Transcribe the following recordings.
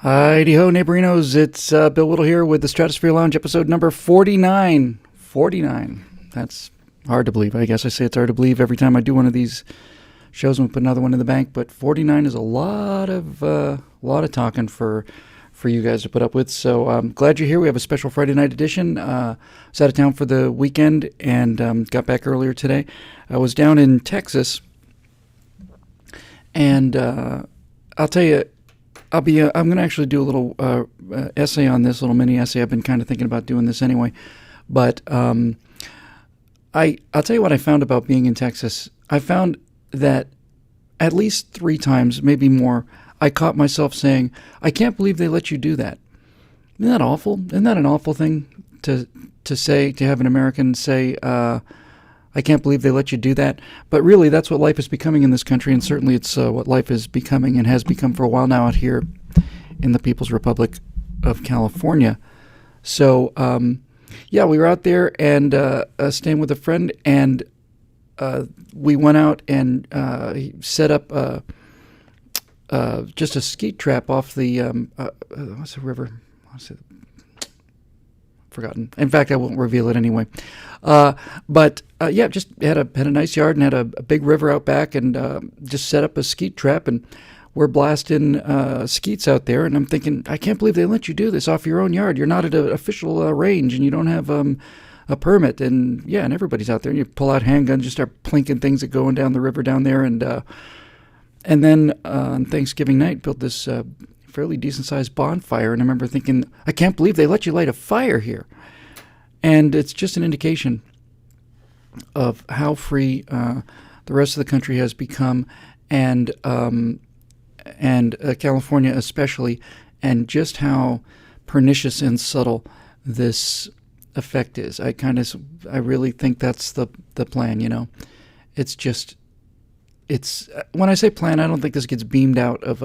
Heidi-ho, neighborinos. It's Bill Whittle here with the Stratosphere Lounge, episode number 49. 49. That's hard to believe. I guess I say it's hard to believe every time I do one of these shows and we put another one in the bank, but 49 is a lot of talking for you guys to put up with. So I'm glad you're here. We have a special Friday night edition. I was out of town for the weekend and got back earlier today. I was down in Texas, and I'll tell you, I'm going to actually do a little essay on this, little mini essay. I've been kind of thinking about doing this anyway. But I'll tell you what I found about being in Texas. I found that at least 3 times, maybe more, I caught myself saying, I can't believe they let you do that. Isn't that awful? Isn't that an awful thing to say, to have an American say, I can't believe they let you do that? But really, that's what life is becoming in this country, and certainly it's what life is becoming and has become for a while now out here in the People's Republic of California. So, yeah, we were out there and staying with a friend, and we went out and he set up just a skeet trap off the, what's the river? Forgotten. In fact, I won't reveal it anyway. But yeah, just had a nice yard and had a big river out back, and just set up a skeet trap, and we're blasting skeets out there. And I'm thinking, I can't believe they let you do this off your own yard. You're not at an official range, and you don't have a permit. And yeah, and everybody's out there. And you pull out handguns, you start plinking things that going down the river down there, and then on Thanksgiving night, built this fairly decent-sized bonfire, and I remember thinking, I can't believe they let you light a fire here. And it's just an indication of how free the rest of the country has become, and California especially, and just how pernicious and subtle this effect is. I really think that's the plan, you know. It's when I say plan, I don't think this gets beamed out of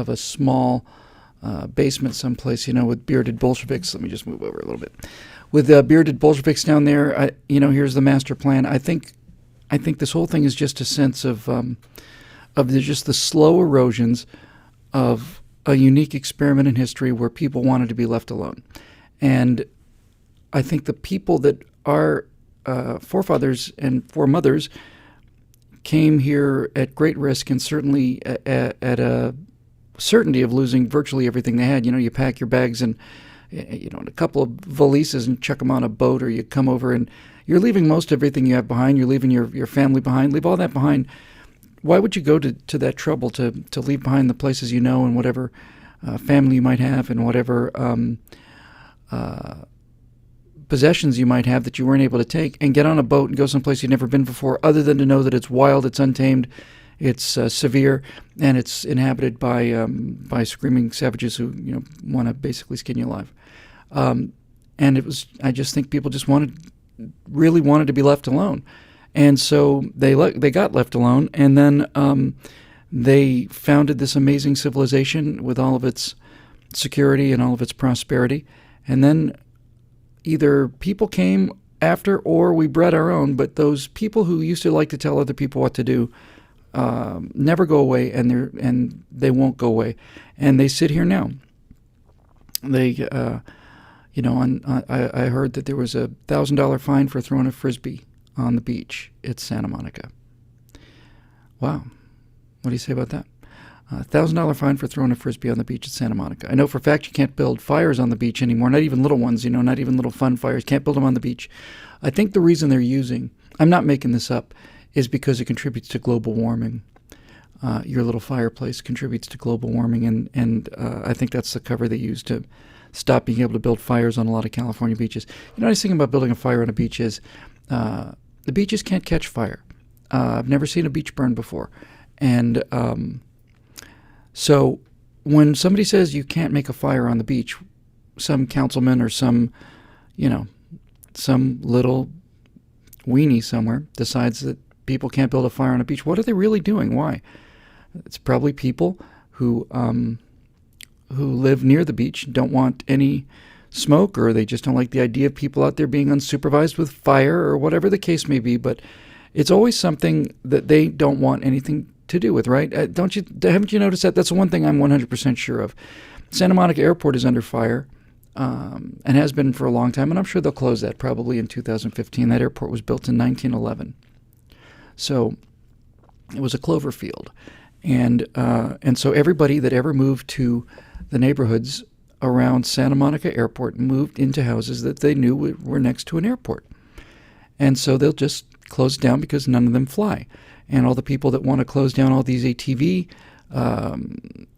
a small basement someplace, you know, with bearded Bolsheviks. Let me just move over a little bit. With bearded Bolsheviks down there, here's the master plan. I think this whole thing is just a sense of just the slow erosions of a unique experiment in history where people wanted to be left alone. And I think the people that our forefathers and foremothers came here at great risk, and certainly at a certainty of losing virtually everything they had. You know, you pack your bags and, you know, in a couple of valises and chuck them on a boat, or you come over and you're leaving most everything you have behind. You're leaving your family behind. Leave all that behind. Why would you go to that trouble to leave behind the places you know, and whatever family you might have, and whatever possessions you might have that you weren't able to take, and get on a boat and go someplace you've never been before, other than to know that it's wild, it's untamed, it's severe, and it's inhabited by screaming savages who, you know, want to basically skin you alive. And I just think people just really wanted to be left alone, and so they got left alone, and then they founded this amazing civilization with all of its security and all of its prosperity, and then either people came after or we bred our own, but those people who used to like to tell other people what to do never go away, and they won't go away, and they sit here now. They, I heard that there was a $1,000 fine for throwing a frisbee on the beach at Santa Monica. Wow, what do you say about that? $1,000 fine for throwing a frisbee on the beach at Santa Monica. I know for a fact you can't build fires on the beach anymore, not even little ones, you know, not even little fun fires. Can't build them on the beach. I think the reason they're using, I'm not making this up, is because it contributes to global warming. Your little fireplace contributes to global warming, and I think that's the cover they use to stop being able to build fires on a lot of California beaches. You know, the nice thing about building a fire on a beach is the beaches can't catch fire. I've never seen a beach burn before. And so when somebody says you can't make a fire on the beach, some councilman or some little weenie somewhere decides that people can't build a fire on a beach, what are they really doing? Why? It's probably people who live near the beach, don't want any smoke, or they just don't like the idea of people out there being unsupervised with fire, or whatever the case may be. But it's always something that they don't want anything to do with, right? Haven't you noticed that? That's the one thing I'm 100% sure of. Santa Monica Airport is under fire, and has been for a long time, and I'm sure they'll close that probably in 2015. That airport was built in 1911. So it was a clover field. And so everybody that ever moved to the neighborhoods around Santa Monica Airport moved into houses that they knew were next to an airport. And so they'll just close down because none of them fly. And all the people that want to close down all these ATV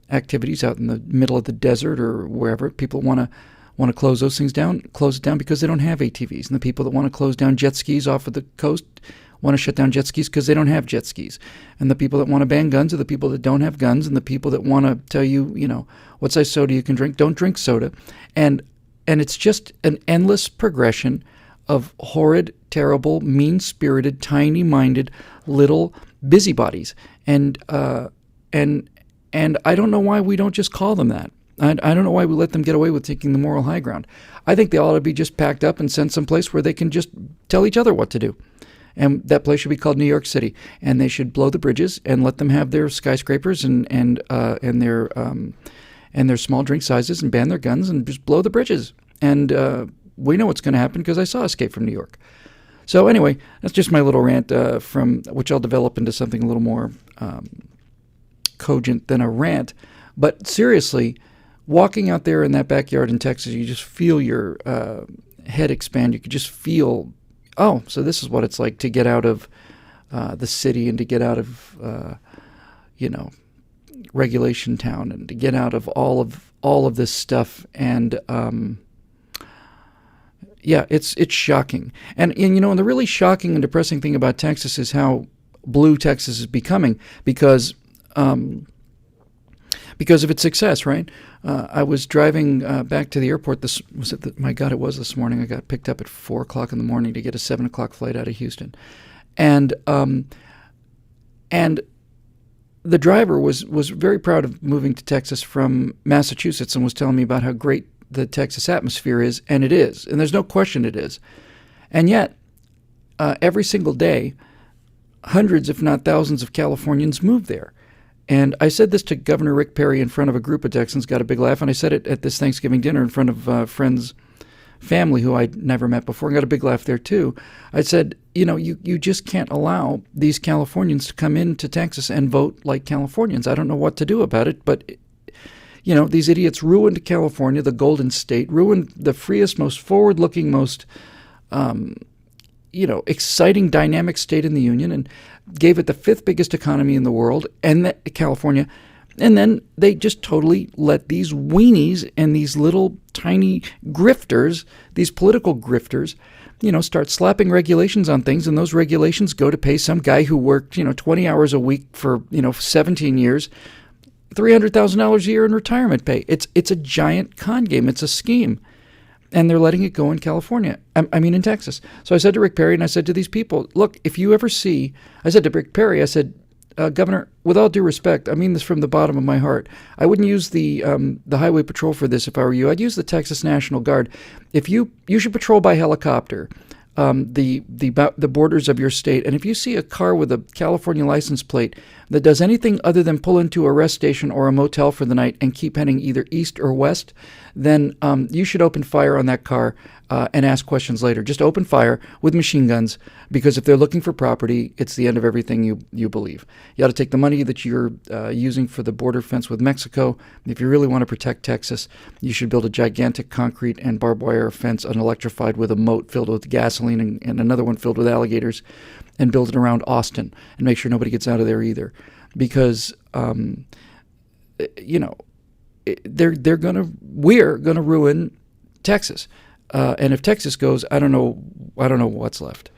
activities out in the middle of the desert or wherever, people want to close those things down, close it down because they don't have ATVs. And the people that want to close down jet skis off of the coast want to shut down jet skis because they don't have jet skis. And the people that want to ban guns are the people that don't have guns, and the people that want to tell you, what size soda you can drink, don't drink soda. And it's just an endless progression of horrid, terrible, mean-spirited, tiny-minded little busybodies. And I don't know why we don't just call them that. I don't know why we let them get away with taking the moral high ground. I think they ought to be just packed up and sent someplace where they can just tell each other what to do. And that place should be called New York City. And they should blow the bridges and let them have their skyscrapers and their small drink sizes and ban their guns and just blow the bridges. And we know what's going to happen because I saw Escape from New York. So anyway, that's just my little rant from which I'll develop into something a little more cogent than a rant. But seriously, walking out there in that backyard in Texas, you just feel your head expand. You could just feel, oh, so this is what it's like to get out of the city and to get out of, regulation town and to get out of all of this stuff. And it's shocking. And the really shocking and depressing thing about Texas is how blue Texas is becoming because of its success, right? I was driving back to the airport. It was this morning. I got picked up at 4 o'clock in the morning to get a 7 o'clock flight out of Houston. And the driver was very proud of moving to Texas from Massachusetts and was telling me about how great the Texas atmosphere is, and it is. And there's no question it is. And yet, every single day, hundreds, if not thousands, of Californians move there. And I said this to Governor Rick Perry in front of a group of Texans, got a big laugh, and I said it at this Thanksgiving dinner in front of friends' family who I'd never met before, and got a big laugh there too. I said, you just can't allow these Californians to come into Texas and vote like Californians. I don't know what to do about it, but these idiots ruined California, the Golden State, ruined the freest, most forward-looking, most exciting, dynamic state in the Union, and gave it the fifth biggest economy in the world, and California. And then they just totally let these weenies and these little tiny grifters, these political grifters, start slapping regulations on things, and those regulations go to pay some guy who worked, 20 hours a week for, 17 years, $300,000 a year in retirement pay. It's a giant con game. It's a scheme. And they're letting it go in California. In Texas. So I said to Rick Perry, and I said to these people, look, if you ever see, I said to Rick Perry, I said, Governor, with all due respect, I mean this from the bottom of my heart. I wouldn't use the highway patrol for this if I were you. I'd use the Texas National Guard. If you should patrol by helicopter the borders of your state, and if you see a car with a California license plate that does anything other than pull into a rest station or a motel for the night and keep heading either east or west, then you should open fire on that car and ask questions later. Just open fire with machine guns, because if they're looking for property, it's the end of everything you believe. You ought to take the money that you're using for the border fence with Mexico. If you really want to protect Texas, you should build a gigantic concrete and barbed wire fence, unelectrified, with a moat filled with gasoline and another one filled with alligators, and build it around Austin and make sure nobody gets out of there either. Because, we're gonna ruin Texas. And if Texas goes, I don't know what's left.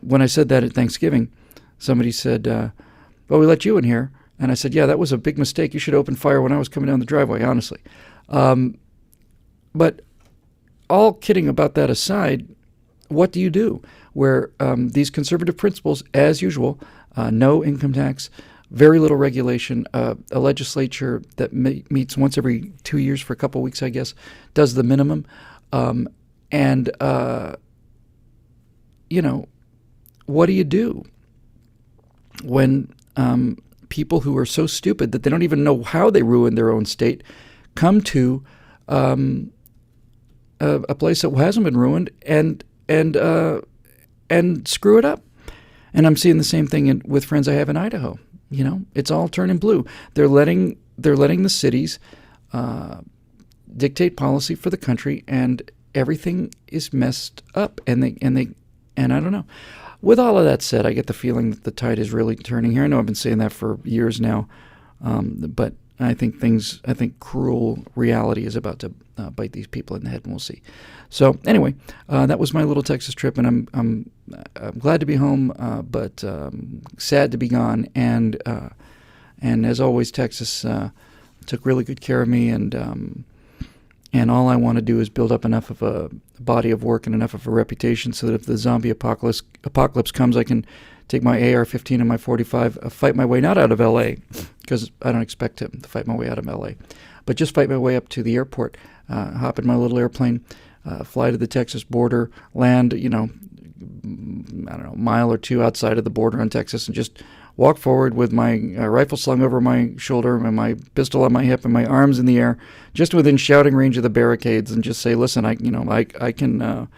When I said that at Thanksgiving, somebody said, well, we let you in here. And I said, yeah, that was a big mistake. You should open fire when I was coming down the driveway, honestly. But all kidding about that aside, what do you do where these conservative principles, as usual, no income tax, very little regulation, a legislature that meets once every 2 years for a couple of weeks, I guess, does the minimum. What do you do when people who are so stupid that they don't even know how they ruined their own state come to a place that hasn't been ruined and screw it up. And I'm seeing the same thing with friends I have in Idaho. It's all turning blue. They're letting the cities dictate policy for the country, and everything is messed up. And I don't know. With all of that said, I get the feeling that the tide is really turning here. I know I've been saying that for years now, but I think cruel reality is about to bite these people in the head, and we'll see. So anyway, that was my little Texas trip, and I'm glad to be home, but sad to be gone. And as always, Texas took really good care of me, and all I want to do is build up enough of a body of work and enough of a reputation so that if the zombie apocalypse comes, I can take my AR-15 and my .45, fight my way, not out of L.A., because I don't expect to fight my way out of L.A., but just fight my way up to the airport, hop in my little airplane, fly to the Texas border, land, I don't know, a mile or two outside of the border on Texas, and just walk forward with my rifle slung over my shoulder and my pistol on my hip and my arms in the air, just within shouting range of the barricades, and just say, listen, I can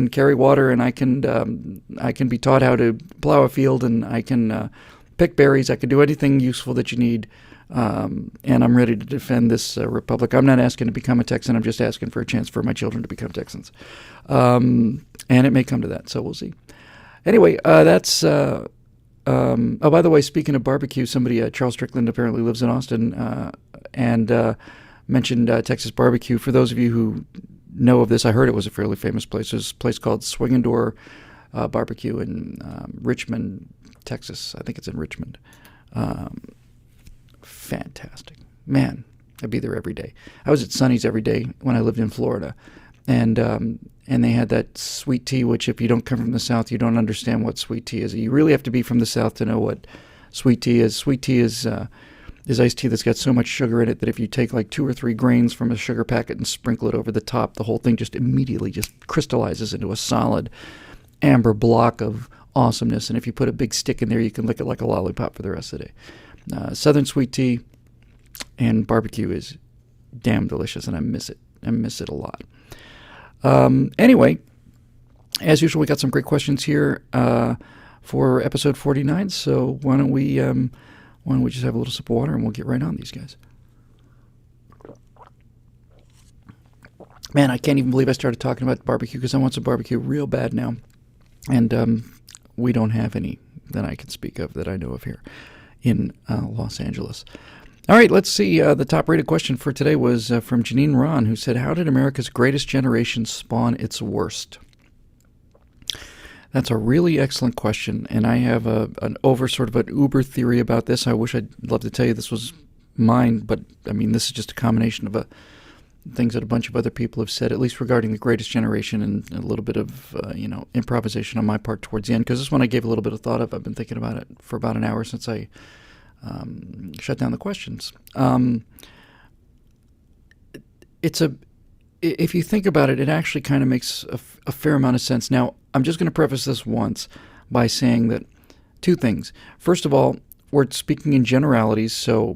carry water, and I can be taught how to plow a field, and I can pick berries. I can do anything useful that you need, and I'm ready to defend this republic. I'm not asking to become a Texan. I'm just asking for a chance for my children to become Texans, and it may come to that. So we'll see. Anyway, that's. Oh, by the way, speaking of barbecue, somebody, Charles Strickland, apparently lives in Austin, and mentioned Texas barbecue. For those of you who know of this, I heard it was a fairly famous place. There's a place called Swing Door Barbecue in Richmond, Texas. I think it's in Richmond. Fantastic. Man, I'd be there every day. I was at Sonny's every day when I lived in Florida. And they had that sweet tea, which if you don't come from the South, you don't understand what sweet tea is. You really have to be from the South to know what sweet tea is. Sweet tea is iced tea that's got so much sugar in it that if you take like 2 or 3 grains from a sugar packet and sprinkle it over the top, the whole thing just immediately just crystallizes into a solid amber block of awesomeness. And if you put a big stick in there, you can lick it like a lollipop for the rest of the day. Southern sweet tea and barbecue is damn delicious, and I miss it. I miss it a lot. Anyway, as usual, we got some great questions here for episode 49. So why don't we just have a little sip of water and we'll get right on these guys. Man, I can't even believe I started talking about barbecue because I want some barbecue real bad now, and we don't have any that I can speak of that I know of here in Los Angeles. All right, let's see. The top-rated question for today was from Janine Ron, who said, how did America's greatest generation spawn its worst? That's a really excellent question, and I have an uber theory about this. I wish I'd love to tell you this was mine, but, I mean, this is just a combination of things that a bunch of other people have said, at least regarding the greatest generation, and a little bit of, improvisation on my part towards the end, because this one I gave a little bit of thought of. I've been thinking about it for about an hour since I shut down the questions. If you think about it, it actually kind of makes a fair amount of sense. Now, I'm just going to preface this once by saying that 2 things. First of all, we're speaking in generalities, so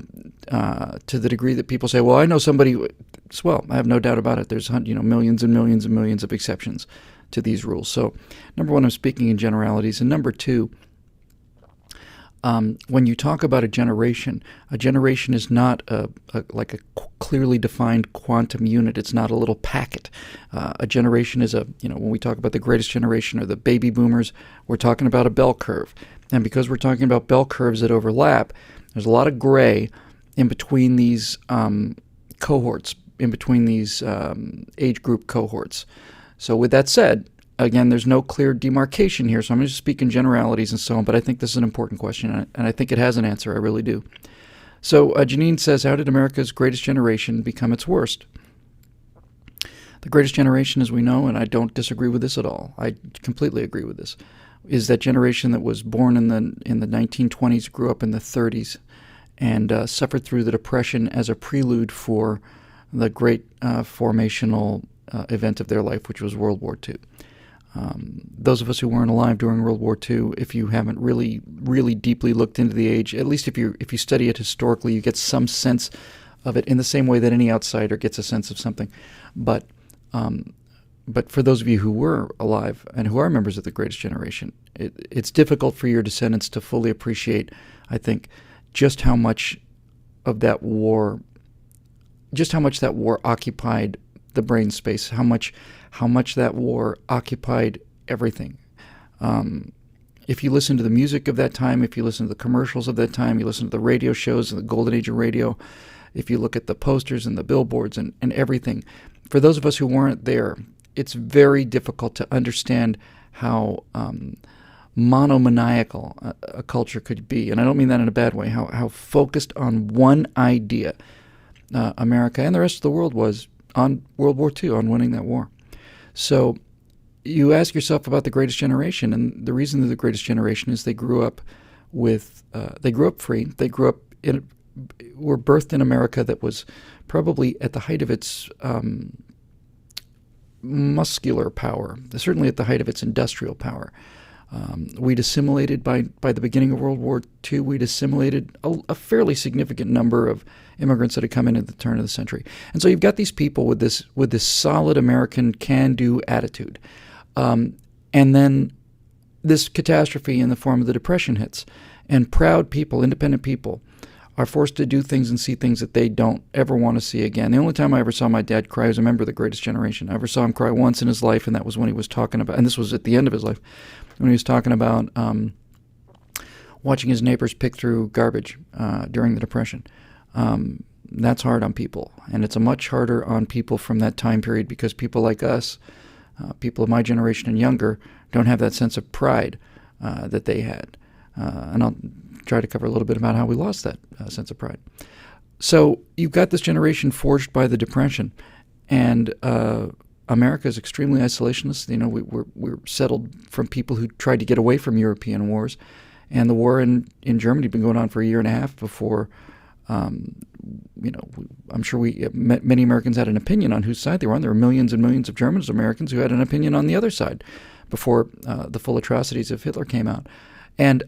to the degree that people say, well, I know somebody, well, I have no doubt about it. There's millions and millions and millions of exceptions to these rules. So, number 1, I'm speaking in generalities, and number 2, when you talk about a generation is not a clearly defined quantum unit. It's not a little packet. A generation is when we talk about the greatest generation or the baby boomers, we're talking about a bell curve. And because we're talking about bell curves that overlap, there's a lot of gray in between these cohorts, in between these age group cohorts. So with that said, again, there's no clear demarcation here, so I'm going to speak in generalities and so on, but I think this is an important question, and I think it has an answer. I really do. So Janine says, how did America's greatest generation become its worst? The greatest generation, as we know, and I don't disagree with this at all, I completely agree with this, is that generation that was born in the 1920s, grew up in the 30s, and suffered through the Depression as a prelude for the great formational event of their life, which was World War II. Those of us who weren't alive during World War II, if you haven't really, really deeply looked into the age, at least if you study it historically, you get some sense of it in the same way that any outsider gets a sense of something. But for those of you who were alive and who are members of the Greatest Generation, it's difficult for your descendants to fully appreciate, I think, just how much that war occupied the brain space, how much that war occupied everything. If you listen to the music of that time, if you listen to the commercials of that time, you listen to the radio shows and the golden age of radio, if you look at the posters and the billboards and everything, for those of us who weren't there, it's very difficult to understand how monomaniacal a culture could be. And I don't mean that in a bad way, how focused on one idea America and the rest of the world was on World War II, on winning that war. So you ask yourself about the Greatest Generation, and the reason they're the Greatest Generation is they grew up free. They grew up were birthed in America that was probably at the height of its muscular power, certainly at the height of its industrial power. We'd assimilated by the beginning of World War II. We'd assimilated a fairly significant number of immigrants that had come in at the turn of the century, and so you've got these people with this solid American can-do attitude, and then this catastrophe in the form of the Depression hits, and proud people, independent people, are forced to do things and see things that they don't ever want to see again. The only time I ever saw my dad cry was a member of the Greatest Generation. I ever saw him cry once in his life, and that was when he was talking about, and this was at the end of his life, when he was talking about watching his neighbors pick through garbage during the Depression. That's hard on people, and it's a much harder on people from that time period because people like us, people of my generation and younger, don't have that sense of pride that they had. And I'll try to cover a little bit about how we lost that sense of pride. So you've got this generation forged by the Depression, and America is extremely isolationist. You know, we're settled from people who tried to get away from European wars, and the war in Germany had been going on for a year and a half before. I'm sure many Americans had an opinion on whose side they were on. There were millions and millions of Germans, Americans who had an opinion on the other side before the full atrocities of Hitler came out, and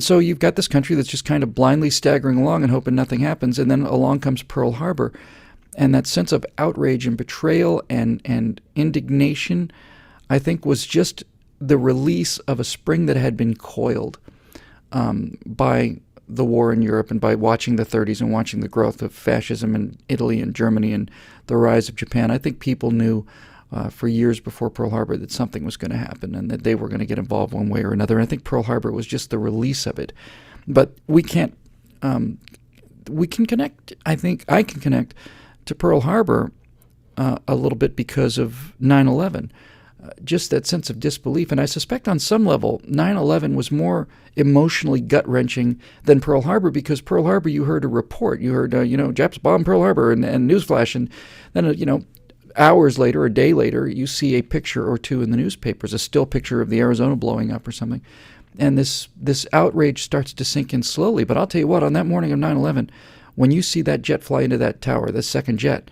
so you've got this country that's just kind of blindly staggering along and hoping nothing happens, and then along comes Pearl Harbor, and that sense of outrage and betrayal and indignation, I think, was just the release of a spring that had been coiled by the war in Europe and by watching the 30s and watching the growth of fascism in Italy and Germany and the rise of Japan. I think people knew for years before Pearl Harbor that something was going to happen and that they were going to get involved one way or another. And I think Pearl Harbor was just the release of it. But we can connect, I think I can connect to Pearl Harbor a little bit because of 9/11. Just that sense of disbelief. And I suspect on some level 9/11 was more emotionally gut-wrenching than Pearl Harbor, because Pearl Harbor, you heard a report. You heard, Japs bombed Pearl Harbor and newsflash. And then, hours later, a day later, you see a picture or two in the newspapers, a still picture of the Arizona blowing up or something. And this outrage starts to sink in slowly. But I'll tell you what, on that morning of 9/11, when you see that jet fly into that tower, the second jet,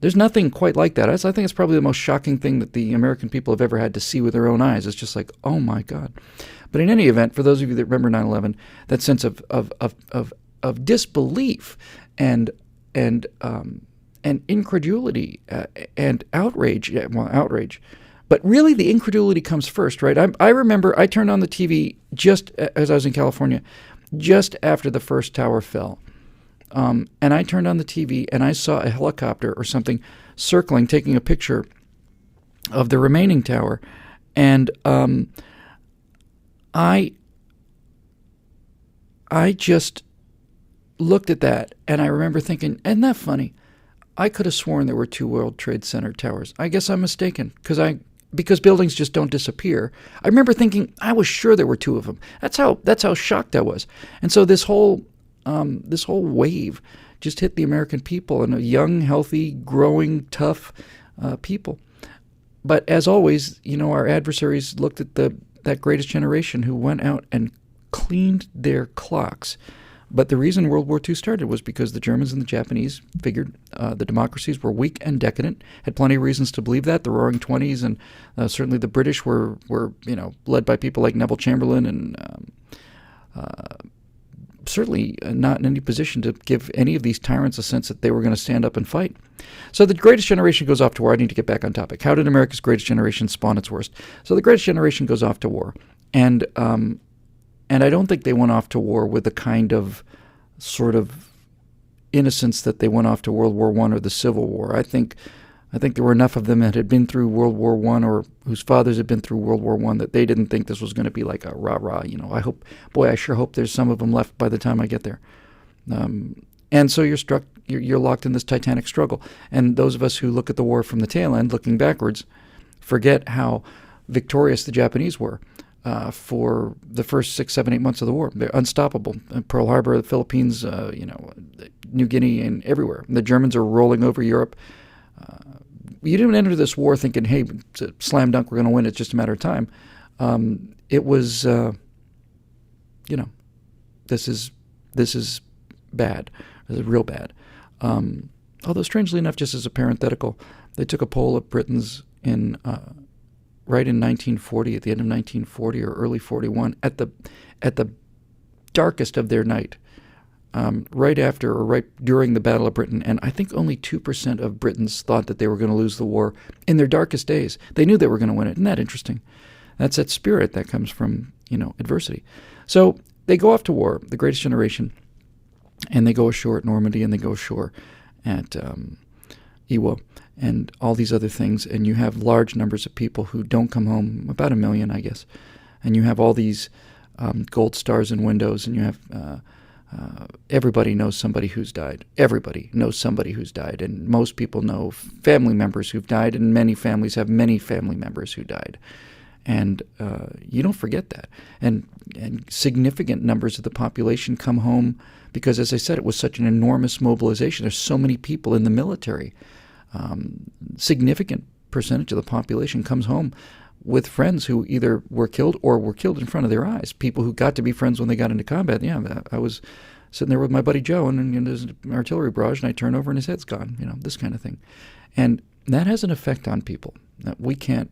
there's nothing quite like that. I think it's probably the most shocking thing that the American people have ever had to see with their own eyes. It's just like, oh my God. But in any event, for those of you that remember 9/11, that sense of disbelief and incredulity and outrage. Outrage. But really, the incredulity comes first, right? I remember I turned on the TV just as I was in California, just after the first tower fell. And I turned on the TV and I saw a helicopter or something circling, taking a picture of the remaining tower. And I just looked at that and I remember thinking, isn't that funny? I could have sworn there were two World Trade Center towers. I guess I'm mistaken because buildings just don't disappear. I remember thinking I was sure there were two of them. That's how shocked I was. And so this whole wave just hit the American people, and a young, healthy, growing, tough people. But as always, our adversaries looked at that Greatest Generation who went out and cleaned their clocks But the reason World War II started was because the Germans and the Japanese figured the democracies were weak and decadent, had plenty of reasons to believe that. The Roaring Twenties, and certainly the British were led by people like Neville Chamberlain, and certainly not in any position to give any of these tyrants a sense that they were going to stand up and fight. So the Greatest Generation goes off to war. I need to get back on topic. How did America's Greatest Generation spawn its worst? So the Greatest Generation goes off to war, and I don't think they went off to war with the kind of sort of innocence that they went off to World War I or the Civil War. I think there were enough of them that had been through World War I or whose fathers had been through World War I that they didn't think this was going to be like a rah-rah. I sure hope there's some of them left by the time I get there. And so you're locked in this titanic struggle. And those of us who look at the war from the tail end, looking backwards, forget how victorious the Japanese were. For the first 6, 7, 8 months of the war. They're unstoppable. Pearl Harbor, the Philippines, New Guinea, and everywhere. The Germans are rolling over Europe. You didn't enter this war thinking, hey, it's a slam dunk, we're going to win, it's just a matter of time. It was, this is bad. This is real bad. Although, strangely enough, just as a parenthetical, they took a poll of Britons right in 1940, at the end of 1940 or early 41, at the darkest of their night, right after or right during the Battle of Britain, and I think only 2% of Britons thought that they were going to lose the war in their darkest days. They knew they were going to win it. Isn't that interesting? That's that spirit that comes from, adversity. So they go off to war, the Greatest Generation, and they go ashore at Normandy, and they go ashore at Iwo, and all these other things, and you have large numbers of people who don't come home, about 1 million, I guess, and you have all these gold stars in windows, and you have everybody knows somebody who's died. Everybody knows somebody who's died, and most people know family members who've died, and many families have many family members who died. And you don't forget that. And significant numbers of the population come home because, as I said, it was such an enormous mobilization. There's so many people in the military. Significant percentage of the population comes home with friends who either were killed or were killed in front of their eyes. People who got to be friends when they got into combat. Yeah, I was sitting there with my buddy Joe, and there's an artillery barrage, and I turn over and his head's gone. This kind of thing. And that has an effect on people that we can't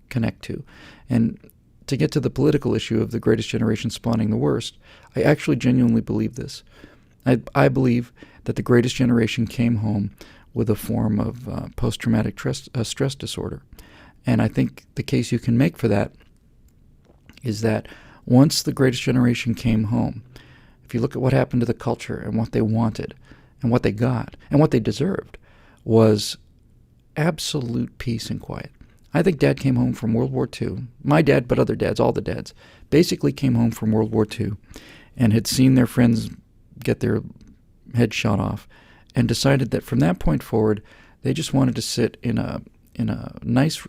connect to. And to get to the political issue of the Greatest Generation spawning the worst, I actually genuinely believe this. I believe that the Greatest Generation came home with a form of post-traumatic stress disorder. And I think the case you can make for that is that once the Greatest Generation came home, if you look at what happened to the culture and what they wanted and what they got and what they deserved, was absolute peace and quiet. I think Dad came home from World War II. My dad, but other dads, all the dads, basically came home from World War II and had seen their friends get their heads shot off, and decided that from that point forward, they just wanted to sit in a nice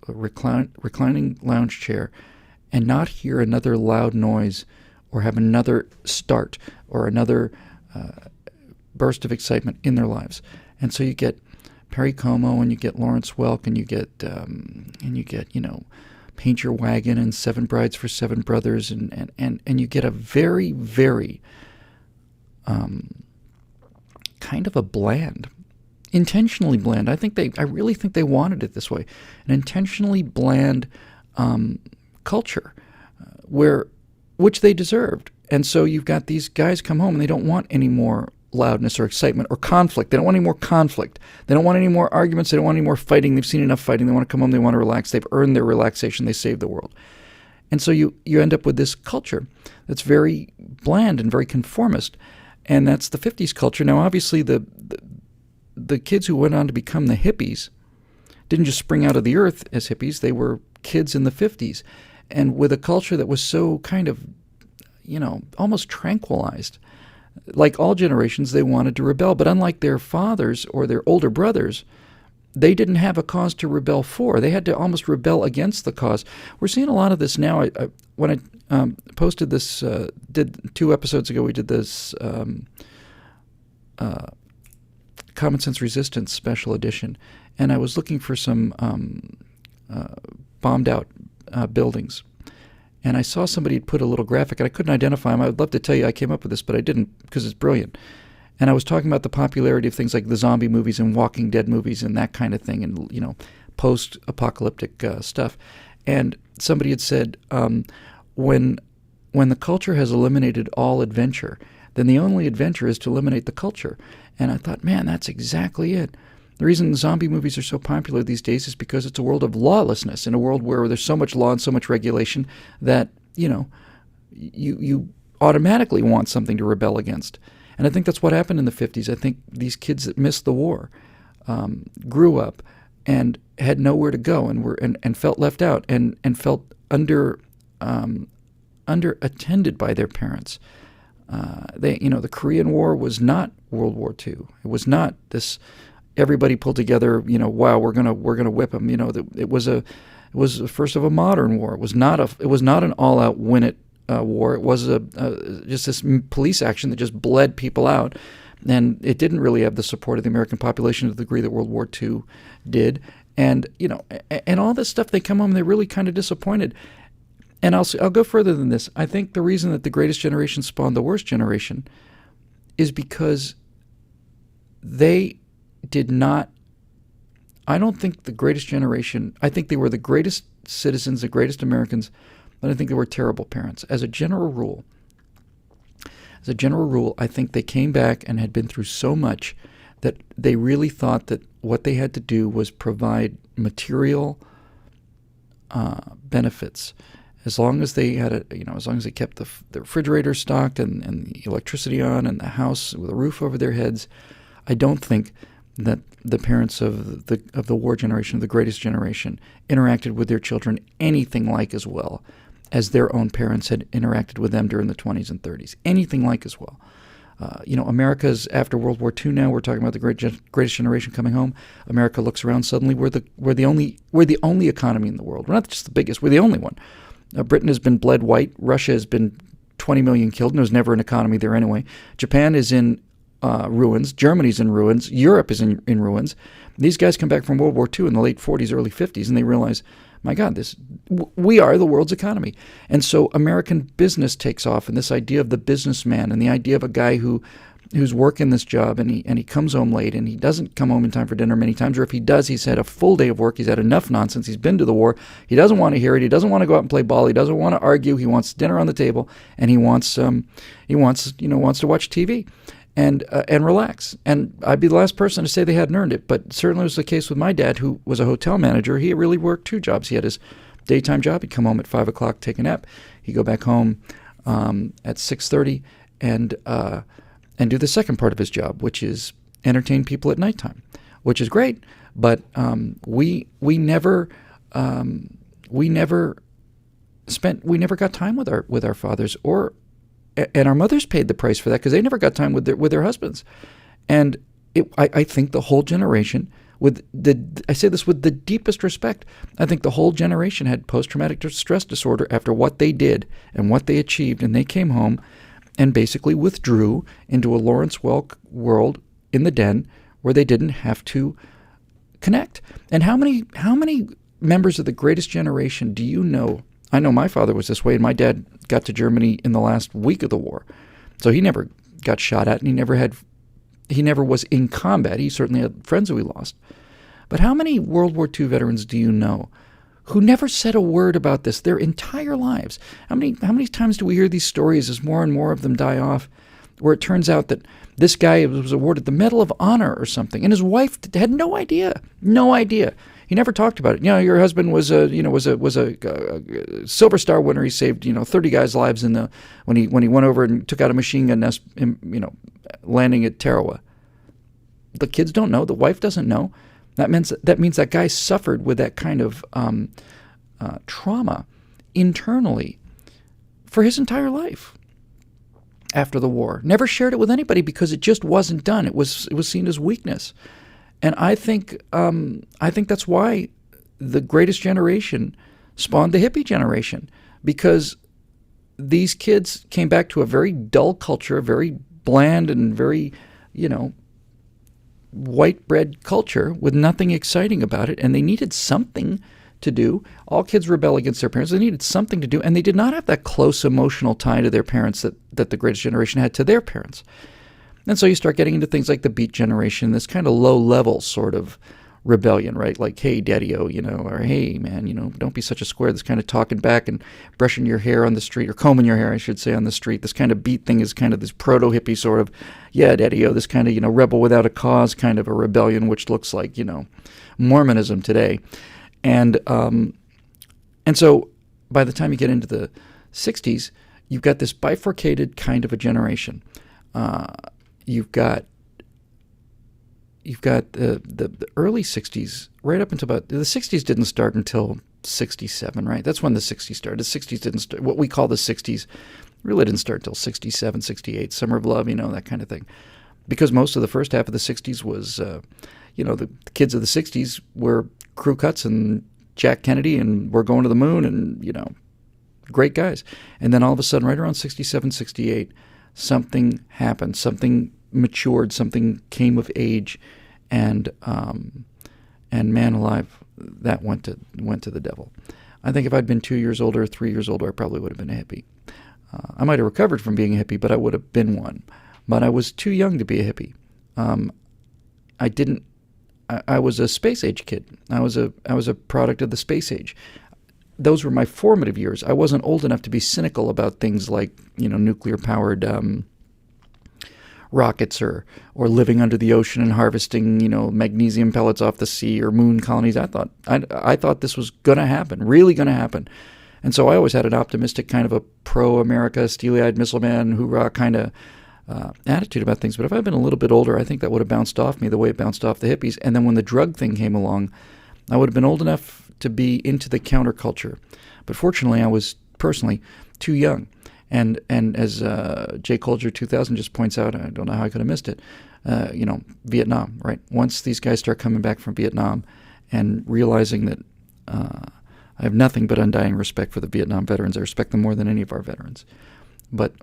reclining lounge chair and not hear another loud noise or have another start or another burst of excitement in their lives. And so you get Perry Como, and you get Lawrence Welk, and you get Paint Your Wagon and Seven Brides for Seven Brothers, and you get a very, very kind of a bland, intentionally bland. I really think they wanted it this way, an intentionally bland culture, which they deserved. And so you've got these guys come home and they don't want any more loudness or excitement or conflict. They don't want any more conflict. They don't want any more arguments. They don't want any more fighting. They've seen enough fighting. They want to come home. They want to relax. They've earned their relaxation. They saved the world. And so you end up with this culture that's very bland and very conformist. And that's the 50s culture. Now, obviously, the kids who went on to become the hippies didn't just spring out of the earth as hippies. They were kids in the 50s. And with a culture that was so kind of, almost tranquilized. Like all generations, they wanted to rebel. But unlike their fathers or their older brothers, they didn't have a cause to rebel for. They had to almost rebel against the cause. We're seeing a lot of this now. When I posted this, did 2 episodes ago, we did this Common Sense Resistance special edition, and I was looking for some bombed out buildings. And I saw somebody had put a little graphic, and I couldn't identify him. I would love to tell you I came up with this, but I didn't because it's brilliant. And I was talking about the popularity of things like the zombie movies and Walking Dead movies and that kind of thing, and post-apocalyptic stuff. And somebody had said, when the culture has eliminated all adventure, then the only adventure is to eliminate the culture. And I thought, man, that's exactly it. The reason zombie movies are so popular these days is because it's a world of lawlessness, in a world where there's so much law and so much regulation that, you automatically want something to rebel against. And I think that's what happened in the 50s. I think these kids that missed the war grew up and had nowhere to go and felt left out and felt under attended by their parents. The Korean War was not World War II. It was not this everybody pulled together. Wow, we're gonna whip them. It was the first of a modern war. It was not an all-out win it war. It was just this police action that just bled people out, and it didn't really have the support of the American population to the degree that World War II did. And and all this stuff, they come home and they're really kind of disappointed. And I'll go further than this. I think the reason that the greatest generation spawned the worst generation is because they did not. I don't think the greatest generation. I think they were the greatest citizens, the greatest Americans, but I think they were terrible parents. As a general rule, I think they came back and had been through so much that they really thought that what they had to do was provide material benefits. As long as they had as long as they kept the refrigerator stocked and the electricity on and the house with a roof over their heads, I don't think that the parents of the war generation, of the greatest generation, interacted with their children anything like as well as their own parents had interacted with them during the 20s and 30s. Anything like as well. America's after World War II now. We're talking about the greatest generation coming home. America looks around. Suddenly, we're the only economy in the world. We're not just the biggest. We're the only one. Britain has been bled white. Russia has been 20 million killed, and there's never an economy there anyway. Japan is in ruins. Germany's in ruins. Europe is in ruins. These guys come back from World War II in the late 40s, early 50s, and they realize, my God, we are the world's economy. And so American business takes off, and this idea of the businessman and the idea of a guy who's working this job and he comes home late and he doesn't come home in time for dinner many times, or if he does, he's had a full day of work, he's had enough nonsense, he's been to the war, he doesn't want to hear it, he doesn't want to go out and play ball, he doesn't want to argue, he wants dinner on the table, and he wants to watch TV and relax. And I'd be the last person to say they hadn't earned it, but certainly was the case with my dad, who was a hotel manager. He really worked two jobs. He had his daytime job. He'd come home at 5 o'clock, take a nap. He'd go back home at 6:30 and do the second part of his job, which is entertain people at nighttime, which is great. But we never got time with our fathers, and our mothers paid the price for that because they never got time with their husbands. And I think the whole generation, I say this with the deepest respect, I think the whole generation had post-traumatic stress disorder after what they did and what they achieved, and they came home and basically withdrew into a Lawrence Welk world in the den where they didn't have to connect. And how many members of the greatest generation do you know? I know my father was this way, and my dad got to Germany in the last week of the war. So he never got shot at, and he never was in combat. He certainly had friends who he lost. But how many World War II veterans do you know who never said a word about this their entire lives? How many times do we hear these stories as more and more of them die off, where it turns out that this guy was awarded the Medal of Honor or something, and his wife had no idea. He never talked about it. Your husband was a Silver Star winner. He saved 30 guys' lives when he went over and took out a machine gun nest, landing at Tarawa. The kids don't know. The wife doesn't know. That means that guy suffered with that kind of trauma internally for his entire life after the war. Never shared it with anybody because it just wasn't done. It was seen as weakness. And I think that's why the greatest generation spawned the hippie generation, because these kids came back to a very dull culture, very bland and very, white bread culture with nothing exciting about it, and they needed something to do. All kids rebel against their parents. They needed something to do, and they did not have that close emotional tie to their parents that the greatest generation had to their parents. And so you start getting into things like the Beat Generation, this kind of low-level sort of rebellion, right? Like, hey, daddy-o, or hey, man, don't be such a square. This kind of talking back and brushing your hair on the street, or combing your hair, I should say, on the street. This kind of beat thing is kind of this proto-hippie sort of, yeah, daddy-o, this kind of, rebel without a cause kind of a rebellion, which looks like, Mormonism today. And so by the time you get into the 60s, you've got this bifurcated kind of a generation. You've got the early 60s, right up until about, the 60s didn't start until 67, right? That's when the 60s started. The 60s didn't start, what we call the 60s really didn't start until 67, 68, Summer of Love, that kind of thing. Because most of the first half of the 60s was, the kids of the 60s were crew cuts and Jack Kennedy and we're going to the moon and, great guys. And then all of a sudden, right around 67, 68, something happened, something matured, something came of age, and man alive, that went to the devil. I think if I'd been 2 years older, 3 years older, I probably would have been a hippie. I might have recovered from being a hippie, but I would have been one. But I was too young to be a hippie. I was a space age kid. I was a product of the space age. Those were my formative years. I wasn't old enough to be cynical about things like, nuclear powered rockets or living under the ocean and harvesting, magnesium pellets off the sea or moon colonies. I thought this was going to happen, really going to happen. And so I always had an optimistic kind of a pro-America, steely-eyed missile man, hoorah kind of attitude about things. But if I'd been a little bit older, I think that would have bounced off me the way it bounced off the hippies. And then when the drug thing came along, I would have been old enough to be into the counterculture. But fortunately, I was personally too young. And as Jay Colger 2000 just points out, I don't know how I could have missed it, Vietnam, right? Once these guys start coming back from Vietnam and realizing that I have nothing but undying respect for the Vietnam veterans. I respect them more than any of our veterans. But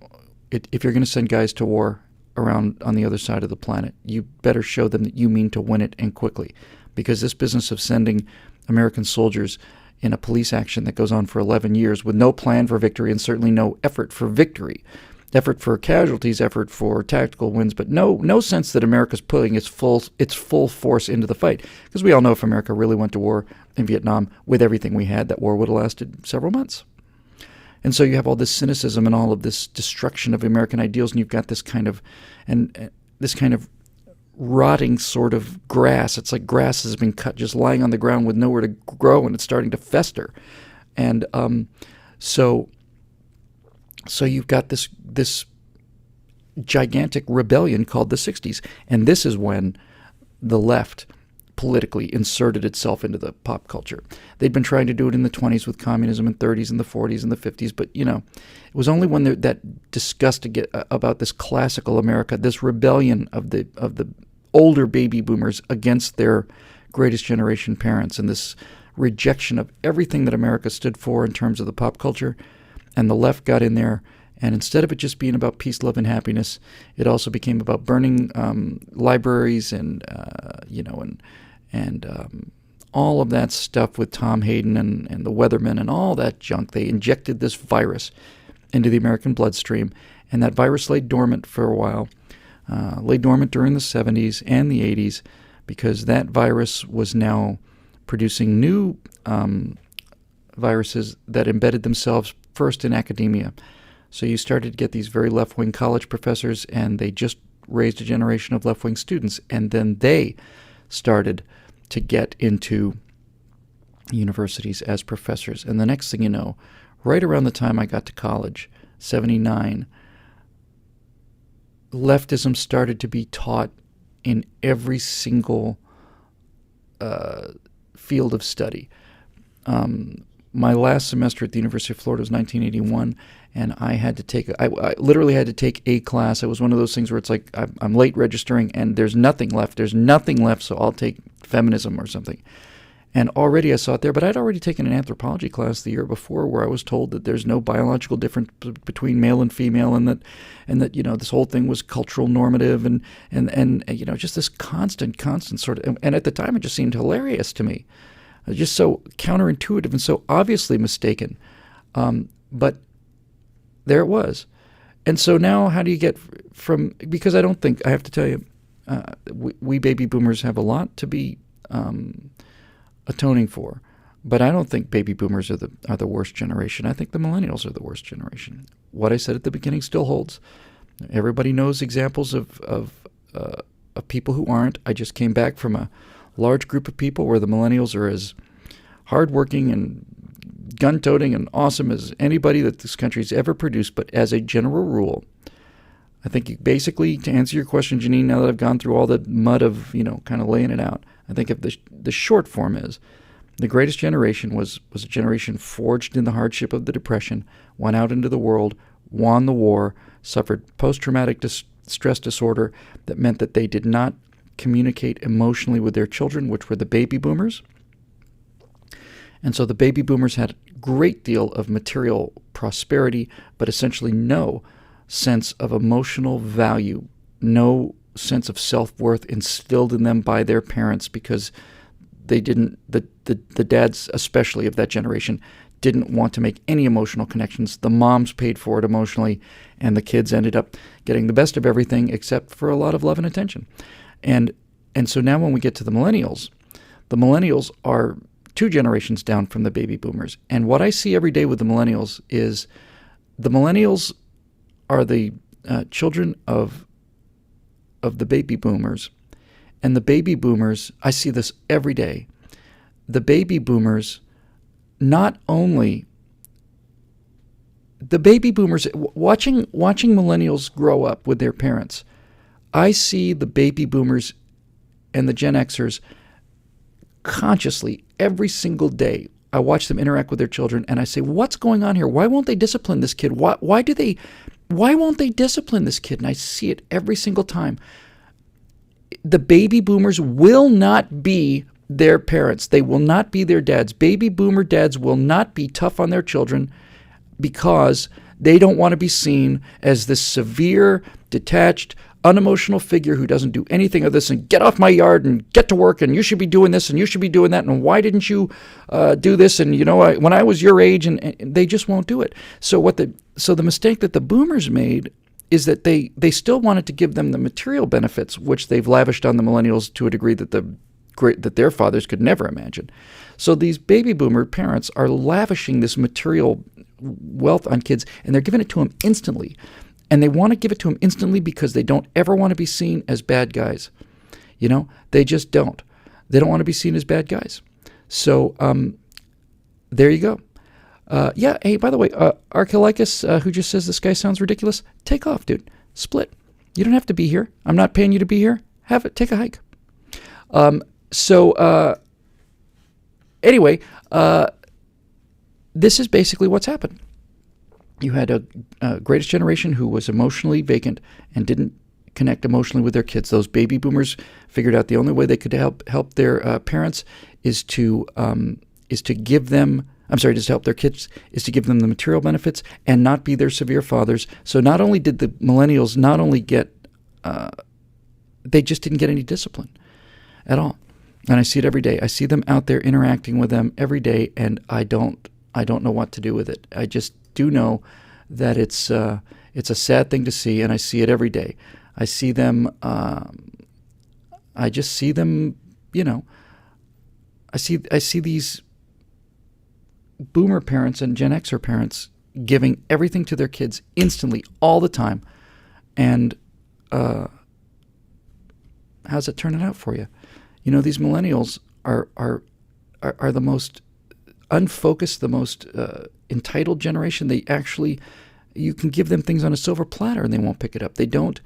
if you're going to send guys to war around on the other side of the planet, you better show them that you mean to win it and quickly. Because this business of sending American soldiers in a police action that goes on for 11 years with no plan for victory and certainly no effort for victory, effort for casualties, effort for tactical wins, but no sense that America's putting its full force into the fight. Because we all know if America really went to war in Vietnam with everything we had, that war would have lasted several months. And so you have all this cynicism and all of this destruction of American ideals, and you've got this kind of rotting sort of grass. It's like grass has been cut, just lying on the ground with nowhere to grow, and it's starting to fester. And so you've got this gigantic rebellion called the 60s. And this is when the left politically inserted itself into the pop culture. They'd been trying to do it in the 20s with communism, and 30s and the 40s and the 50s, but it was only when that disgust about this classical America, this rebellion of the older baby boomers against their greatest generation parents, and this rejection of everything that America stood for in terms of the pop culture, and the left got in there. And instead of it just being about peace, love, and happiness, it also became about burning libraries and all of that stuff with Tom Hayden and the Weathermen and all that junk. They injected this virus into the American bloodstream, and that virus lay dormant for a while, lay dormant during the 70s and the 80s, because that virus was now producing new viruses that embedded themselves first in academia. So you started to get these very left-wing college professors, and they just raised a generation of left-wing students, and then they started to get into universities as professors. And the next thing you know, right around the time I got to college, 79, leftism started to be taught in every single field of study. My last semester at the University of Florida was 1981, and I had to take I literally had to take a class. It was one of those things where it's like I'm late registering and there's nothing left. There's nothing left, so I'll take feminism or something. And already I saw it there, but I'd already taken an anthropology class the year before where I was told that there's no biological difference between male and female, and that this whole thing was cultural normative, and just this constant sort of. And at the time, it just seemed hilarious to me. just so counterintuitive and so obviously mistaken. But there it was. And so now how do you get from, because I don't think, I have to tell you, we baby boomers have a lot to be atoning for. But I don't think baby boomers are the worst generation. I think the millennials are the worst generation. What I said at the beginning still holds. Everybody knows examples of people who aren't. I just came back from a large group of people where the millennials are as hardworking and gun-toting and awesome as anybody that this country's ever produced. But as a general rule, I think basically, to answer your question, Janine, now that I've gone through all the mud of, kind of laying it out, I think if the short form is, the greatest generation was a generation forged in the hardship of the Depression, went out into the world, won the war, suffered post-traumatic stress disorder that meant that they did not communicate emotionally with their children, which were the baby boomers. And so the baby boomers had a great deal of material prosperity, but essentially no sense of emotional value, no sense of self-worth instilled in them by their parents, because they didn't, the dads especially of that generation didn't want to make any emotional connections. The moms paid for it emotionally, and the kids ended up getting the best of everything except for a lot of love and attention. And so now when we get to the millennials are 2 generations down from the baby boomers. And what I see every day with the millennials is the millennials are the children of the baby boomers. And the baby boomers, I see this every day. The baby boomers, not only the baby boomers, watching millennials grow up with their parents, I see the baby boomers and the Gen Xers consciously every single day. I watch them interact with their children, and I say, what's going on here? Why won't they discipline this kid? Why won't they discipline this kid? And I see it every single time. The baby boomers will not be their parents. They will not be their dads. Baby boomer dads will not be tough on their children because they don't want to be seen as this severe, detached, unemotional figure who doesn't do anything of this and get off my yard and get to work and you should be doing this and you should be doing that and why didn't you do this and when I was your age, and they just won't do it. So the mistake that the boomers made is that they still wanted to give them the material benefits, which they've lavished on the millennials to a degree that that their fathers could never imagine. So these baby boomer parents are lavishing this material wealth on kids, and they're giving it to them instantly. And they want to give it to them instantly because they don't ever want to be seen as bad guys. They just don't. They don't want to be seen as bad guys. So there you go. Hey, by the way, Archelicus, who just says this guy sounds ridiculous, take off, dude. Split. You don't have to be here. I'm not paying you to be here. Have it. Take a hike. Anyway, this is basically what's happened. You had a greatest generation who was emotionally vacant and didn't connect emotionally with their kids. Those baby boomers figured out the only way they could help their parents is to give them. Just to help their kids is to give them the material benefits and not be their severe fathers. So not only did the millennials not only get, they just didn't get any discipline at all. And I see it every day. I see them out there interacting with them every day, and I don't know what to do with it. I just do know that it's a sad thing to see, and I see it every day. I see them. I just see them. I see these boomer parents and Gen Xer parents giving everything to their kids instantly, all the time, and how's it turning out for you? These millennials are the most unfocused, the most entitled generation. You can give them things on a silver platter and they won't pick it up. They don't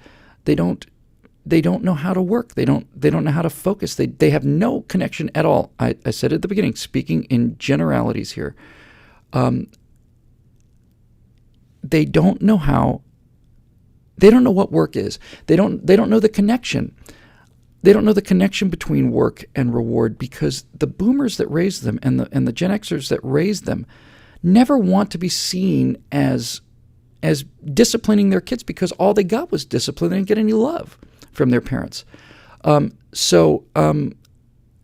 know how to work. They don't know how to focus. They have no connection at all. I said at the beginning, speaking in generalities here, they don't know what work is. They don't know the connection. They don't know the connection between work and reward, because the boomers that raised them and the Gen Xers that raised them never want to be seen as disciplining their kids, because all they got was discipline. They didn't get any love from their parents. So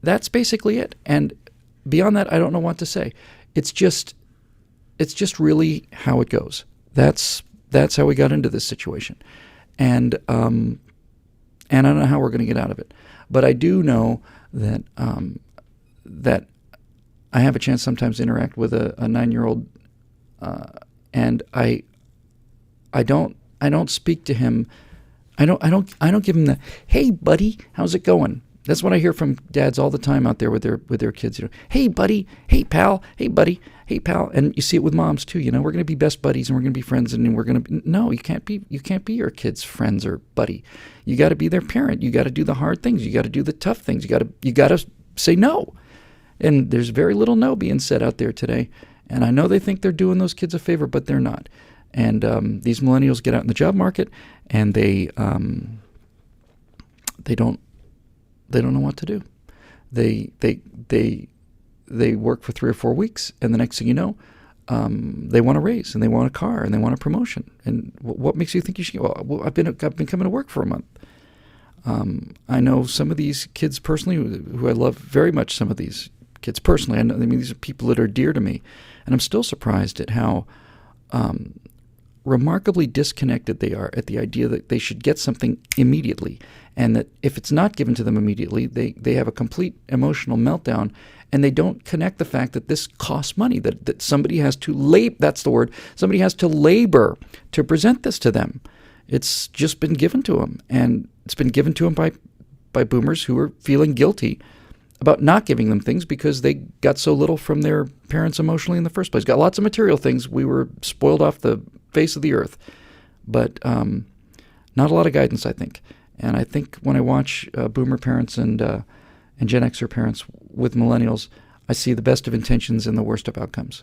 that's basically it. And beyond that, I don't know what to say. It's just really how it goes. That's how we got into this situation, and I don't know how we're going to get out of it. But I do know that that I have a chance sometimes to interact with a 9-year-old, and I don't speak to him. I don't give him the, hey buddy, how's it going? That's what I hear from dads all the time out there with their kids. Hey buddy, hey pal, hey buddy, hey pal, and you see it with moms too. We're going to be best buddies and we're going to be friends, and we're going to no, you can't be your kid's friends or buddy. You got to be their parent. You got to do the hard things. You got to do the tough things. You got to say no. And there's very little no being said out there today. And I know they think they're doing those kids a favor, but they're not. And these millennials get out in the job market, and they don't know what to do. They work for 3 or 4 weeks, and the next thing you know, they want a raise, and they want a car, and they want a promotion. And what makes you think you should? Well, I've been coming to work for a month. I know some of these kids personally, who I love very much. Some of these kids personally, I mean, these are people that are dear to me, and I'm still surprised at how remarkably disconnected they are at the idea that they should get something immediately, and that if it's not given to them immediately, they have a complete emotional meltdown, and they don't connect the fact that this costs money, that somebody has to somebody has to labor to present this to them. It's just been given to them, and it's been given to them by boomers who are feeling guilty about not giving them things because they got so little from their parents emotionally in the first place. Got lots of material things. We were spoiled off the face of the earth, but not a lot of guidance, I think. And I think when I watch boomer parents and Gen Xer parents with millennials, I see the best of intentions and the worst of outcomes.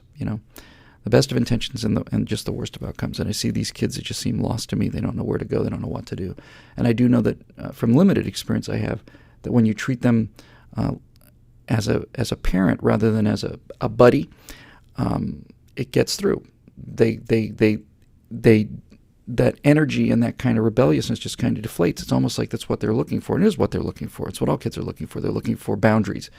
The best of intentions and just the worst of outcomes. And I see these kids that just seem lost to me. They don't know where to go. They don't know what to do. And I do know that from limited experience I have, that when you treat them as a parent rather than as a buddy, it gets through. That energy and that kind of rebelliousness just kind of deflates. It's almost like that's what they're looking for, and it is what they're looking for. It's what all kids are looking for. They're looking for boundaries.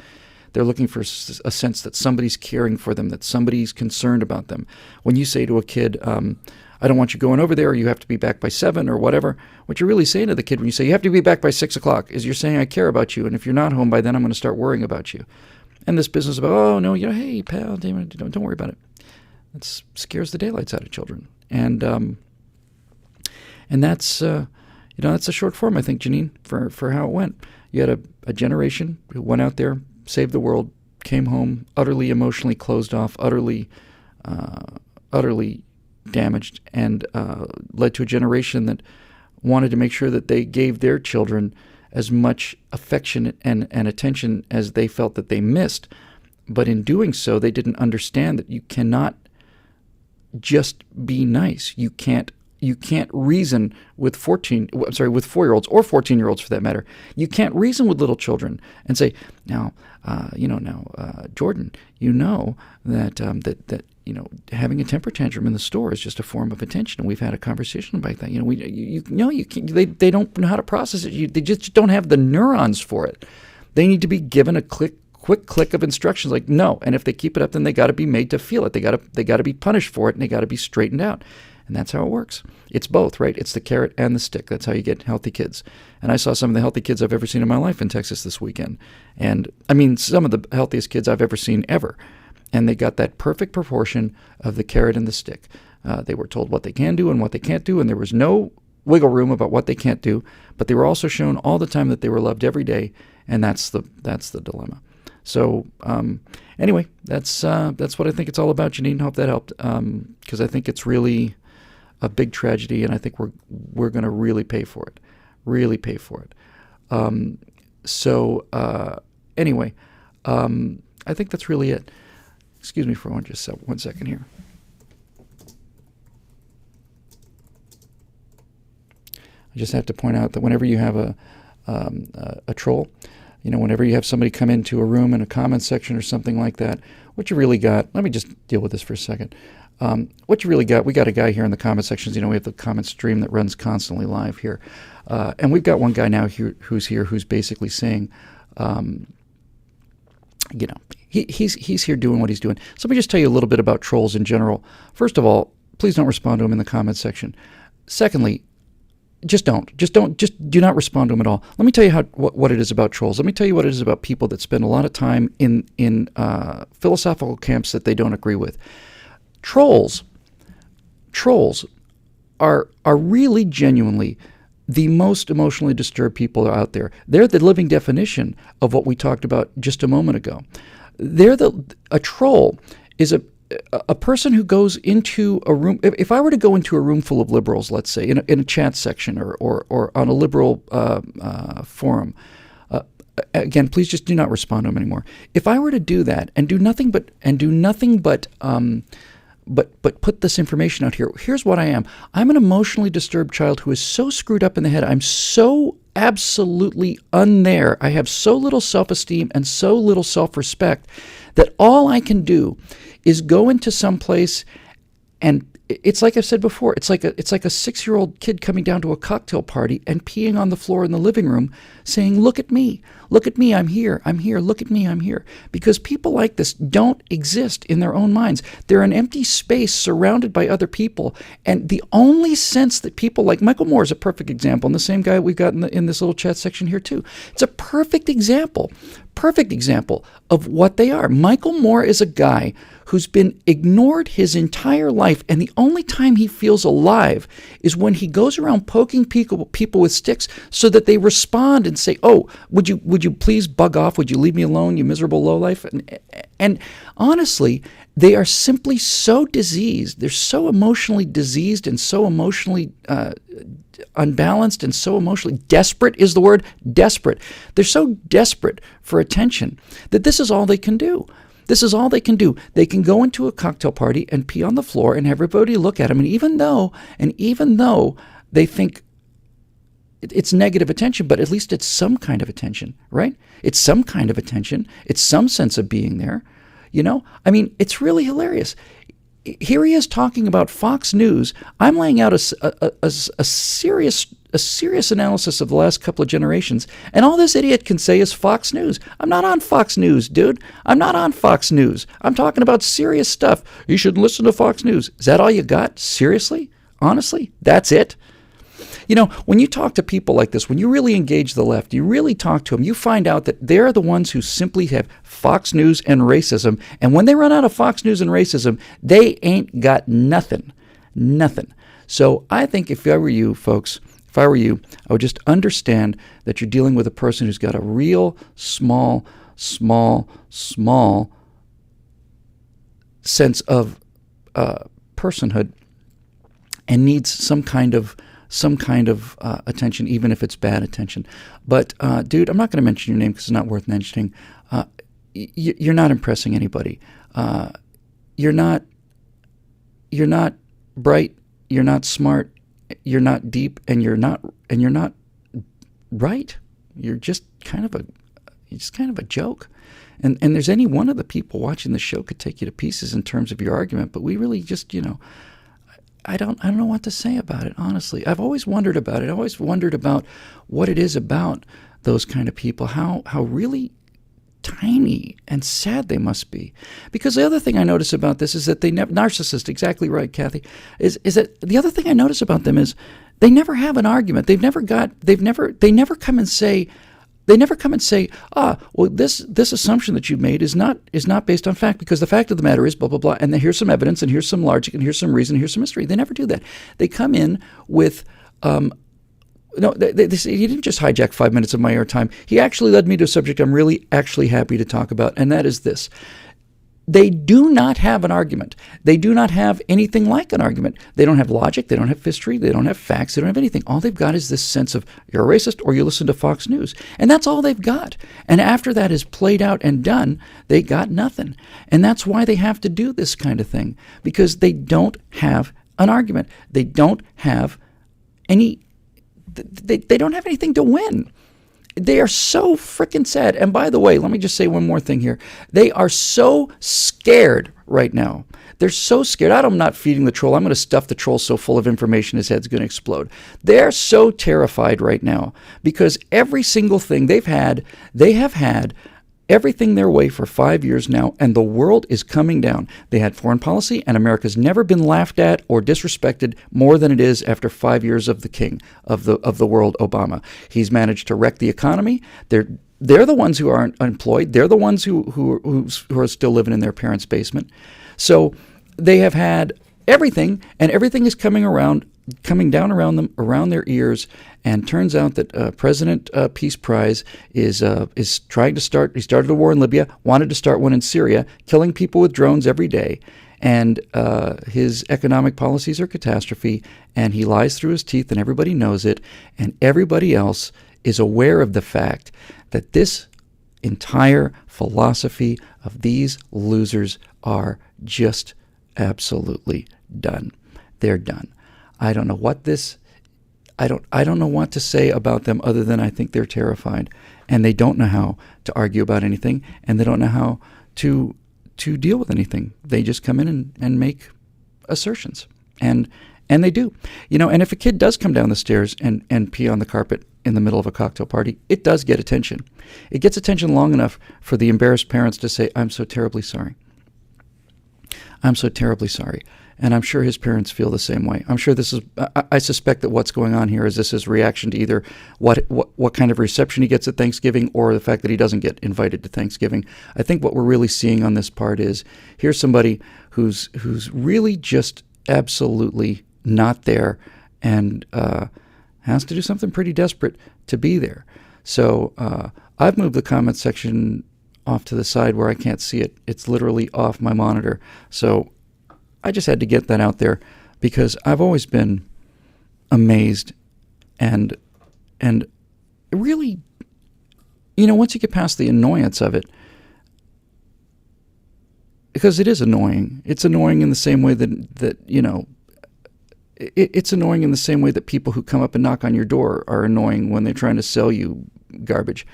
They're looking for a sense that somebody's caring for them, that somebody's concerned about them. When you say to a kid, I don't want you going over there, or you have to be back by 7 or whatever, what you're really saying to the kid when you say you have to be back by 6 o'clock is you're saying I care about you, and if you're not home by then, I'm going to start worrying about you. And this business about, oh, no, hey, pal, don't worry about it. That scares the daylights out of children. And that's that's a short form, I think, Janine, for how it went. You had a generation who went out there, saved the world, came home utterly emotionally closed off, utterly damaged, and led to a generation that wanted to make sure that they gave their children as much affection and attention as they felt that they missed. But in doing so, they didn't understand that you cannot just be nice. You can't reason with 4-year-olds or 14-year-olds for that matter. You can't reason with little children and say, now, Jordan, that having a temper tantrum in the store is just a form of attention, and we've had a conversation about that. You can't. They don't know how to process it. They just don't have the neurons for it. They need to be given a quick click of instructions like no, and if they keep it up, then they got to be made to feel it. They got to be punished for it, and they got to be straightened out. And that's how it works. It's both, right? It's the carrot and the stick. That's how you get healthy kids. And I saw some of the healthy kids I've ever seen in my life in Texas this weekend. And I mean, some of the healthiest kids I've ever seen ever. And they got that perfect proportion of the carrot and the stick. They were told what they can do and what they can't do, and there was no wiggle room about what they can't do. But they were also shown all the time that they were loved every day, and that's the dilemma. So anyway, that's what I think it's all about, Janine. Hope that helped, because I think it's really a big tragedy, and I think we're going to really pay for it. Really pay for it. Anyway, I think that's really it. Excuse me for one second here. I just have to point out that whenever you have a troll, whenever you have somebody come into a room in a comment section or something like that, what you really got, let me just deal with this for a second. What you really got, we got a guy here in the comment sections. We have the comment stream that runs constantly live here. And we've got one guy now who's here who's basically saying, he's here doing what he's doing. So let me just tell you a little bit about trolls in general. First of all, please don't respond to him in the comments section. Secondly, just do not respond to him at all. Let me tell you what it is about trolls. Let me tell you what it is about people that spend a lot of time in philosophical camps that they don't agree with. Trolls are really genuinely the most emotionally disturbed people out there. They're the living definition of what we talked about just a moment ago. A troll is a person who goes into a room. If I were to go into a room full of liberals, let's say, in a chat section or on a liberal forum, again, please just do not respond to them anymore. If I were to do that and do nothing but put this information out here, here's what I am. I'm an emotionally disturbed child who is so screwed up in the head. I'm so absolutely there. I have so little self-esteem and so little self-respect that all I can do is go into some place, and it's like I've said before, it's like a 6-year-old kid coming down to a cocktail party and peeing on the floor in the living room saying, look at me, I'm here, look at me, I'm here. Because people like this don't exist in their own minds. They're an empty space surrounded by other people, and the only sense that people like Michael Moore is a perfect example, and the same guy we've got in this little chat section here too. It's a perfect example of what they are. Michael Moore is a guy who's been ignored his entire life, and the only time he feels alive is when he goes around poking people with sticks so that they respond and say, oh, would you please bug off? Would you leave me alone, you miserable lowlife? And honestly, they are simply so diseased. They're so emotionally diseased and so emotionally unbalanced and so emotionally desperate is the word, desperate. They're so desperate for attention that this is all they can do. This is all they can do. They can go into a cocktail party and pee on the floor and have everybody look at them. And even though they think it's negative attention, but at least it's some kind of attention, right? It's some kind of attention. It's some sense of being there. You know, I mean, it's really hilarious. Here he is talking about Fox News. I'm laying out a serious analysis of the last couple of generations, and all this idiot can say is Fox News. I'm not on Fox News, dude. I'm not on Fox News. I'm talking about serious stuff. You should listen to Fox News. Is that all you got? Seriously? Honestly? That's it? You know, when you talk to people like this, when you really engage the left, you really talk to them, you find out that they're the ones who simply have Fox News and racism. And when they run out of Fox News and racism, they ain't got nothing. Nothing. So I think if I were you, folks, I would just understand that you're dealing with a person who's got a real small sense of personhood and needs some kind of attention, even if it's bad attention. But dude, I'm not going to mention your name because it's not worth mentioning. You're not impressing anybody. You're not bright. You're not smart. You're not deep, and you're not right. You're just kind of a joke. And there's any one of the people watching the show could take you to pieces in terms of your argument. But we really just, I don't know what to say about it, honestly. I've always wondered about it. I've always wondered about what it is about those kind of people, how really tiny and sad they must be. Because the other thing I notice about this is that they never, narcissist, exactly right, Kathy, is that the other thing I notice about them is they never have an argument. They never come and say, well, this assumption that you've made is not based on fact, because the fact of the matter is blah, blah, blah, and then here's some evidence, and here's some logic, and here's some reason, and here's some mystery. They never do that. They come in with, he didn't just hijack 5 minutes of my airtime. He actually led me to a subject I'm really actually happy to talk about, and that is this. They do not have an argument. They do not have anything like an argument. They don't have logic. They don't have history. They don't have facts. They don't have anything. All they've got is this sense of you're a racist or you listen to Fox News. And that's all they've got. And after that is played out and done, they got nothing. And that's why they have to do this kind of thing, because they don't have an argument. They don't have they don't have anything to win. They are so freaking sad. And by the way, let me just say one more thing here. They are so scared right now. They're so scared. I'm not feeding the troll. I'm going to stuff the troll so full of information his head's going to explode. They're so terrified right now because every single thing they have had everything their way for 5 years now, and the world is coming down. They had foreign policy, and America's never been laughed at or disrespected more than it is after 5 years of the king of the world, Obama. He's managed to wreck the economy. They're the ones who aren't employed. They're the ones who are still living in their parents' basement. So they have had everything, and everything is coming down around them, around their ears. And turns out that President Peace Prize is trying to start. He started a war in Libya, wanted to start one in Syria, killing people with drones every day. And his economic policies are catastrophe. And he lies through his teeth, and everybody knows it. And everybody else is aware of the fact that this entire philosophy of these losers are just absolutely done. They're done. I don't know what to say about them other than I think they're terrified, and they don't know how to argue about anything, and they don't know how to deal with anything. They just come in and make assertions, and they do. And if a kid does come down the stairs and pee on the carpet in the middle of a cocktail party, it does get attention. It gets attention long enough for the embarrassed parents to say, "I'm so terribly sorry. I'm so terribly sorry." And I'm sure his parents feel the same way. I'm sure I suspect that what's going on here is this is reaction to either what kind of reception he gets at Thanksgiving, or the fact that he doesn't get invited to Thanksgiving. I think what we're really seeing on this part is, here's somebody who's really just absolutely not there, and has to do something pretty desperate to be there. So I've moved the comment section off to the side where I can't see it. It's literally off my monitor. So I just had to get that out there, because I've always been amazed and really, once you get past the annoyance of it, because it is annoying. It's annoying in the same way that it's annoying in the same way that people who come up and knock on your door are annoying when they're trying to sell you garbage.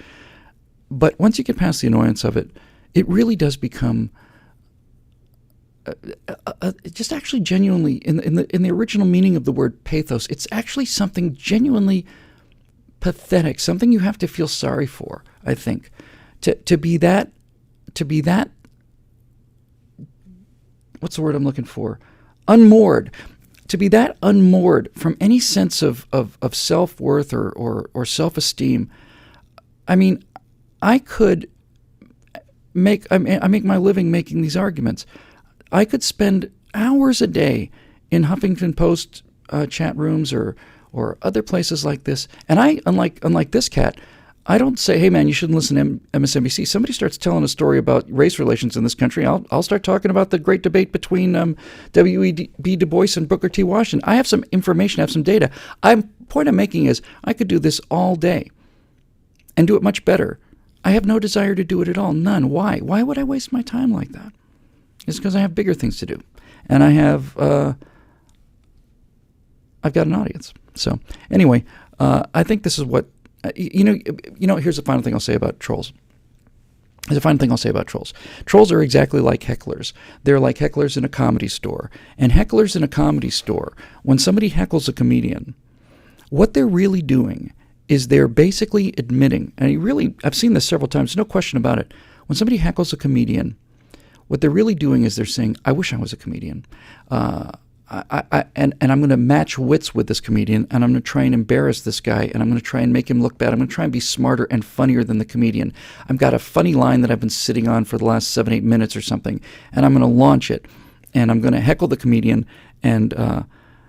But once you get past the annoyance of it, it really does become just actually genuinely, in the original meaning of the word pathos, it's actually something genuinely pathetic, something you have to feel sorry for, I think. To be that, what's the word I'm looking for? Unmoored. To be that unmoored from any sense of self-worth or self-esteem. I mean, I make my living making these arguments. I could spend hours a day in Huffington Post chat rooms or other places like this. And I, unlike this cat, I don't say, "Hey man, you shouldn't listen to MSNBC." Somebody starts telling a story about race relations in this country, I'll start talking about the great debate between W.E.B. Du Bois and Booker T. Washington. I have some information, I have some data. Point I'm making is, I could do this all day and do it much better. I have no desire to do it at all. None. Why? Why would I waste my time like that? It's because I have bigger things to do, and I've got an audience. So anyway, I think this is what Here's the final thing I'll say about trolls. Trolls are exactly like hecklers. They're like hecklers in a comedy store. And hecklers in a comedy store, when somebody heckles a comedian, what they're really doing is they're basically admitting, and I've seen this several times, no question about it. When somebody heckles a comedian, what they're really doing is they're saying, "I wish I was a comedian. And I'm going to match wits with this comedian, and I'm going to try and embarrass this guy, and I'm going to try and make him look bad. I'm going to try and be smarter and funnier than the comedian. I've got a funny line that I've been sitting on for the last 7-8 minutes or something, and I'm going to launch it, and I'm going to heckle the comedian." And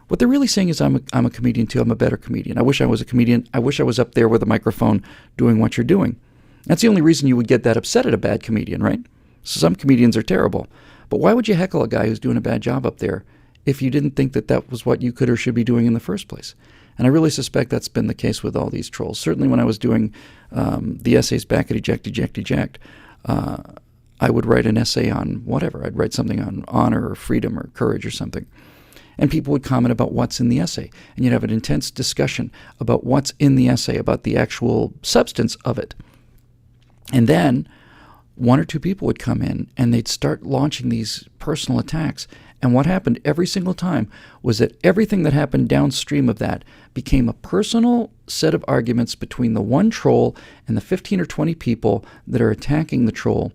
what they're really saying is, I'm a comedian too. I'm a better comedian. I wish I was a comedian. I wish I was up there with a microphone doing what you're doing. That's the only reason you would get that upset at a bad comedian, right? So some comedians are terrible. But why would you heckle a guy who's doing a bad job up there if you didn't think that was what you could or should be doing in the first place? And I really suspect that's been the case with all these trolls. Certainly when I was doing the essays back at Eject, I would write an essay on whatever. I'd write something on honor or freedom or courage or something. And people would comment about what's in the essay. And you'd have an intense discussion about what's in the essay, about the actual substance of it. And then one or two people would come in and they'd start launching these personal attacks. And what happened every single time was that everything that happened downstream of that became a personal set of arguments between the one troll and the 15 or 20 people that are attacking the troll,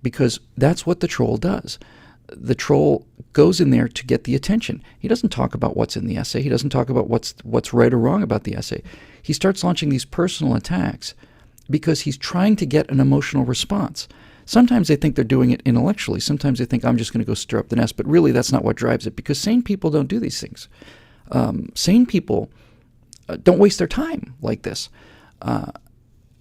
because that's what the troll does. The troll goes in there to get the attention. He doesn't talk about what's in the essay. He doesn't talk about what's right or wrong about the essay. He starts launching these personal attacks because he's trying to get an emotional response. Sometimes they think they're doing it intellectually. Sometimes they think, I'm just going to go stir up the nest. But really, that's not what drives it, because sane people don't do these things. Sane people don't waste their time like this.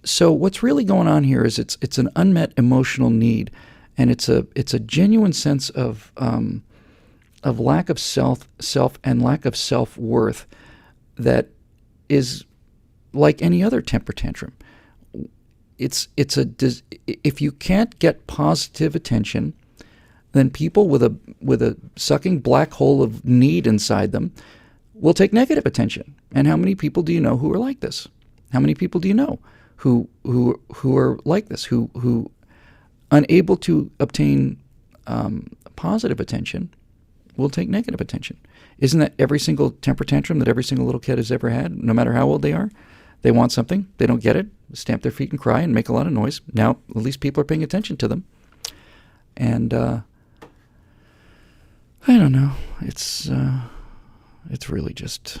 So what's really going on here is it's an unmet emotional need, and it's a genuine sense of lack of self and lack of self-worth that is like any other temper tantrum. If you can't get positive attention, then people with a sucking black hole of need inside them will take negative attention. And how many people do you know who are like this? How many people do you know who are like this, who unable to obtain positive attention will take negative attention? Isn't that every single temper tantrum that every single little kid has ever had, no matter how old they are? They want something, they don't get it, stamp their feet and cry and make a lot of noise. Now, at least people are paying attention to them. And I don't know. It's really just...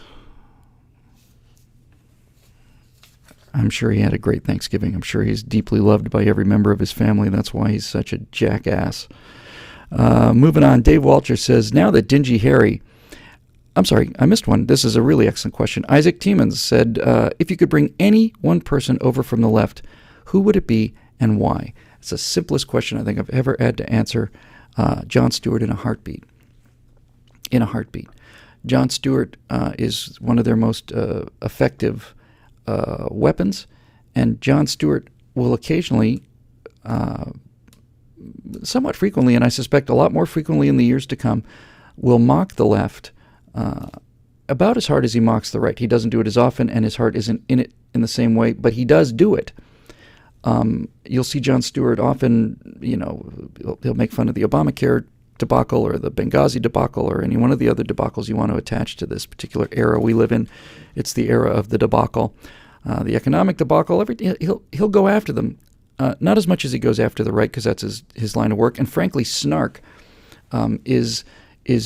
I'm sure he had a great Thanksgiving. I'm sure he's deeply loved by every member of his family. That's why he's such a jackass. Moving on, Dave Walter says, now that Dingy Harry... I'm sorry, I missed one. This is a really excellent question. Isaac Tiemans said, if you could bring any one person over from the left, who would it be and why? It's the simplest question I think I've ever had to answer. Jon Stewart in a heartbeat. In a heartbeat. Jon Stewart is one of their most effective weapons, and Jon Stewart will occasionally, somewhat frequently, and I suspect a lot more frequently in the years to come, will mock the left about as hard as he mocks the right. He doesn't do it as often, and his heart isn't in it in the same way, but he does do it. You'll see Jon Stewart often, he'll make fun of the Obamacare debacle or the Benghazi debacle or any one of the other debacles you want to attach to this particular era we live in. It's the era of the debacle. The economic debacle, he'll go after them. Not as much as he goes after the right, because that's his line of work. And frankly, snark is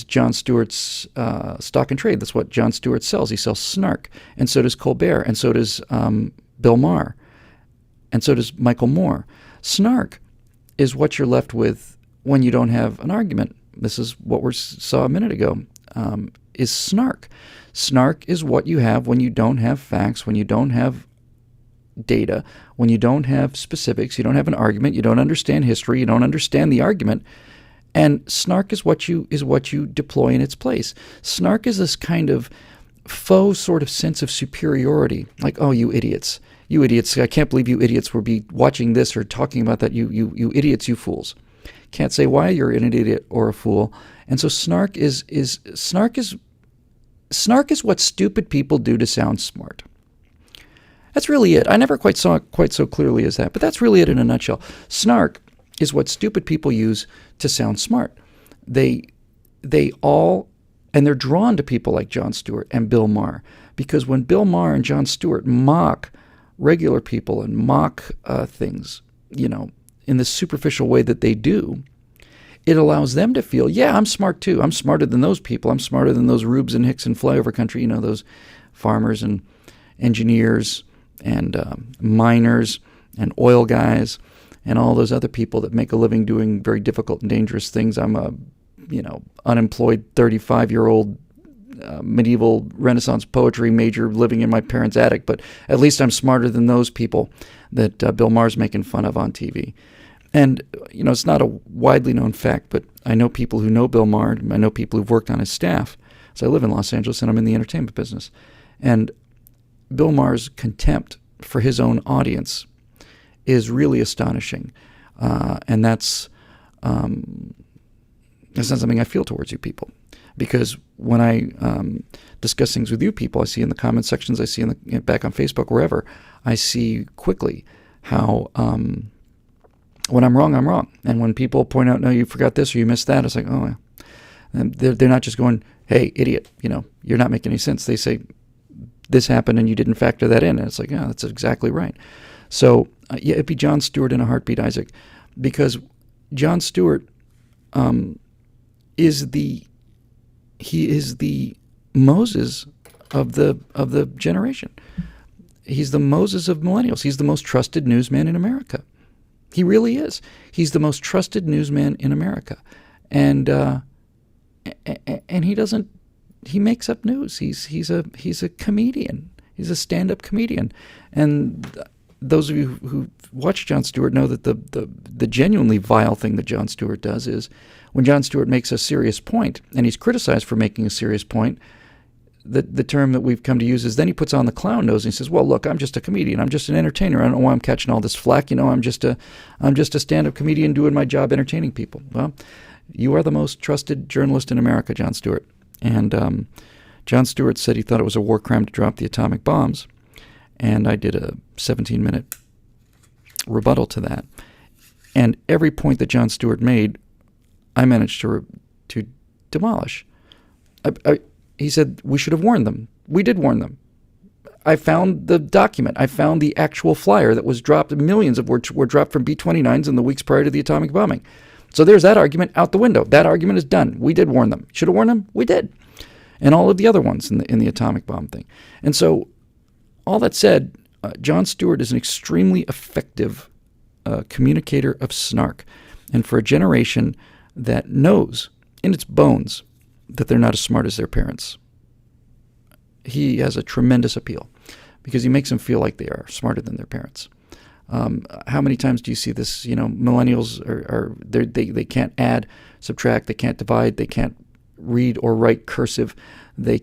Jon Stewart's stock and trade. That's what Jon Stewart sells. He sells snark. And so does Colbert. And so does Bill Maher. And so does Michael Moore. Snark is what you're left with when you don't have an argument. This is what we saw a minute ago, is snark. Snark is what you have when you don't have facts, when you don't have data, when you don't have specifics, you don't have an argument, you don't understand history, you don't understand the argument. And snark is what you deploy in its place. Snark is this kind of faux sort of sense of superiority, like, oh, you idiots, I can't believe you idiots will be watching this or talking about that, you idiots, you fools. Can't say why you're an idiot or a fool. And so snark is what stupid people do to sound smart. That's really it. I never quite saw it quite so clearly as that, but that's really it in a nutshell. Snark is what stupid people use to sound smart. They all, and they're drawn to people like Jon Stewart and Bill Maher, because when Bill Maher and Jon Stewart mock regular people and mock things, in the superficial way that they do, it allows them to feel, yeah, I'm smart too. I'm smarter than those people. I'm smarter than those rubes and hicks in flyover country, those farmers and engineers and miners and oil guys and all those other people that make a living doing very difficult and dangerous things. I'm a, unemployed 35-year-old medieval Renaissance poetry major living in my parents' attic, but at least I'm smarter than those people that Bill Maher's making fun of on TV. And, it's not a widely known fact, but I know people who know Bill Maher. I know people who've worked on his staff. So I live in Los Angeles, and I'm in the entertainment business. And Bill Maher's contempt for his own audience is really astonishing. And that's not something I feel towards you people. Because when I discuss things with you people, I see in the comment sections, I see back on Facebook, wherever, I see quickly how When I'm wrong, I'm wrong. And when people point out, no, you forgot this or you missed that, it's like, oh, yeah. And they're not just going, hey, idiot, you're not making any sense. They say, this happened and you didn't factor that in. And it's like, yeah, that's exactly right. So, yeah, it'd be Jon Stewart in a heartbeat, Isaac, because Jon Stewart is the Moses of the generation. He's the Moses of millennials. He's the most trusted newsman in America. He really is. He's the most trusted newsman in America, and he makes up news. He's a comedian. He's a stand-up comedian, and those of you who watch Jon Stewart know that the genuinely vile thing that Jon Stewart does is when Jon Stewart makes a serious point, and he's criticized for making a serious point, the term that we've come to use is then he puts on the clown nose and he says, well, look, I'm just a comedian. I'm just an entertainer. I don't know why I'm catching all this flack. I'm just a stand-up comedian doing my job entertaining people. Well, you are the most trusted journalist in America, Jon Stewart. And Jon Stewart said he thought it was a war crime to drop the atomic bombs. And I did a 17-minute rebuttal to that. And every point that Jon Stewart made, I managed to demolish. He said we should have warned them. We did warn them. I found the document. I found the actual flyer that was dropped, millions of which were dropped from B-29s in the weeks prior to the atomic bombing. So there's that argument out the window. That argument is done. We did warn them. Should have warned them? We did. And all of the other ones in the atomic bomb thing. And so all that said, Jon Stewart is an extremely effective communicator of snark. And for a generation that knows in its bones that they're not as smart as their parents, he has a tremendous appeal because he makes them feel like they are smarter than their parents. How many times do you see this? Millennials they can't add, subtract, they can't divide, they can't read or write cursive, they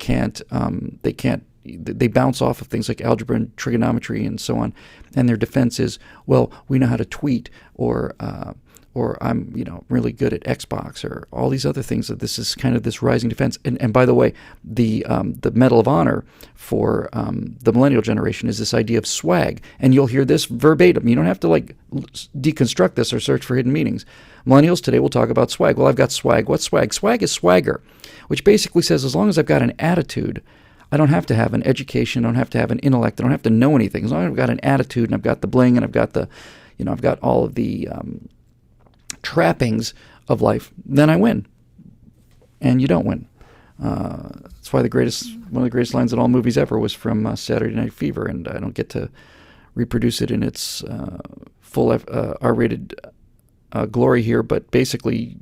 bounce off of things like algebra and trigonometry and so on, and their defense is, well, we know how to tweet, or I'm really good at Xbox, or all these other things. That this is kind of this rising defense. And by the way, the Medal of Honor for the millennial generation is this idea of swag, and you'll hear this verbatim. You don't have to deconstruct this or search for hidden meanings. Millennials today will talk about swag. Well, I've got swag. What's swag? Swag is swagger, which basically says as long as I've got an attitude, I don't have to have an education, I don't have to have an intellect, I don't have to know anything. As long as I've got an attitude and I've got the bling and I've got I've got all of the trappings of life, then I win. And you don't win. That's why one of the greatest lines in all movies ever was from Saturday Night Fever, and I don't get to reproduce it in its full R-rated glory here, but basically,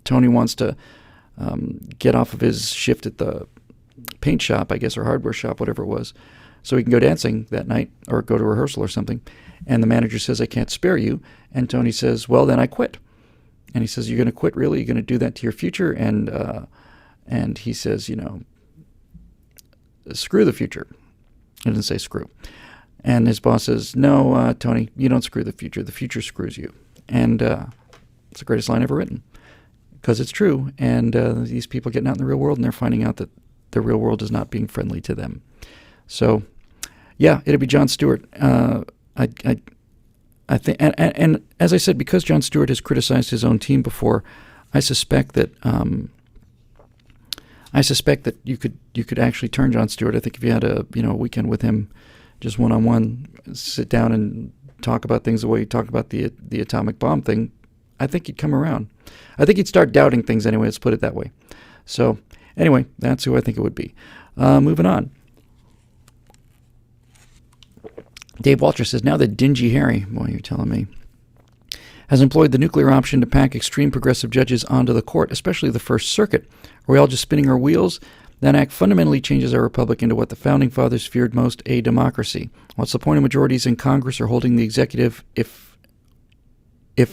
Tony wants to get off of his shift at the paint shop, I guess, or hardware shop, whatever it was, so he can go dancing that night or go to rehearsal or something. And the manager says, I can't spare you. And Tony says, well, then I quit. And he says, you're going to quit, really? You're going to do that to your future? And he says, screw the future. He didn't say screw. And his boss says, no, Tony, you don't screw the future. The future screws you. And it's the greatest line ever written because it's true. And these people getting out in the real world, and they're finding out that the real world is not being friendly to them. So, yeah, it'll be Jon Stewart. I think, and as I said, because Jon Stewart has criticized his own team before, I suspect that you could actually turn Jon Stewart. I think if you had a weekend with him, just one-on-one, sit down and talk about things the way you talk about the atomic bomb thing, I think he'd come around. I think he'd start doubting things anyway. Let's put it that way. So anyway, that's who I think it would be. Moving on. Dave Walter says, now that Dingy Harry, boy, you're telling me, has employed the nuclear option to pack extreme progressive judges onto the court, especially the First Circuit. Are we all just spinning our wheels? That act fundamentally changes our republic into what the Founding Fathers feared most, a democracy. What's the point of majorities in Congress or holding the executive if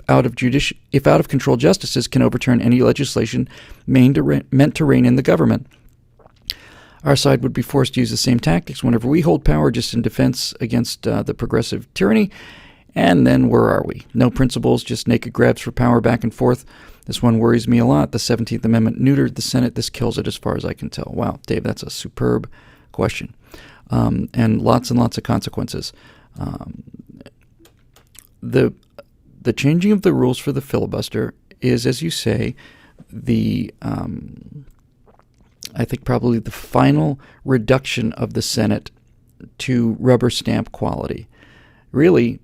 out of control justices can overturn any legislation meant to rein in the government? Our side would be forced to use the same tactics whenever we hold power, just in defense against the progressive tyranny. And then where are we? No principles, just naked grabs for power back and forth. This one worries me a lot. The 17th Amendment neutered the Senate. This kills it as far as I can tell. Wow, Dave, that's a superb question. And lots of consequences. The the changing of the rules for the filibuster is, as you say, I think probably the final reduction of the Senate to rubber stamp quality. Really,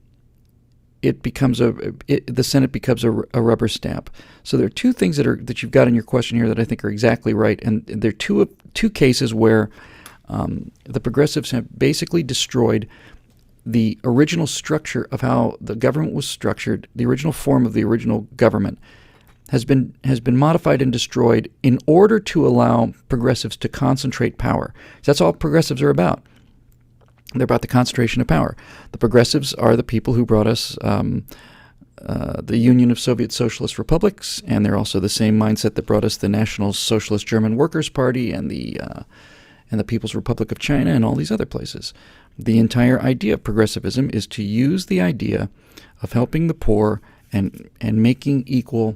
the Senate becomes a rubber stamp. So there are two things that you've got in your question here that I think are exactly right, and there are two cases where the progressives have basically destroyed the original structure of how the government was structured. The original form of the original government has been modified and destroyed in order to allow progressives to concentrate power. That's all progressives are about. They're about the concentration of power. The progressives are the people who brought us the Union of Soviet Socialist Republics, and they're also the same mindset that brought us the National Socialist German Workers' Party and the People's Republic of China and all these other places. The entire idea of progressivism is to use the idea of helping the poor and making equal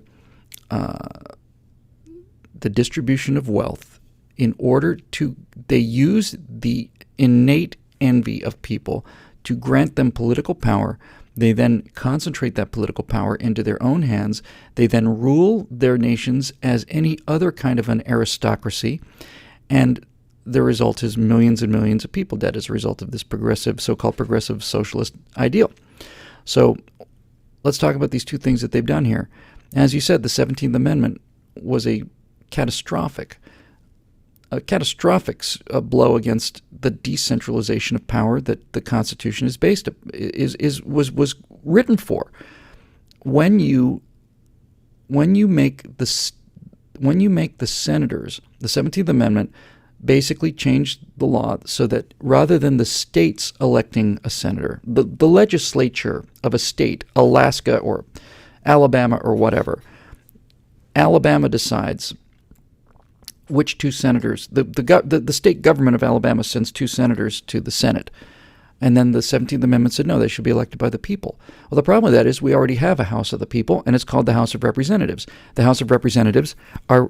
the distribution of wealth in order to, they use the innate envy of people to grant them political power. They then concentrate that political power into their own hands. They then rule their nations as any other kind of an aristocracy. And the result is millions and millions of people dead as a result of this progressive, so-called progressive socialist ideal. So let's talk about these two things that they've done here. As you said, the 17th Amendment was a catastrophic blow against the decentralization of power that the Constitution is was written for. When you make the senators, the 17th Amendment basically changed the law so that rather than the states electing a senator, the legislature of a state, Alaska or Alabama or whatever, Alabama decides which two senators. The state government of Alabama sends two senators to the Senate. And then the 17th Amendment said, no, they should be elected by the people. Well, the problem with that is we already have a House of the People, and it's called the House of Representatives. The House of Representatives are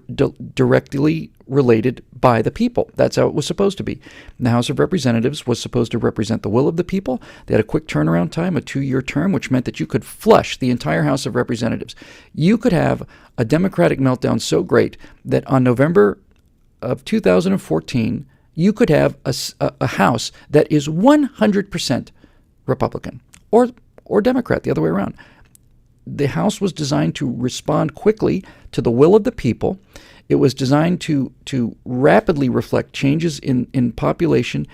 directly related by the people. That's how it was supposed to be. And the House of Representatives was supposed to represent the will of the people. They had a quick turnaround time, a 2-year term, which meant that you could flush the entire House of Representatives. You could have a Democratic meltdown so great that on November of 2014, you could have a House that is 100% Republican or Democrat, the other way around. The House was designed to respond quickly to the will of the people. It was designed to rapidly reflect changes in population,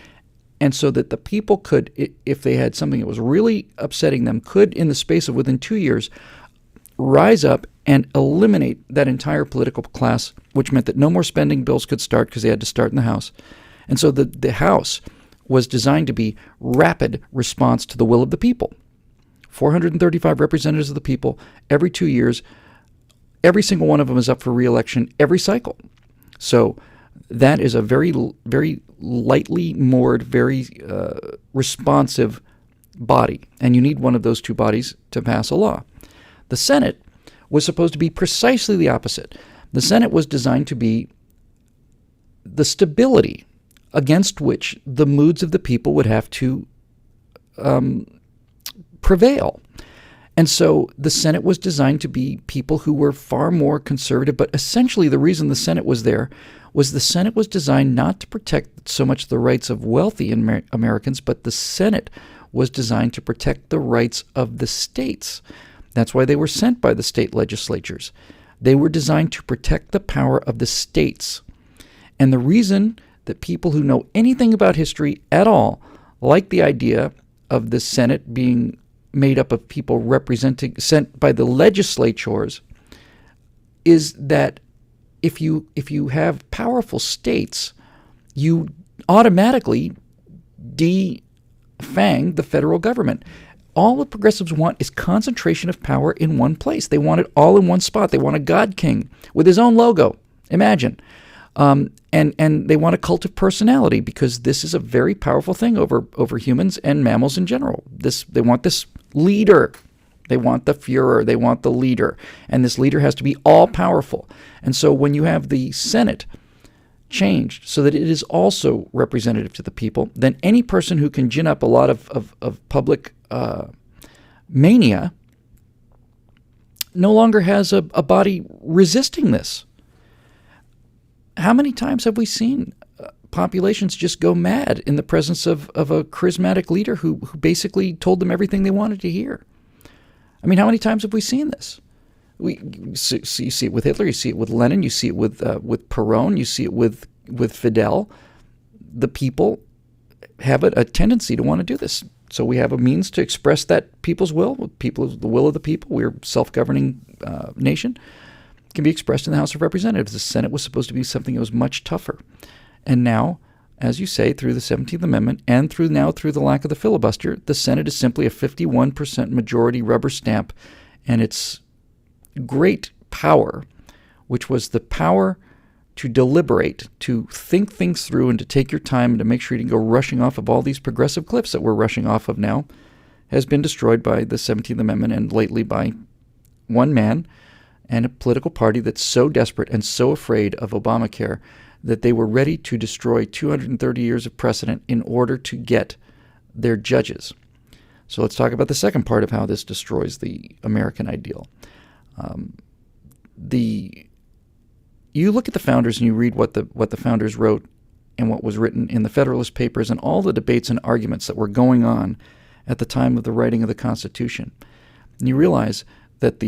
and so that the people could, if they had something that was really upsetting them, could, in the space of within 2 years, rise up and eliminate that entire political class, which meant that no more spending bills could start because they had to start in the House. And so the House was designed to be rapid response to the will of the people. 435 representatives of the people every 2 years. Every single one of them is up for re-election every cycle. So that is a very, very lightly moored, very responsive body. And you need one of those two bodies to pass a law. The Senate was supposed to be precisely the opposite. The Senate was designed to be the stability against which the moods of the people would have to prevail. And so the Senate was designed to be people who were far more conservative, but essentially the reason the Senate was there was the Senate was designed not to protect so much the rights of wealthy Americans, but the Senate was designed to protect the rights of the states. That's why they were sent by the state legislatures. They were designed to protect the power of the states. And the reason that people who know anything about history at all like the idea of the Senate being made up of people sent by the legislatures is that if you have powerful states, you automatically defang the federal government. All the progressives want is concentration of power in one place. They want it all in one spot. They want a God King with his own logo. Imagine. And they want a cult of personality because this is a very powerful thing over humans and mammals in general. They want this leader. They want the Führer. They want the leader. And this leader has to be all-powerful. And so when you have the Senate changed so that it is also representative to the people, then any person who can gin up a lot of public mania no longer has a body resisting this. How many times have we seen populations just go mad in the presence of a charismatic leader who basically told them everything they wanted to hear? I mean, how many times have we seen this? You see it with Hitler, you see it with Lenin, you see it with Perón, you see it with Fidel. The people have a tendency to want to do this. So we have a means to express that people's will. The will of the people. We're a self-governing nation. It can be expressed in the House of Representatives. The Senate was supposed to be something that was much tougher. And now, as you say, through the 17th Amendment and through the lack of the filibuster, the Senate is simply a 51% majority rubber stamp, and its great power, which was the power to deliberate, to think things through, and to take your time and to make sure you didn't go rushing off of all these progressive cliffs that we're rushing off of now, has been destroyed by the 17th Amendment and lately by one man and a political party that's so desperate and so afraid of Obamacare that they were ready to destroy 230 years of precedent in order to get their judges. So let's talk about the second part of how this destroys the American ideal. You look at the founders and you read what the founders wrote and what was written in the Federalist Papers and all the debates and arguments that were going on at the time of the writing of the Constitution. And you realize that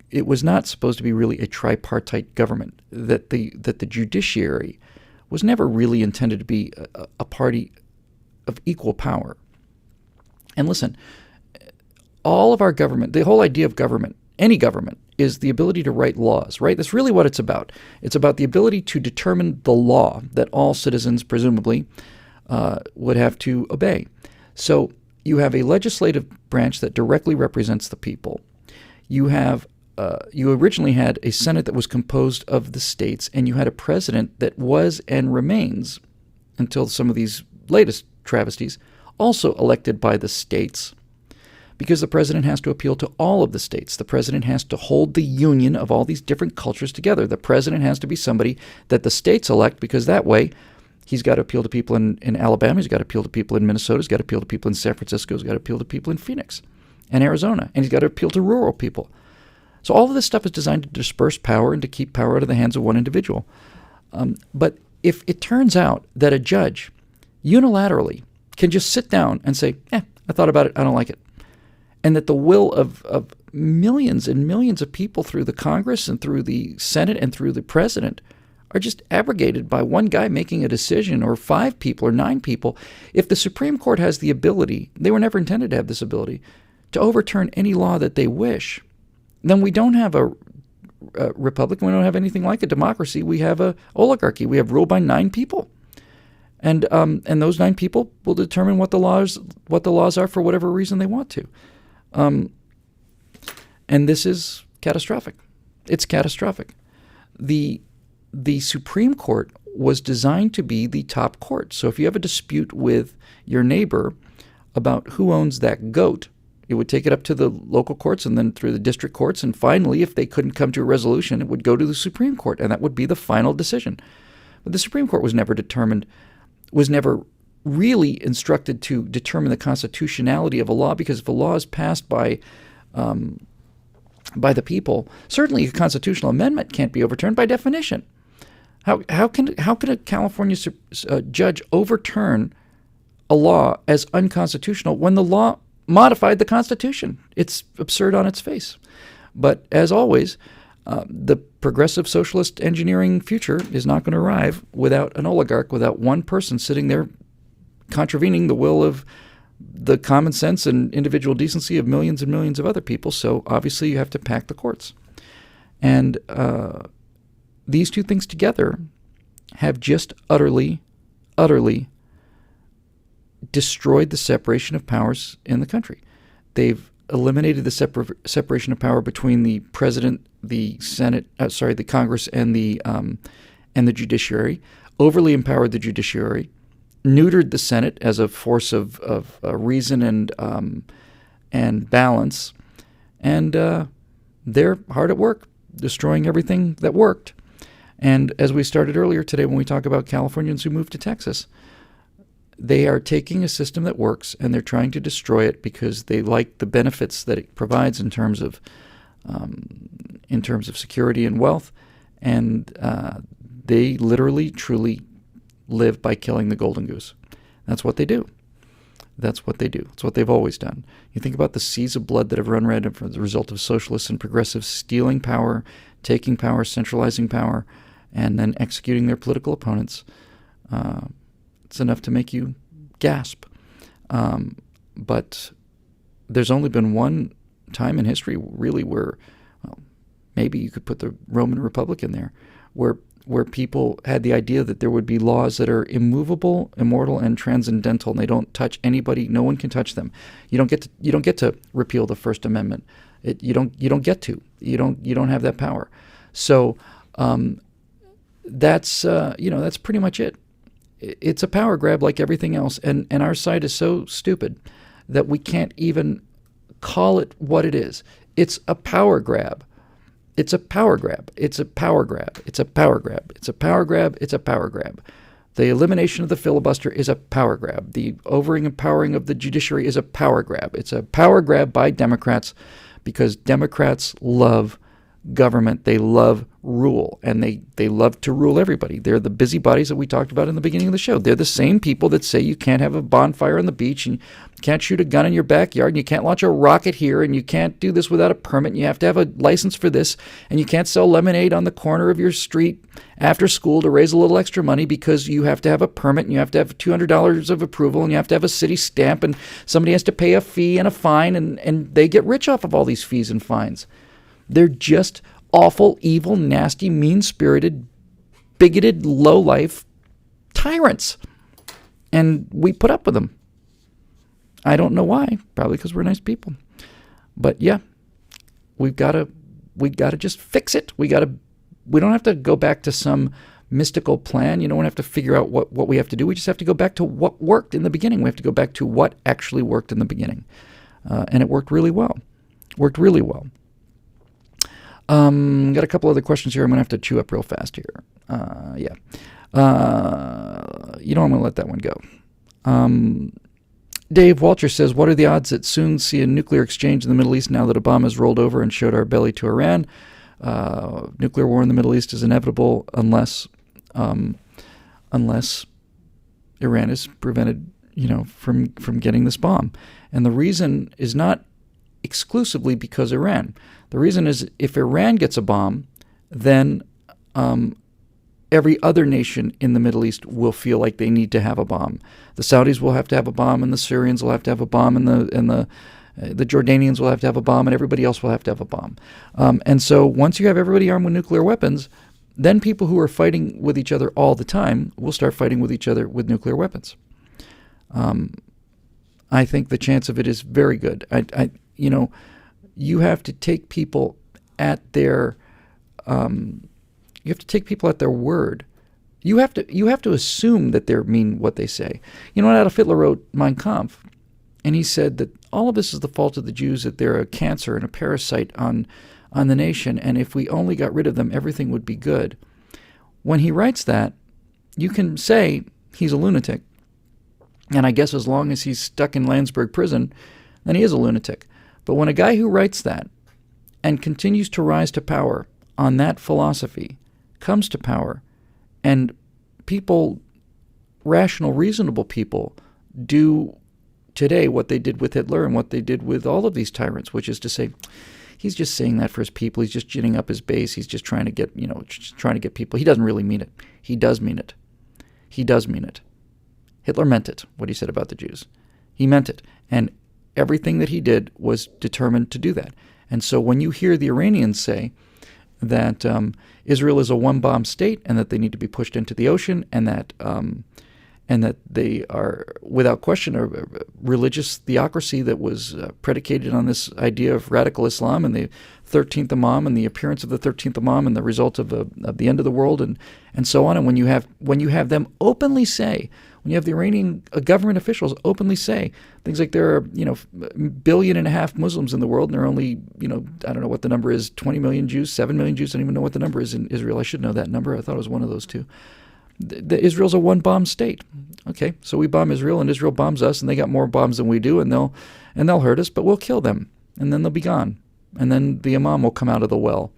it was not supposed to be really a tripartite government, that the judiciary was never really intended to be a party of equal power. And listen, all of our government, the whole idea of government, any government, is the ability to write laws, right? That's really what it's about. It's about the ability to determine the law that all citizens presumably would have to obey. So you have a legislative branch that directly represents the people. You originally had a Senate that was composed of the states, and you had a president that was and remains, until some of these latest travesties, also elected by the states, because the president has to appeal to all of the states. The president has to hold the union of all these different cultures together. The president has to be somebody that the states elect, because that way he's got to appeal to people in Alabama, he's got to appeal to people in Minnesota, he's got to appeal to people in San Francisco, he's got to appeal to people in Phoenix and Arizona, and he's got to appeal to rural people. So all of this stuff is designed to disperse power and to keep power out of the hands of one individual. But if it turns out that a judge unilaterally can just sit down and say, I thought about it, I don't like it, and that the will of millions and millions of people through the Congress and through the Senate and through the president are just abrogated by one guy making a decision, or 5 people or 9 people, if the Supreme Court has the ability, they were never intended to have this ability, to overturn any law that they wish, then we don't have a republic. We don't have anything like a democracy. We have a oligarchy. We have ruled by 9 people, and those 9 people will determine what the laws are for whatever reason they want to. And this is catastrophic. It's catastrophic. The Supreme Court was designed to be the top court. So if you have a dispute with your neighbor about who owns that goat, it would take it up to the local courts and then through the district courts. And finally, if they couldn't come to a resolution, it would go to the Supreme Court, and that would be the final decision. But the Supreme Court was never really instructed to determine the constitutionality of a law, because if a law is passed by the people, certainly a constitutional amendment can't be overturned by definition. How can a California judge overturn a law as unconstitutional when the law modified the Constitution? It's absurd on its face. But as always, the progressive socialist engineering future is not going to arrive without an oligarch, without one person sitting there contravening the will of the common sense and individual decency of millions and millions of other people. So obviously you have to pack the courts. And these two things together have just utterly destroyed the separation of powers in the country. They've eliminated the separation of power between the president, the Senate, the Congress, and the judiciary. Overly empowered the judiciary, neutered the Senate as a force of reason and balance, and they're hard at work destroying everything that worked. And as we started earlier today, when we talk about Californians who moved to Texas, they are taking a system that works and they're trying to destroy it because they like the benefits that it provides in terms of in terms of security and wealth, and they literally, truly live by killing the golden goose. That's what they do. That's what they do. It's what they've always done. You think about the seas of blood that have run red as a result of socialists and progressives stealing power, taking power, centralizing power, and then executing their political opponents. It's enough to make you gasp. But there's only been one time in history, really, where maybe you could put the Roman Republic in there, where people had the idea that there would be laws that are immovable, immortal, and transcendental, and they don't touch anybody. No one can touch them. You don't get to repeal the First Amendment. You don't get to. You don't have that power. So that's pretty much it. It's a power grab like everything else, and our side is so stupid that we can't even call it what it is. It's a power grab. It's a power grab. It's a power grab. It's a power grab. It's a power grab. It's a power grab. The elimination of the filibuster is a power grab. The empowering of the judiciary is a power grab. It's a power grab by Democrats because Democrats love government. They love rule, and they love to rule everybody. They're the busybodies that we talked about in the beginning of the show. They're the same people that say you can't have a bonfire on the beach, and you can't shoot a gun in your backyard, and you can't launch a rocket here, and you can't do this without a permit, and you have to have a license for this, and you can't sell lemonade on the corner of your street after school to raise a little extra money because you have to have a permit, and you have to have $200 of approval, and you have to have a city stamp, and somebody has to pay a fee and a fine, and they get rich off of all these fees and fines. They're just awful, evil, nasty, mean-spirited, bigoted, low-life tyrants. And we put up with them. I don't know why. Probably because we're nice people. But yeah, we gotta just fix it. We don't have to go back to some mystical plan. You don't have to figure out what we have to do. We just have to go back to what worked in the beginning. We have to go back to what actually worked in the beginning. And it worked really well. Got a couple other questions here. I'm going to have to chew up real fast here. I'm going to let that one go. Dave Walter says, what are the odds that soon see a nuclear exchange in the Middle East now that Obama's rolled over and showed our belly to Iran? Nuclear war in the Middle East is inevitable unless Iran is prevented, from getting this bomb. And the reason is not exclusively because Iran. The reason is if Iran gets a bomb, then every other nation in the Middle East will feel like they need to have a bomb. The Saudis will have to have a bomb, and the Syrians will have to have a bomb, and the Jordanians will have to have a bomb, and everybody else will have to have a bomb. And so once you have everybody armed with nuclear weapons, then people who are fighting with each other all the time will start fighting with each other with nuclear weapons. I think the chance of it is very good. You have to take people at their word. You have to assume that they mean what they say. Adolf Hitler wrote Mein Kampf, and he said that all of this is the fault of the Jews, that they're a cancer and a parasite on the nation, and if we only got rid of them, everything would be good. When he writes that, you can say he's a lunatic, and I guess as long as he's stuck in Landsberg prison, then he is a lunatic. But when a guy who writes that and continues to rise to power on that philosophy comes to power, and people, rational, reasonable people, do today what they did with Hitler and what they did with all of these tyrants, which is to say, he's just saying that for his people. He's just ginning up his base. He's just trying to get, trying to get people. He doesn't really mean it. He does mean it. He does mean it. Hitler meant it, what he said about the Jews. He meant it. And everything that he did was determined to do that. And so when you hear the Iranians say that Israel is a one-bomb state and that they need to be pushed into the ocean and that they are, without question, a religious theocracy that was predicated on this idea of radical Islam and the 13th Imam and the appearance of the 13th Imam and the result of the end of the world and so on. And when you have them openly say, when you have the Iranian government officials openly say things like there are 1.5 billion Muslims in the world and there are only I don't know what the number is, 20 million Jews, 7 million Jews. I don't even know what the number is in Israel. I should know that number. I thought it was one of those two. Israel's a one-bomb state. Okay, so we bomb Israel and Israel bombs us, and they got more bombs than we do, and they'll hurt us, but we'll kill them, and then they'll be gone. and then the imam will come out of the well.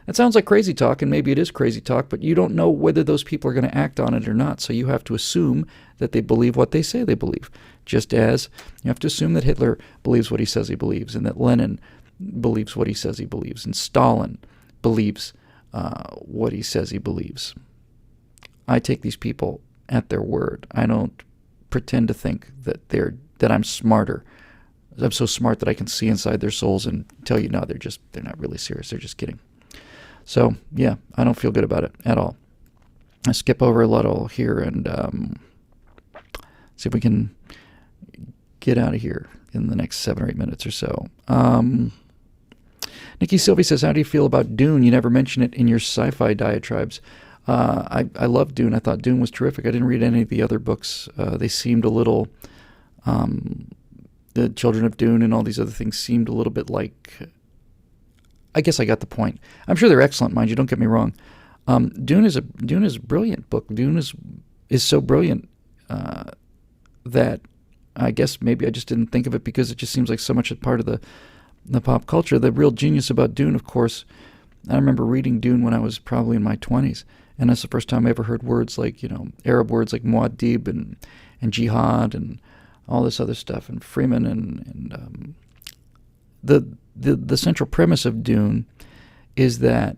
That sounds like crazy talk, and maybe it is crazy talk, but you don't know whether those people are going to act on it or not, so you have to assume that they believe what they say they believe, just as you have to assume that Hitler believes what he says he believes, and that Lenin believes what he says he believes, and Stalin believes what he says he believes. I take these people at their word. I don't pretend to think that I'm smarter. I'm so smart that I can see inside their souls and tell you, no, they're not really serious. They're just kidding. So, yeah, I don't feel good about it at all. I skip over a little here and see if we can get out of here in the next 7 or 8 minutes or so. Nikki Sylvie says, how do you feel about Dune? You never mention it in your sci-fi diatribes. I love Dune. I thought Dune was terrific. I didn't read any of the other books. They seemed a little... the Children of Dune and all these other things seemed a little bit like... I guess I got the point. I'm sure they're excellent, mind you. Don't get me wrong. Dune is a brilliant book. Dune is so brilliant that I guess maybe I just didn't think of it because it just seems like so much a part of the pop culture. The real genius about Dune, of course, I remember reading Dune when I was probably in my 20s, and that's the first time I ever heard words like, Arab words like muad'dib and jihad and all this other stuff, and Freeman and the central premise of Dune is that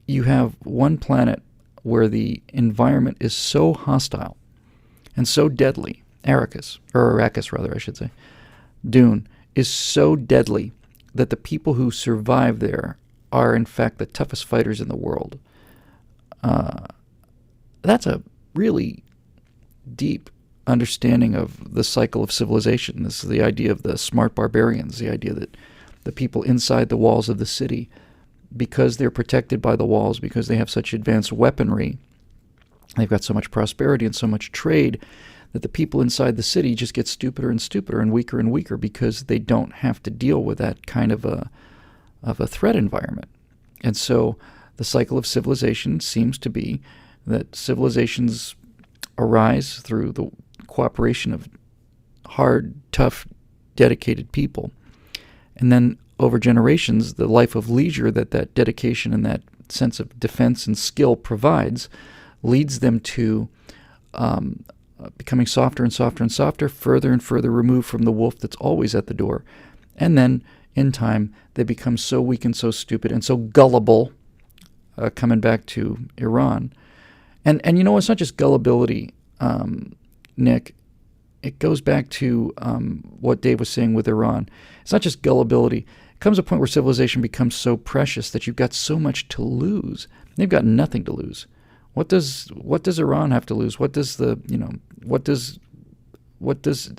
you have one planet where the environment is so hostile and so deadly. Arrakis, rather, I should say. Dune is so deadly that the people who survive there are, in fact, the toughest fighters in the world. That's a really deep understanding of the cycle of civilization. This is the idea of the smart barbarians, the idea that the people inside the walls of the city, because they're protected by the walls, because they have such advanced weaponry, they've got so much prosperity and so much trade, that the people inside the city just get stupider and stupider and weaker because they don't have to deal with that kind of a threat environment. And so the cycle of civilization seems to be that civilizations arise through the cooperation of hard, tough, dedicated people. And then over generations, the life of leisure that dedication and that sense of defense and skill provides leads them to becoming softer and softer and softer, further and further removed from the wolf that's always at the door. And then, in time, they become so weak and so stupid and so gullible, coming back to Iran. And it's not just gullibility, Nick. It goes back to what Dave was saying with Iran. It's not just gullibility. It comes a point where civilization becomes so precious that you've got so much to lose. They've got nothing to lose. What does Iran have to lose? What does what does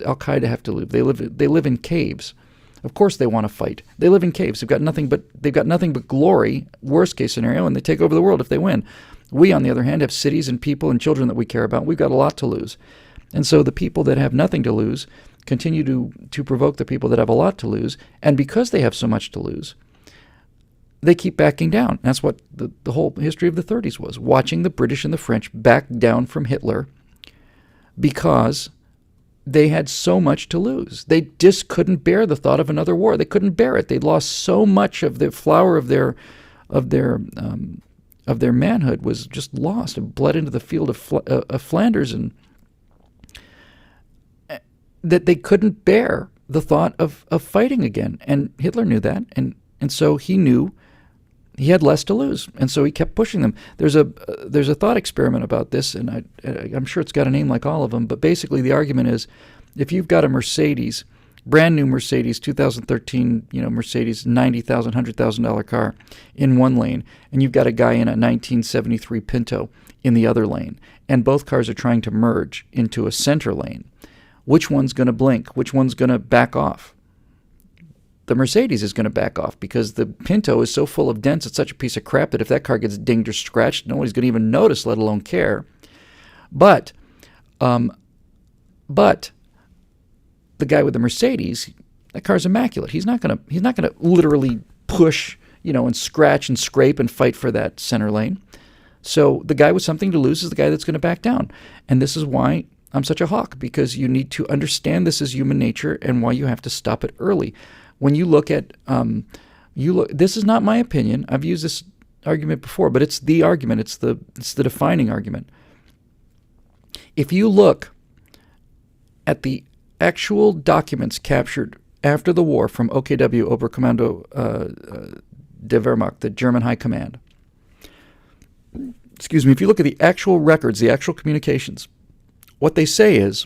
Al Qaeda have to lose? They live in caves. Of course they want to fight. They live in caves. They've got nothing but glory, worst case scenario, and they take over the world if they win. We, on the other hand, have cities and people and children that we care about. We've got a lot to lose. And so the people that have nothing to lose continue to provoke the people that have a lot to lose. And because they have so much to lose, they keep backing down. That's what the whole history of the 30s was, watching the British and the French back down from Hitler because they had so much to lose. They just couldn't bear the thought of another war. They couldn't bear it. They'd lost so much of the flower of their manhood was just lost and bled into the field of Flanders, and that they couldn't bear the thought of fighting again. And Hitler knew that, and so he knew he had less to lose, and so he kept pushing them. There's a thought experiment about this, and I'm sure it's got a name like all of them, but basically the argument is, if you've got a Mercedes, brand new Mercedes, 2013, Mercedes, $90,000, $100,000 car in one lane, and you've got a guy in a 1973 Pinto in the other lane, and both cars are trying to merge into a center lane, which one's going to blink? Which one's going to back off? The Mercedes is going to back off because the Pinto is so full of dents, it's such a piece of crap that if that car gets dinged or scratched, nobody's going to even notice, let alone care. But the guy with the Mercedes, that car's immaculate. He's not going to literally push, and scratch and scrape and fight for that center lane. So the guy with something to lose is the guy that's going to back down. And this is why I'm such a hawk, because you need to understand this as human nature and why you have to stop it early. When you look at You look. This is not my opinion. I've used this argument before, but it's the argument. It's the defining argument. If you look at the actual documents captured after the war from OKW, Oberkommando der Wehrmacht, the German High Command. Excuse me. If you look at the actual records, the actual communications, what they say is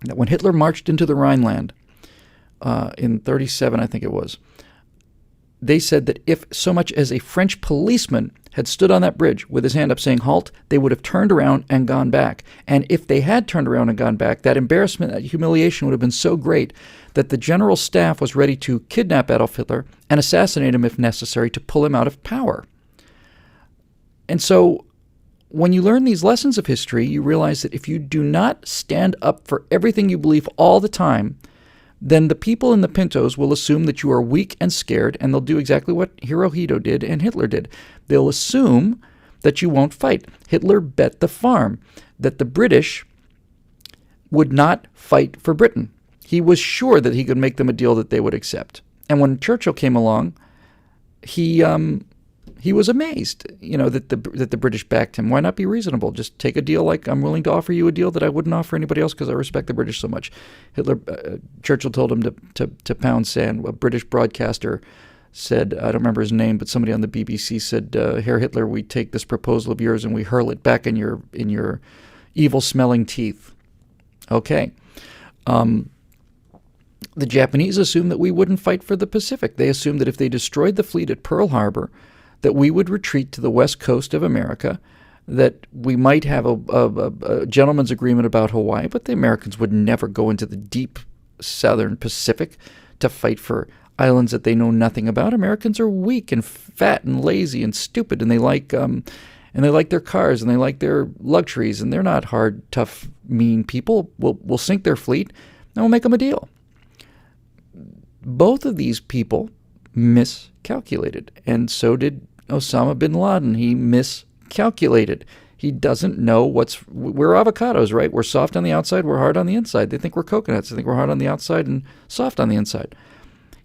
that when Hitler marched into the Rhineland in 1937, I think it was, they said that if so much as a French policeman had stood on that bridge with his hand up saying halt, they would have turned around and gone back. And if they had turned around and gone back, that embarrassment, that humiliation would have been so great that the general staff was ready to kidnap Adolf Hitler and assassinate him if necessary to pull him out of power. And so when you learn these lessons of history, you realize that if you do not stand up for everything you believe all the time, then the people in the Pintos will assume that you are weak and scared, and they'll do exactly what Hirohito did and Hitler did. They'll assume that you won't fight. Hitler bet the farm that the British would not fight for Britain. He was sure that he could make them a deal that they would accept. And when Churchill came along, he was amazed, that the British backed him. Why not be reasonable? Just take a deal like I'm willing to offer you a deal that I wouldn't offer anybody else because I respect the British so much. Churchill told him to pound sand. A British broadcaster said, I don't remember his name, but somebody on the BBC said, Herr Hitler, we take this proposal of yours and we hurl it back in your evil-smelling teeth. Okay. The Japanese assumed that we wouldn't fight for the Pacific. They assumed that if they destroyed the fleet at Pearl Harbor, that we would retreat to the west coast of America, that we might have a gentleman's agreement about Hawaii, but the Americans would never go into the deep southern Pacific to fight for islands that they know nothing about. Americans are weak and fat and lazy and stupid, and they like their cars and they like their luxuries, and they're not hard, tough, mean people. We'll sink their fleet and we'll make them a deal. Both of these people miscalculated, and so did Osama bin Laden. He miscalculated. He doesn't know we're avocados, right? We're soft on the outside, we're hard on the inside. They think we're coconuts. They think we're hard on the outside and soft on the inside.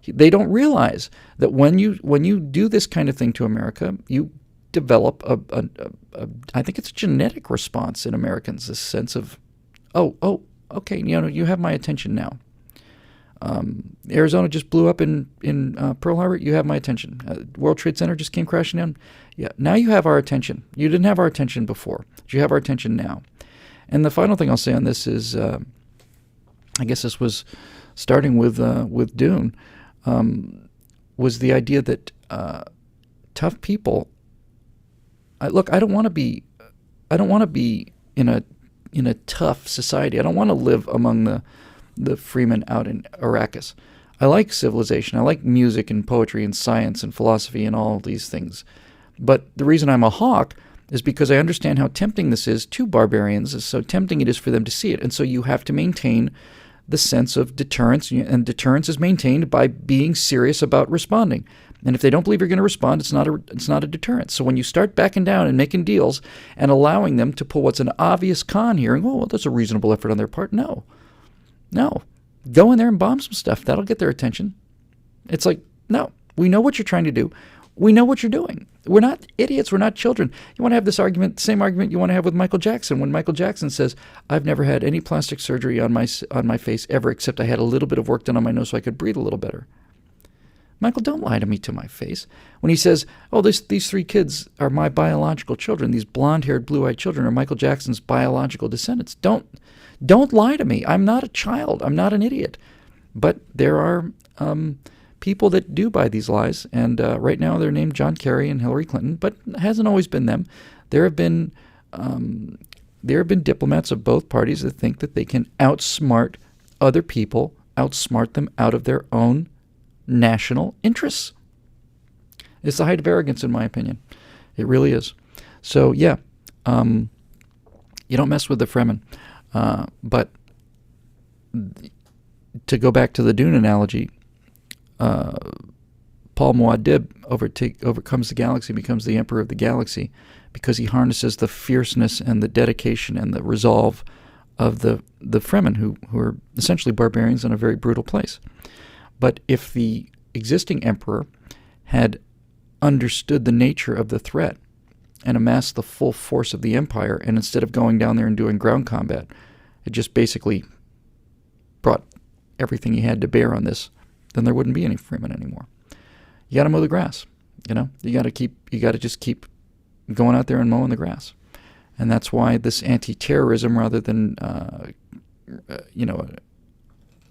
They don't realize that when you do this kind of thing to America, you develop I think it's a genetic response in Americans, this sense of, okay, you have my attention now. Arizona just blew up in Pearl Harbor. You have my attention. World Trade Center just came crashing down. Yeah, now you have our attention. You didn't have our attention before, but you have our attention now. And the final thing I'll say on this is, I guess this was starting with Dune, was the idea that tough people. I don't want to be in a tough society. I don't want to live among the freemen out in Arrakis. I like civilization. I like music and poetry and science and philosophy and all these things. But the reason I'm a hawk is because I understand how tempting this is to barbarians, so tempting it is for them to see it. And so you have to maintain the sense of deterrence, and deterrence is maintained by being serious about responding. And if they don't believe you're going to respond, it's not a deterrent. So when you start backing down and making deals and allowing them to pull what's an obvious con here, and that's a reasonable effort on their part, no. Go in there and bomb some stuff. That'll get their attention. It's like, no, we know what you're trying to do. We know what you're doing. We're not idiots. We're not children. You want to have this argument, same argument you want to have with Michael Jackson. When Michael Jackson says, I've never had any plastic surgery on my face ever, except I had a little bit of work done on my nose so I could breathe a little better. Michael, don't lie to me to my face. When he says, these three kids are my biological children, these blonde-haired, blue-eyed children are Michael Jackson's biological descendants. Don't lie to me. I'm not a child. I'm not an idiot. But there are people that do buy these lies, and right now they're named John Kerry and Hillary Clinton, but it hasn't always been them. There have been diplomats of both parties that think that they can outsmart other people, outsmart them out of their own national interests. It's the height of arrogance, in my opinion. It really is. So, yeah, you don't mess with the Fremen. But to go back to the Dune analogy, Paul Muad'Dib overcomes the galaxy, becomes the emperor of the galaxy, because he harnesses the fierceness and the dedication and the resolve of the Fremen, who are essentially barbarians in a very brutal place. But if the existing emperor had understood the nature of the threat and amassed the full force of the empire, and instead of going down there and doing ground combat, it just basically brought everything he had to bear on this, then there wouldn't be any freemen anymore. You got to mow the grass. You got to just keep going out there and mowing the grass. And that's why this anti-terrorism, rather than a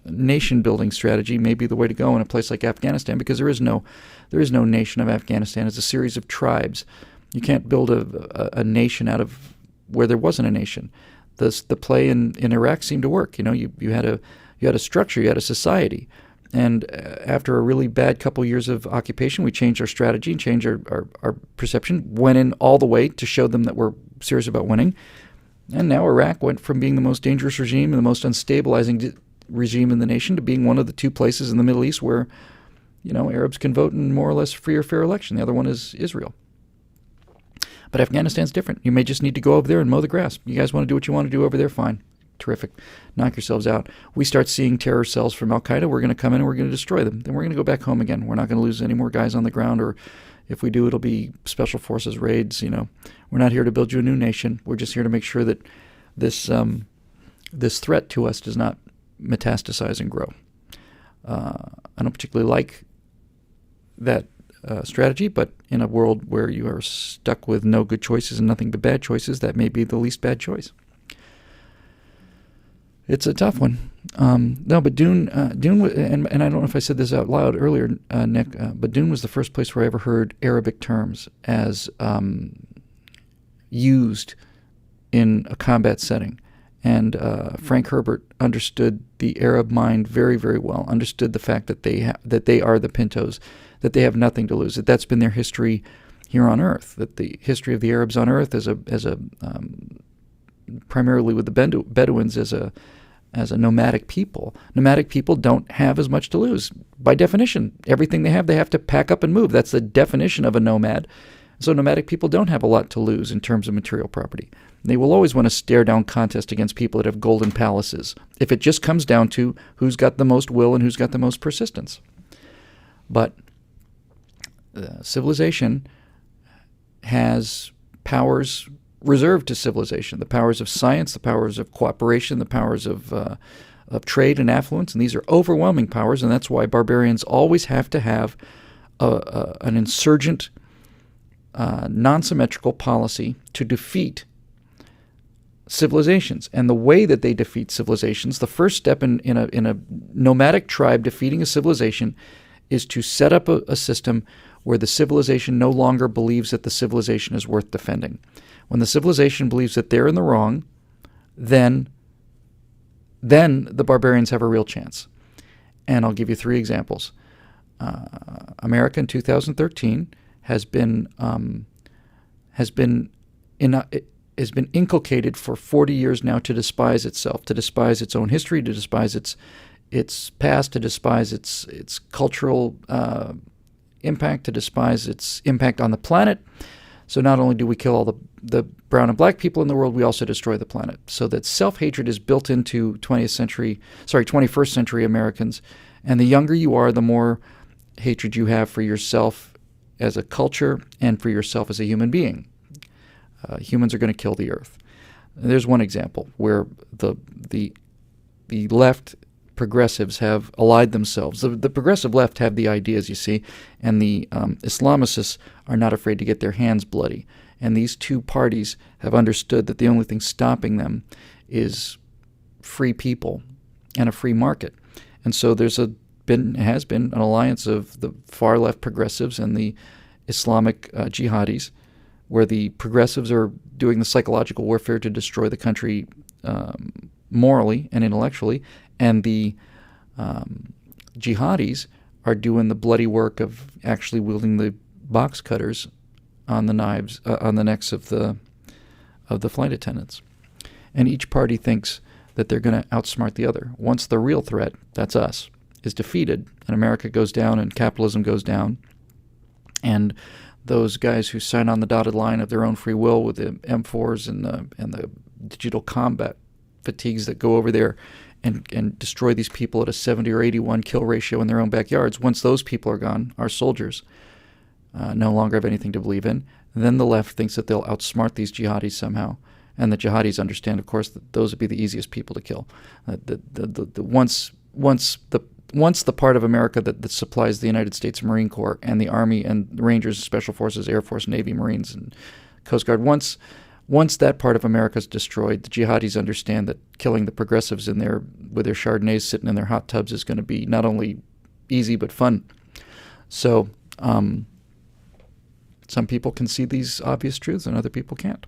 nation-building strategy, may be the way to go in a place like Afghanistan, because there is no nation of Afghanistan. It's a series of tribes. You can't build a nation out of where there wasn't a nation. The play in Iraq seemed to work. You had a structure, you had a society. And after a really bad couple years of occupation, we changed our strategy and changed our perception, went in all the way to show them that we're serious about winning. And now Iraq went from being the most dangerous regime and the most unstabilizing regime in the nation to being one of the two places in the Middle East where, Arabs can vote in more or less free or fair election. The other one is Israel. But Afghanistan's different. You may just need to go over there and mow the grass. You guys want to do what you want to do over there? Fine. Terrific. Knock yourselves out. We start seeing terror cells from Al-Qaeda. We're going to come in and we're going to destroy them. Then we're going to go back home again. We're not going to lose any more guys on the ground, or if we do, it'll be special forces raids. We're not here to build you a new nation. We're just here to make sure that this threat to us does not metastasize and grow. I don't particularly like that strategy, but in a world where you are stuck with no good choices and nothing but bad choices, that may be the least bad choice. It's a tough one. No, but Dune, and I don't know if I said this out loud earlier, Nick, but Dune was the first place where I ever heard Arabic terms as used in a combat setting. And Frank Herbert understood the Arab mind very, very well, understood the fact that they are the Pintos, that they have nothing to lose, that's been their history here on Earth, that the history of the Arabs on Earth as a primarily with the Bedouins as a nomadic people. Nomadic people don't have as much to lose. By definition, everything they have to pack up and move. That's the definition of a nomad. So nomadic people don't have a lot to lose in terms of material property. They will always want to stare down contest against people that have golden palaces, if it just comes down to who's got the most will and who's got the most persistence. But civilization has powers reserved to civilization, the powers of science, the powers of cooperation, the powers of trade and affluence, and these are overwhelming powers, and that's why barbarians always have to have an insurgent, non-symmetrical policy to defeat civilizations. And the way that they defeat civilizations, the first step in a nomadic tribe defeating a civilization is to set up a system where the civilization no longer believes that the civilization is worth defending. When the civilization believes that they're in the wrong, then the barbarians have a real chance. And I'll give you 3 examples. America in 2013 has been inculcated for 40 years now to despise itself, to despise its own history, to despise its past, to despise its cultural impact, to despise its impact on the planet. So not only do we kill all the brown and black people in the world, we also destroy the planet. So that self-hatred is built into 21st century Americans. And the younger you are, the more hatred you have for yourself as a culture and for yourself as a human being. Humans are going to kill the earth. There's one example where the left progressives have allied themselves. The progressive left have the ideas, you see, and the Islamicists are not afraid to get their hands bloody. And these two parties have understood that the only thing stopping them is free people and a free market. And so has been an alliance of the far left progressives and the Islamic jihadis, where the progressives are doing the psychological warfare to destroy the country morally and intellectually, and the jihadis are doing the bloody work of actually wielding the box cutters on the knives on the necks of the flight attendants. And each party thinks that they're going to outsmart the other. Once the real threat, that's us, is defeated, and America goes down and capitalism goes down, and those guys who sign on the dotted line of their own free will with the M4s and the digital combat fatigues that go over there and destroy these people at a 70 or 81 kill ratio in their own backyards. Once those people are gone, our soldiers no longer have anything to believe in. Then the left thinks that they'll outsmart these jihadis somehow. And the jihadis understand, of course, that those would be the easiest people to kill. Once the part of America that supplies the United States Marine Corps and the Army and the Rangers, Special Forces, Air Force, Navy, Marines, and Coast Guard, once that part of America is destroyed, the jihadis understand that killing the progressives in there with their Chardonnays sitting in their hot tubs is going to be not only easy but fun. So some people can see these obvious truths and other people can't.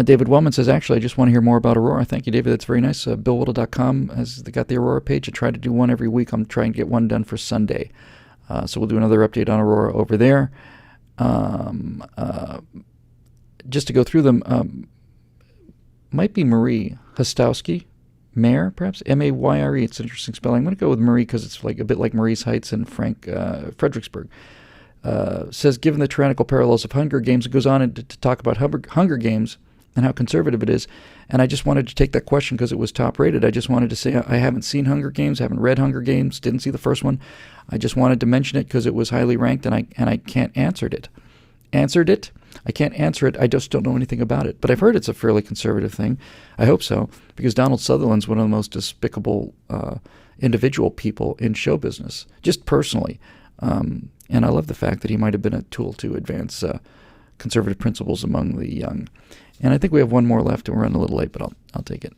David Wellman says, actually, I just want to hear more about Aurora. Thank you, David. That's very nice. BillWhittle.com has got the Aurora page. I try to do one every week. I'm trying to get one done for Sunday. So we'll do another update on Aurora over there. Just to go through them, might be Marie Hostowski, Mayer, perhaps? M-A-Y-R-E. It's an interesting spelling. I'm going to go with Marie because it's like a bit like Marie's Heights and Fredericksburg. Says, given the tyrannical parallels of Hunger Games, it goes on to talk about Hunger Games and how conservative it is. And I just wanted to take that question because it was top rated. I just wanted to say I haven't seen Hunger Games, haven't read Hunger Games, didn't see the first one. I just wanted to mention it because it was highly ranked, and I can't answer it. I can't answer it. I just don't know anything about it. But I've heard it's a fairly conservative thing. I hope so, because Donald Sutherland's one of the most despicable individual people in show business, just personally. And I love the fact that he might have been a tool to advance conservative principles among the young. And I think we have one more left, and we're running a little late, but I'll take it.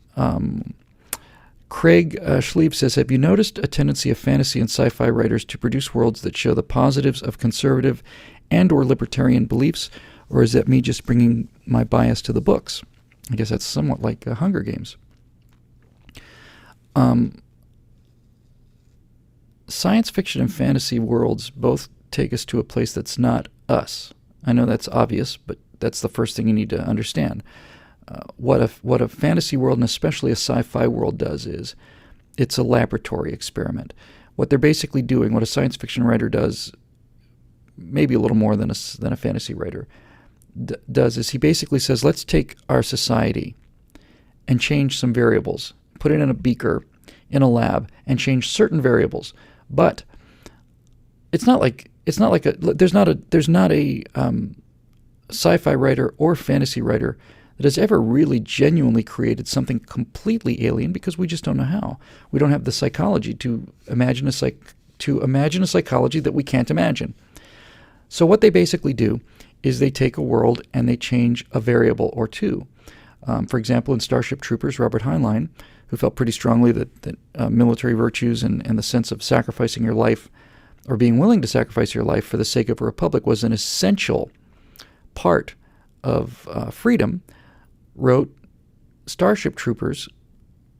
Craig Schlieb says, have you noticed a tendency of fantasy and sci-fi writers to produce worlds that show the positives of conservative and or libertarian beliefs, or is that me just bringing my bias to the books? I guess that's somewhat like Hunger Games. Science fiction and fantasy worlds both take us to a place that's not us. I know that's obvious, but that's the first thing you need to understand. What a fantasy world, and especially a sci-fi world, does is it's a laboratory experiment. What they're basically doing, what a science fiction writer does, maybe a little more than a fantasy writer does, is he basically says, let's take our society and change some variables, put it in a beaker in a lab, and change certain variables. But there's not a sci-fi writer or fantasy writer that has ever really genuinely created something completely alien, because we just don't know how. We don't have the psychology to imagine a psychology that we can't imagine. So what they basically do is they take a world and they change a variable or two. For example, in Starship Troopers, Robert Heinlein, who felt pretty strongly that military virtues and the sense of sacrificing your life, or being willing to sacrifice your life for the sake of a republic, was an essential part of freedom, wrote Starship Troopers,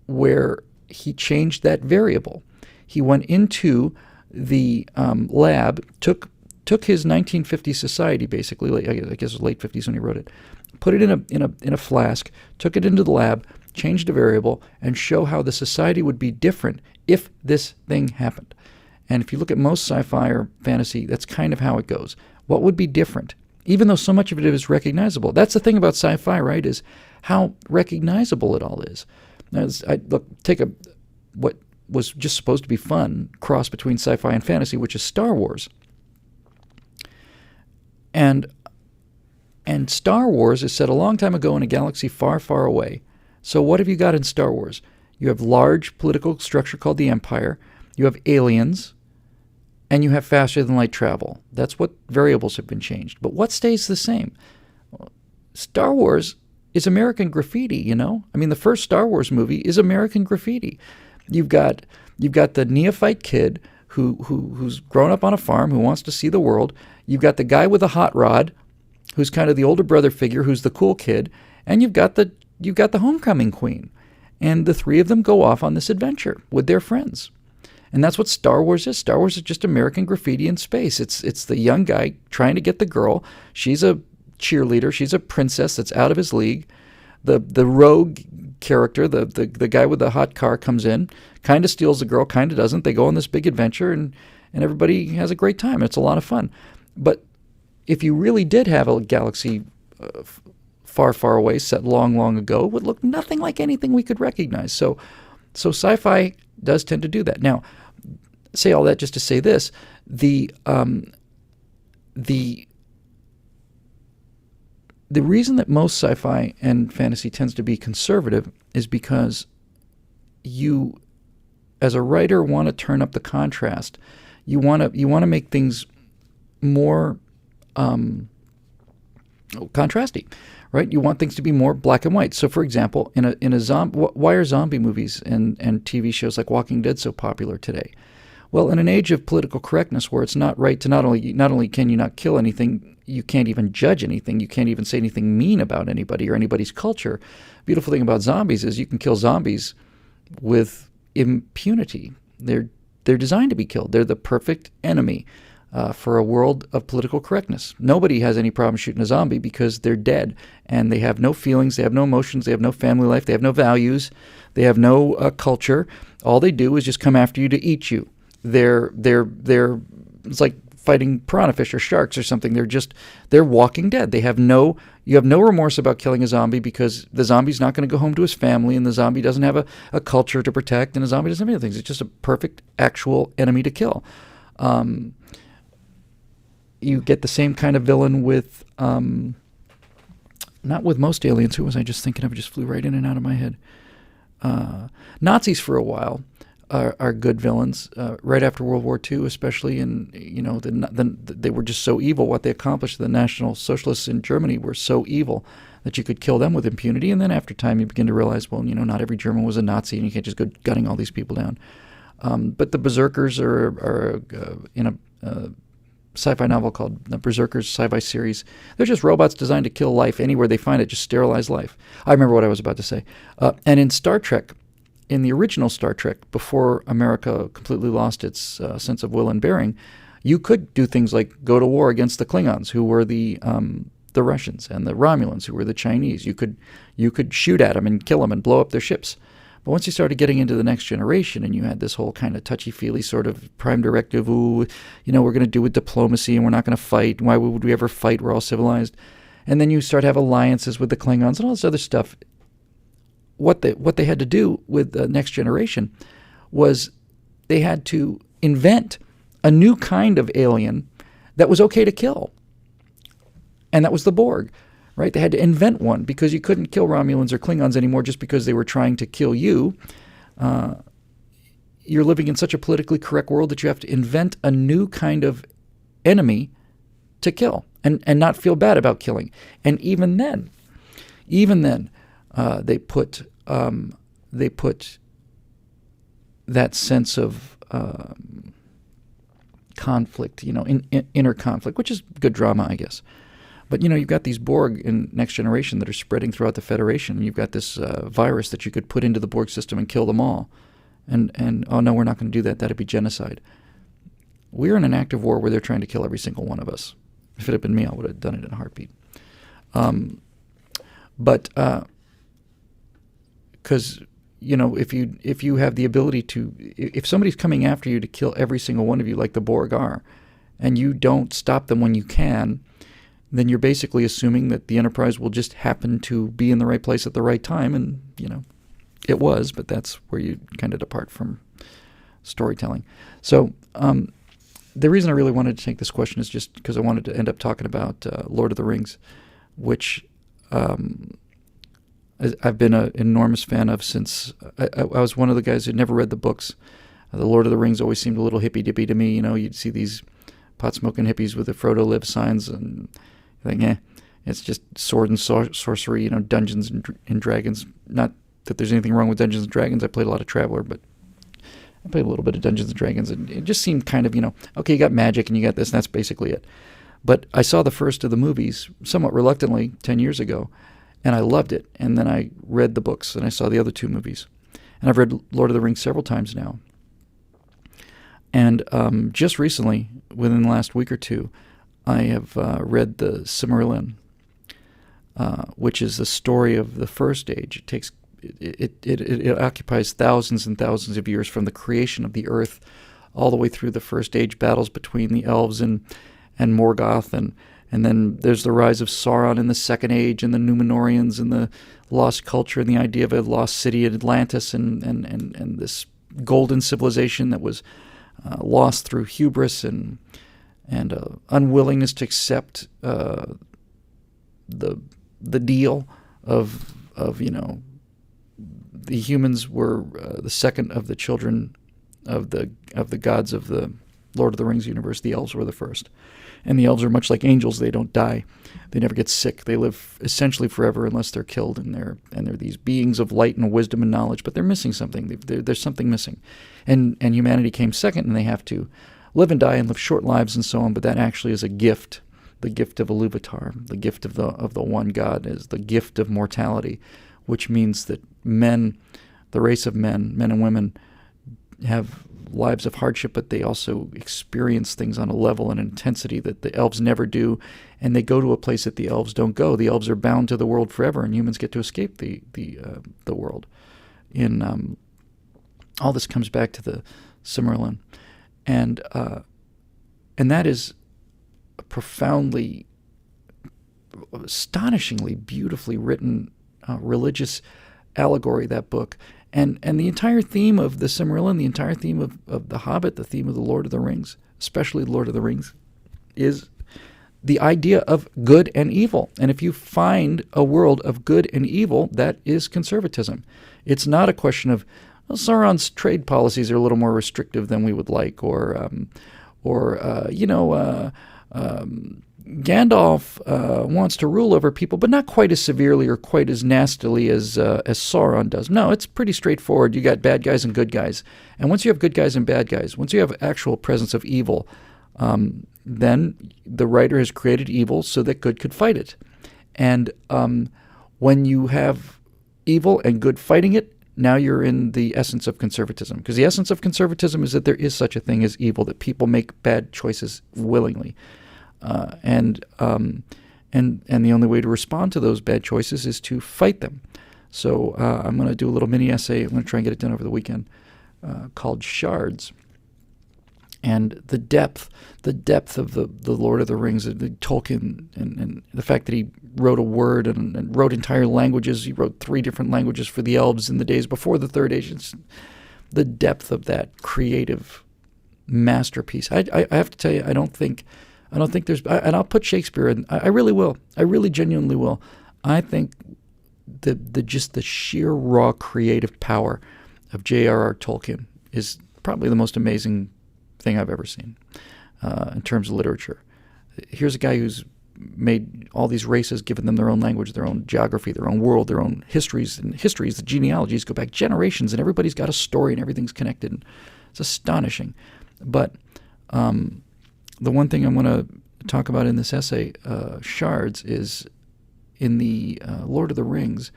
where he changed that variable. He went into the lab, took his 1950s society, basically, I guess it was late 50s when he wrote it, put it in a flask, took it into the lab, changed a variable, and show how the society would be different if this thing happened. And if you look at most sci-fi or fantasy, that's kind of how it goes. What would be different? Even though so much of it is recognizable. That's the thing about sci-fi, right, is how recognizable it all is. Now, take what was just supposed to be fun cross between sci-fi and fantasy, which is Star Wars. And Star Wars is set a long time ago in a galaxy far, far away. So what have you got in Star Wars? You have large political structure called the Empire. You have aliens. And you have faster than light travel. That's what variables have been changed. But what stays the same? Star Wars is American graffiti, you know? I mean, the first Star Wars movie is American graffiti. You've got the neophyte kid who's grown up on a farm, who wants to see the world. You've got the guy with the hot rod, who's kind of the older brother figure, who's the cool kid, and you've got the homecoming queen. And the three of them go off on this adventure with their friends. And that's what Star Wars is. Star Wars is just American graffiti in space. It's the young guy trying to get the girl. She's a cheerleader. She's a princess that's out of his league. The rogue character, the guy with the hot car, comes in, kind of steals the girl, kind of doesn't. They go on this big adventure, and everybody has a great time. It's a lot of fun. But if you really did have a galaxy far, far away, set long, long ago, would look nothing like anything we could recognize. So sci-fi does tend to do that. Now, say all that just to say this: the reason that most sci-fi and fantasy tends to be conservative is because you, as a writer, want to turn up the contrast. You want to make things more contrasty, right? You want things to be more black and white. So, for example, in a zombie, why are zombie movies and TV shows like Walking Dead so popular today? Well, in an age of political correctness, where it's not right to not only can you not kill anything, you can't even judge anything, you can't even say anything mean about anybody or anybody's culture. Beautiful thing about zombies is you can kill zombies with impunity. They're designed to be killed. They're the perfect enemy for a world of political correctness. Nobody has any problem shooting a zombie because they're dead and they have no feelings, they have no emotions, they have no family life, they have no values, they have no culture. All they do is just come after you to eat you. They're it's like fighting piranha fish or sharks or something. They're walking dead. You have no remorse about killing a zombie because the zombie's not going to go home to his family, and the zombie doesn't have a culture to protect, and the zombie doesn't have anything. It's just a perfect actual enemy to kill. You get the same kind of villain with, not with most aliens. Who was I just thinking of? It just flew right in and out of my head. Nazis for a while are good villains. Right after World War II, especially, and they were just so evil. What they accomplished, the National Socialists in Germany were so evil that you could kill them with impunity. And then after time, you begin to realize, well, not every German was a Nazi, and you can't just go gunning all these people down. But the Berserkers are in a sci-fi novel called the Berserkers sci-fi series. They're just robots designed to kill life anywhere they find it, just sterilize life. I remember what I was about to say. And in Star Trek, in the original Star Trek, before America completely lost its sense of will and bearing, you could do things like go to war against the Klingons, who were the Russians, and the Romulans, who were the Chinese. You could shoot at them and kill them and blow up their ships. But once you started getting into the next generation, and you had this whole kind of touchy-feely sort of prime directive, we're going to do with diplomacy, and we're not going to fight. Why would we ever fight? We're all civilized. And then you start to have alliances with the Klingons and all this other stuff. What they had to do with the next generation was they had to invent a new kind of alien that was okay to kill. And that was the Borg, right? They had to invent one because you couldn't kill Romulans or Klingons anymore just because they were trying to kill you. You're living in such a politically correct world that you have to invent a new kind of enemy to kill and not feel bad about killing. And even then, they put that sense of conflict, inner conflict, which is good drama, I guess. But you've got these Borg in Next Generation that are spreading throughout the Federation. You've got this virus that you could put into the Borg system and kill them all. And oh no, we're not going to do that. That'd be genocide. We're in an active war where they're trying to kill every single one of us. If it had been me, I would have done it in a heartbeat. Because if you have the ability to, if somebody's coming after you to kill every single one of you like the Borg are, and you don't stop them when you can, then you're basically assuming that the Enterprise will just happen to be in the right place at the right time, and it was, but that's where you kind of depart from storytelling. So the reason I really wanted to take this question is just because I wanted to end up talking about Lord of the Rings, which I've been an enormous fan of since I was one of the guys who never read the books. The Lord of the Rings always seemed a little hippy-dippy to me. You'd see these pot-smoking hippies with the Frodo lives signs, and you think, it's just sword and sorcery, Dungeons and Dragons. Not that there's anything wrong with Dungeons and Dragons. I played a lot of Traveller, but I played a little bit of Dungeons and Dragons, and it just seemed kind of, okay, you got magic and you got this, and that's basically it. But I saw the first of the movies somewhat reluctantly 10 years ago, and I loved it. And then I read the books, and I saw the other two movies. And I've read Lord of the Rings several times now. And just recently, within the last week or two, I have read the Silmarillion, which is the story of the First Age. It occupies thousands and thousands of years from the creation of the earth all the way through the First Age battles between the elves and Morgoth, and And then there's the rise of Sauron in the Second Age, and the Númenóreans, and the lost culture, and the idea of a lost city at Atlantis, and this golden civilization that was lost through hubris and unwillingness to accept the deal of the humans were the second of the children of the gods of the Lord of the Rings universe. The elves were the first. And the elves are much like angels. They don't die. They never get sick. They live essentially forever unless they're killed. And they're these beings of light and wisdom and knowledge, but they're missing something. There's something missing. And humanity came second, and they have to live and die and live short lives and so on, but that actually is a gift. The gift of Iluvatar, the gift of the one God, is the gift of mortality, which means that men, the race of men and women, have lives of hardship, but they also experience things on a level and intensity that the elves never do, and they go to a place that the elves don't go. The elves are bound to the world forever, and humans get to escape the world. All this comes back to the Silmarillion, and that is a profoundly, astonishingly beautifully written religious allegory, that book. And the entire theme of the Silmarillion, the entire theme of The Hobbit, the theme of the Lord of the Rings, especially the Lord of the Rings, is the idea of good and evil. And if you find a world of good and evil, that is conservatism. It's not a question of, well, Sauron's trade policies are a little more restrictive than we would like, or Gandalf wants to rule over people, but not quite as severely or quite as nastily as Sauron does. No, it's pretty straightforward. You got bad guys and good guys. And once you have good guys and bad guys, once you have actual presence of evil, then the writer has created evil so that good could fight it. And when you have evil and good fighting it, now you're in the essence of conservatism. Because the essence of conservatism is that there is such a thing as evil, that people make bad choices willingly. And the only way to respond to those bad choices is to fight them. So I'm going to do a little mini essay. I'm going to try and get it done over the weekend, called Shards. And the depth of the Lord of the Rings, the Tolkien, and the fact that he wrote a word and wrote entire languages. He wrote 3 different languages for the elves in the days before the Third Age. It's the depth of that creative masterpiece. I have to tell you, I don't think there's, and I'll put Shakespeare in. I really will. I really genuinely will. I think just the sheer raw creative power of J.R.R. Tolkien is probably the most amazing thing I've ever seen in terms of literature. Here's a guy who's made all these races, given them their own language, their own geography, their own world, their own histories. And histories, the genealogies go back generations, and everybody's got a story, and everything's connected. And it's astonishing. But the one thing I'm going to talk about in this essay, Shards, is in the Lord of the Rings.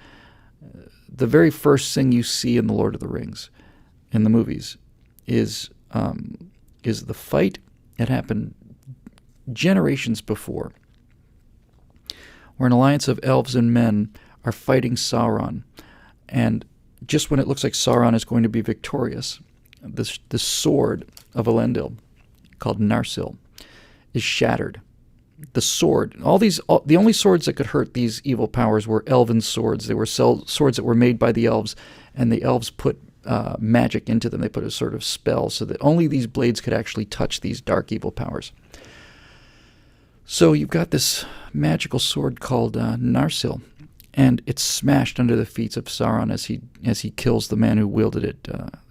The very first thing you see in the Lord of the Rings, in the movies, is the fight that happened generations before, where an alliance of elves and men are fighting Sauron. And just when it looks like Sauron is going to be victorious, the sword of Elendil, called Narsil, is shattered. The sword, the only swords that could hurt these evil powers were elven swords. They were swords that were made by the elves, and the elves put magic into them. They put a sort of spell so that only these blades could actually touch these dark evil powers. So you've got this magical sword called Narsil, and it's smashed under the feet of Sauron as he kills the man who wielded it,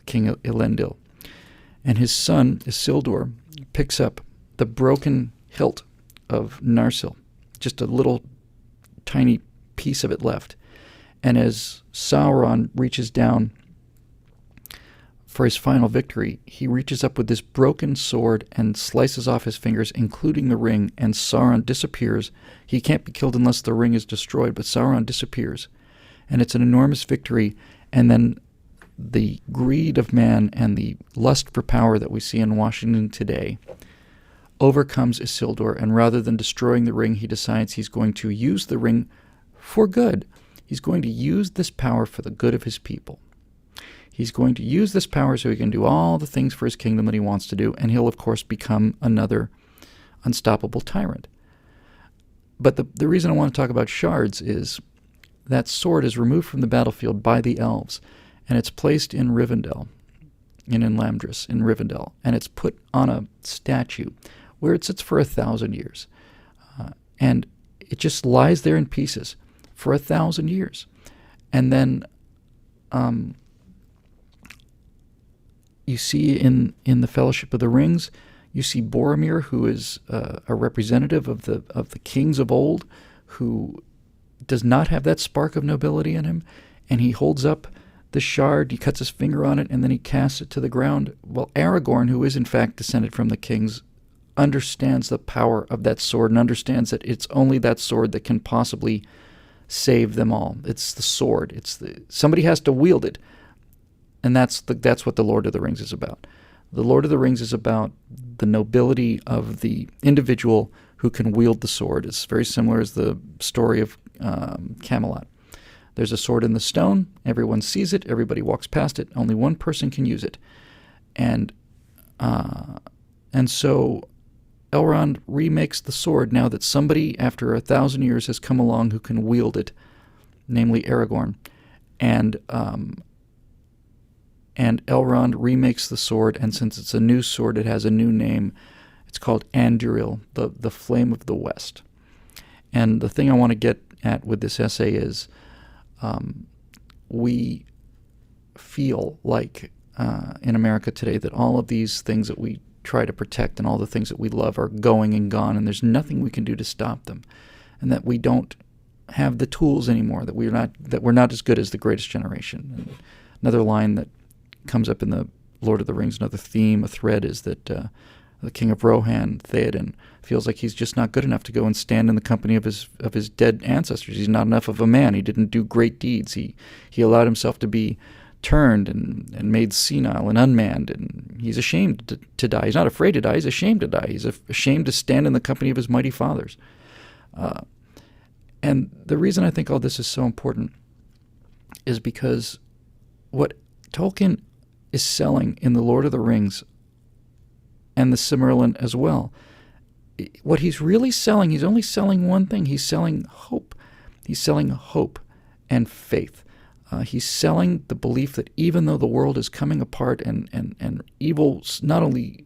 King Elendil. And his son, Isildur, picks up the broken hilt of Narsil, just a little tiny piece of it left. And as Sauron reaches down for his final victory, he reaches up with this broken sword and slices off his fingers, including the ring, and Sauron disappears. He can't be killed unless the ring is destroyed, but Sauron disappears. And it's an enormous victory. And then the greed of man and the lust for power that we see in Washington today overcomes Isildur, and rather than destroying the ring, he decides he's going to use the ring for good. He's going to use this power for the good of his people. He's going to use this power so he can do all the things for his kingdom that he wants to do, and he'll, of course, become another unstoppable tyrant. But the reason I want to talk about shards is that sword is removed from the battlefield by the elves, and it's placed in Rivendell, in Lamdris, in Rivendell, and it's put on a statue where it sits for 1,000 years. And it just lies there in pieces for 1,000 years. And then you see in the Fellowship of the Rings, you see Boromir, who is a representative of the kings of old, who does not have that spark of nobility in him, and he holds up the shard, he cuts his finger on it, and then he casts it to the ground. Well, Aragorn, who is in fact descended from the kings, understands the power of that sword and understands that it's only that sword that can possibly save them all. It's the sword. Somebody has to wield it, and that's what the Lord of the Rings is about. The Lord of the Rings is about the nobility of the individual who can wield the sword. It's very similar as the story of Camelot. There's a sword in the stone. Everyone sees it. Everybody walks past it. Only one person can use it. And so Elrond remakes the sword now that somebody, after 1,000 years, has come along who can wield it, namely Aragorn. And Elrond remakes the sword, and since it's a new sword, it has a new name. It's called Anduril, the Flame of the West. And the thing I want to get at with this essay is we feel like in America today that all of these things that we try to protect and all the things that we love are going and gone, and there's nothing we can do to stop them, and that we don't have the tools anymore, that we're not as good as the greatest generation. And another line that comes up in the Lord of the Rings, another theme, a thread, is that the king of Rohan, Theoden, feels like he's just not good enough to go and stand in the company of his dead ancestors. He's not enough of a man. He didn't do great deeds. He allowed himself to be turned and made senile and unmanned, and he's ashamed to die. He's not afraid to die. He's ashamed to die. He's ashamed to stand in the company of his mighty fathers. And the reason I think all this is so important is because what Tolkien is selling in The Lord of the Rings and the Silmarillion as well, what he's really selling, he's only selling one thing. He's selling hope. He's selling hope and faith. He's selling the belief that even though the world is coming apart and evil not only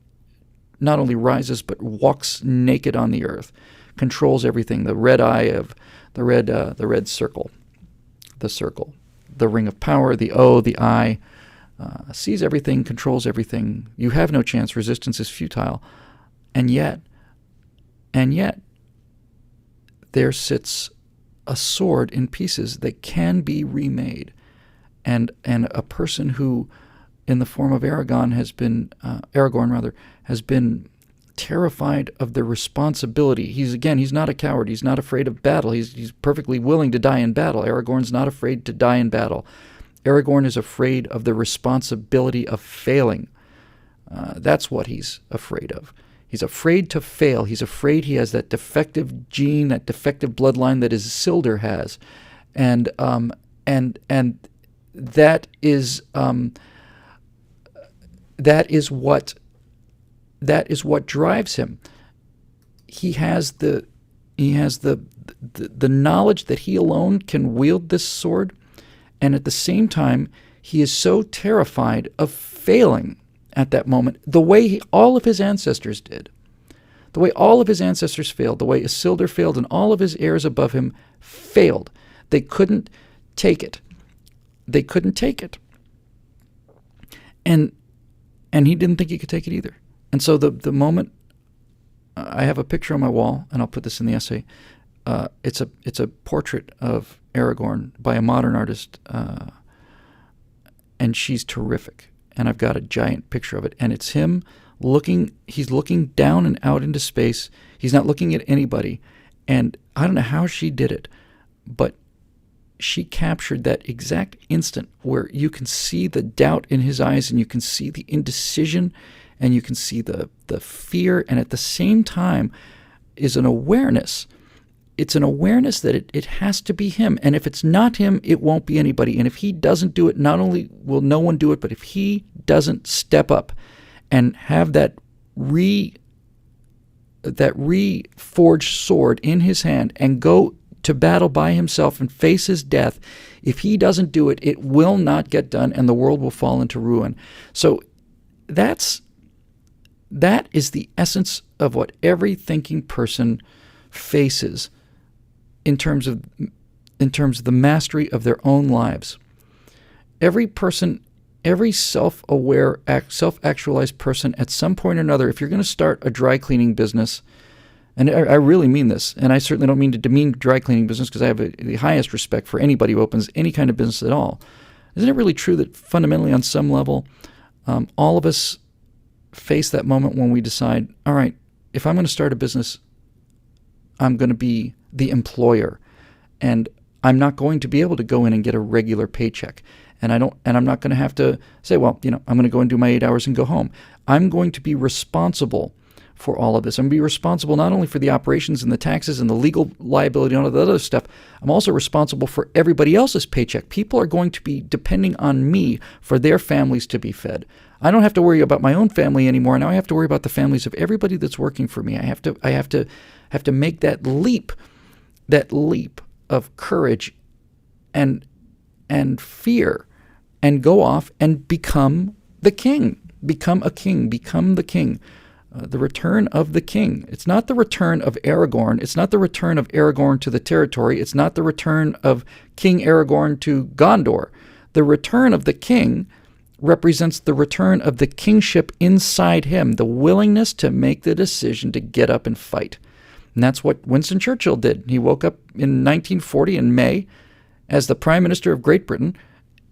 rises but walks naked on the earth, controls everything, the red eye of the red circle, the ring of power, the O, the I, sees everything, controls everything. You have no chance. Resistance is futile. And yet, there sits a sword in pieces that can be remade, and a person who, in the form of Aragorn, has been terrified of the responsibility. He's not a coward. He's not afraid of battle. He's perfectly willing to die in battle. Aragorn's not afraid to die in battle. Aragorn is afraid of the responsibility of failing. That's what he's afraid of. He's afraid to fail. He's afraid he has that defective gene, that defective bloodline that Isildur has, and that is what drives him. He has the knowledge that he alone can wield this sword, and at the same time, he is so terrified of failing at that moment, the way all of his ancestors did. The way all of his ancestors failed, the way Isildur failed, and all of his heirs above him failed. They couldn't take it. They couldn't take it. And he didn't think he could take it either. And so the moment, I have a picture on my wall, and I'll put this in the essay. It's a portrait of Aragorn by a modern artist, and she's terrific. And I've got a giant picture of it, and it's him he's looking down and out into space. He's not looking at anybody. And I don't know how she did it, but she captured that exact instant where you can see the doubt in his eyes, and you can see the indecision, and you can see the fear, and at the same time is an awareness. It's an awareness that it has to be him, and if it's not him, it won't be anybody. And if he doesn't do it, not only will no one do it, but if he doesn't step up and have that reforged sword in his hand and go to battle by himself and face his death, if he doesn't do it, it will not get done and the world will fall into ruin. So that is the essence of what every thinking person faces in terms of the mastery of their own lives. Every person, every self-aware, self-actualized person at some point or another, if you're going to start a dry cleaning business, and I really mean this, and I certainly don't mean to demean dry cleaning business because I have the highest respect for anybody who opens any kind of business at all. Isn't it really true that fundamentally on some level, all of us face that moment when we decide, all right, if I'm going to start a business, I'm going to be the employer, and I'm not going to be able to go in and get a regular paycheck. And I'm not going to have to say, well, I'm going to go and do my 8 hours and go home. I'm going to be responsible for all of this. I'm going to be responsible not only for the operations and the taxes and the legal liability and all of the other stuff. I'm also responsible for everybody else's paycheck. People are going to be depending on me for their families to be fed. I don't have to worry about my own family anymore. Now I have to worry about the families of everybody that's working for me. I have to make that leap of courage and fear, and go off and become the king, become a king, become the king. The return of the king. It's not the return of Aragorn. It's not the return of Aragorn to the territory. It's not the return of King Aragorn to Gondor. The return of the king represents the return of the kingship inside him, the willingness to make the decision to get up and fight. And that's what Winston Churchill did. He woke up in 1940 in May as the Prime Minister of Great Britain.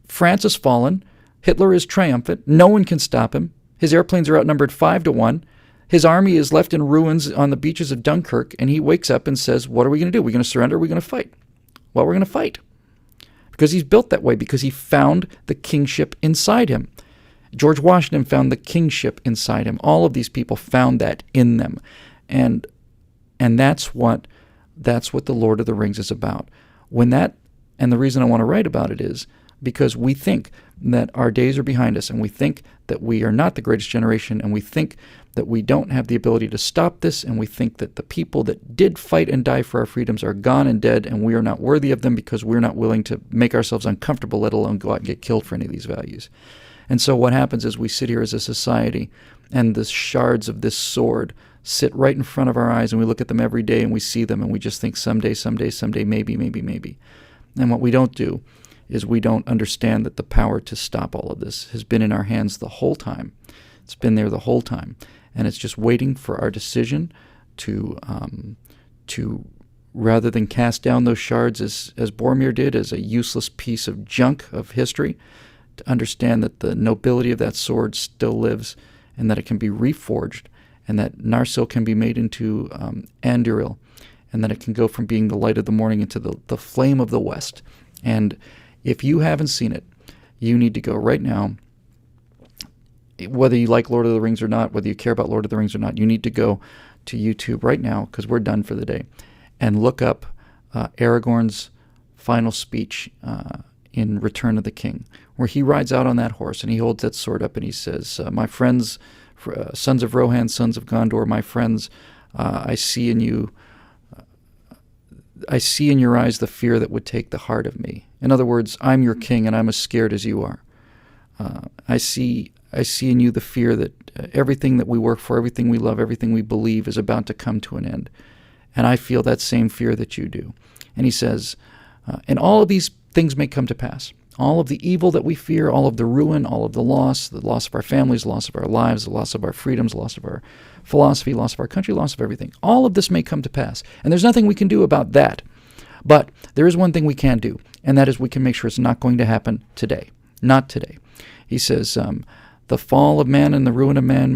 France has fallen. Hitler is triumphant. No one can stop him. His airplanes are outnumbered 5-1. His army is left in ruins on the beaches of Dunkirk, and he wakes up and says, what are we going to do? Are we going to surrender? Or are we going to fight? Well, we're going to fight. Because he's built that way, because he found the kingship inside him. George Washington found the kingship inside him. All of these people found that in them. And that's what the Lord of the Rings is about. And the reason I want to write about it is because we think that our days are behind us, and we think that we are not the greatest generation, and we think that we don't have the ability to stop this, and we think that the people that did fight and die for our freedoms are gone and dead, and we are not worthy of them because we're not willing to make ourselves uncomfortable, let alone go out and get killed for any of these values. And so what happens is we sit here as a society, and the shards of this sword sit right in front of our eyes, and we look at them every day, and we see them, and we just think someday, maybe. And what we don't do is we don't understand that the power to stop all of this has been in our hands the whole time. It's been there the whole time. And it's just waiting for our decision to rather than cast down those shards as Boromir did, as a useless piece of junk of history, to understand that the nobility of that sword still lives, and that it can be reforged, and that Narsil can be made into Anduril, and that it can go from being the light of the morning into the flame of the west. And if you haven't seen it, you need to go right now. Whether you like Lord of the Rings or not, whether you care about Lord of the Rings or not, you need to go to YouTube right now, because we're done for the day, and look up Aragorn's final speech in Return of the King, where he rides out on that horse and he holds that sword up and he says, my friends, sons of Rohan, sons of Gondor, my friends, I see in your eyes the fear that would take the heart of me. In other words, I'm your king, and I'm as scared as you are. I see in you the fear that everything that we work for, everything we love, everything we believe is about to come to an end. And I feel that same fear that you do. And he says, and all of these things may come to pass. All of the evil that we fear, all of the ruin, all of the loss of our families, the loss of our lives, the loss of our freedoms, the loss of our philosophy, loss of our country, loss of everything. All of this may come to pass. And there's nothing we can do about that. But there is one thing we can do, and that is we can make sure it's not going to happen today. Not today. He says, the fall of man and the ruin of man,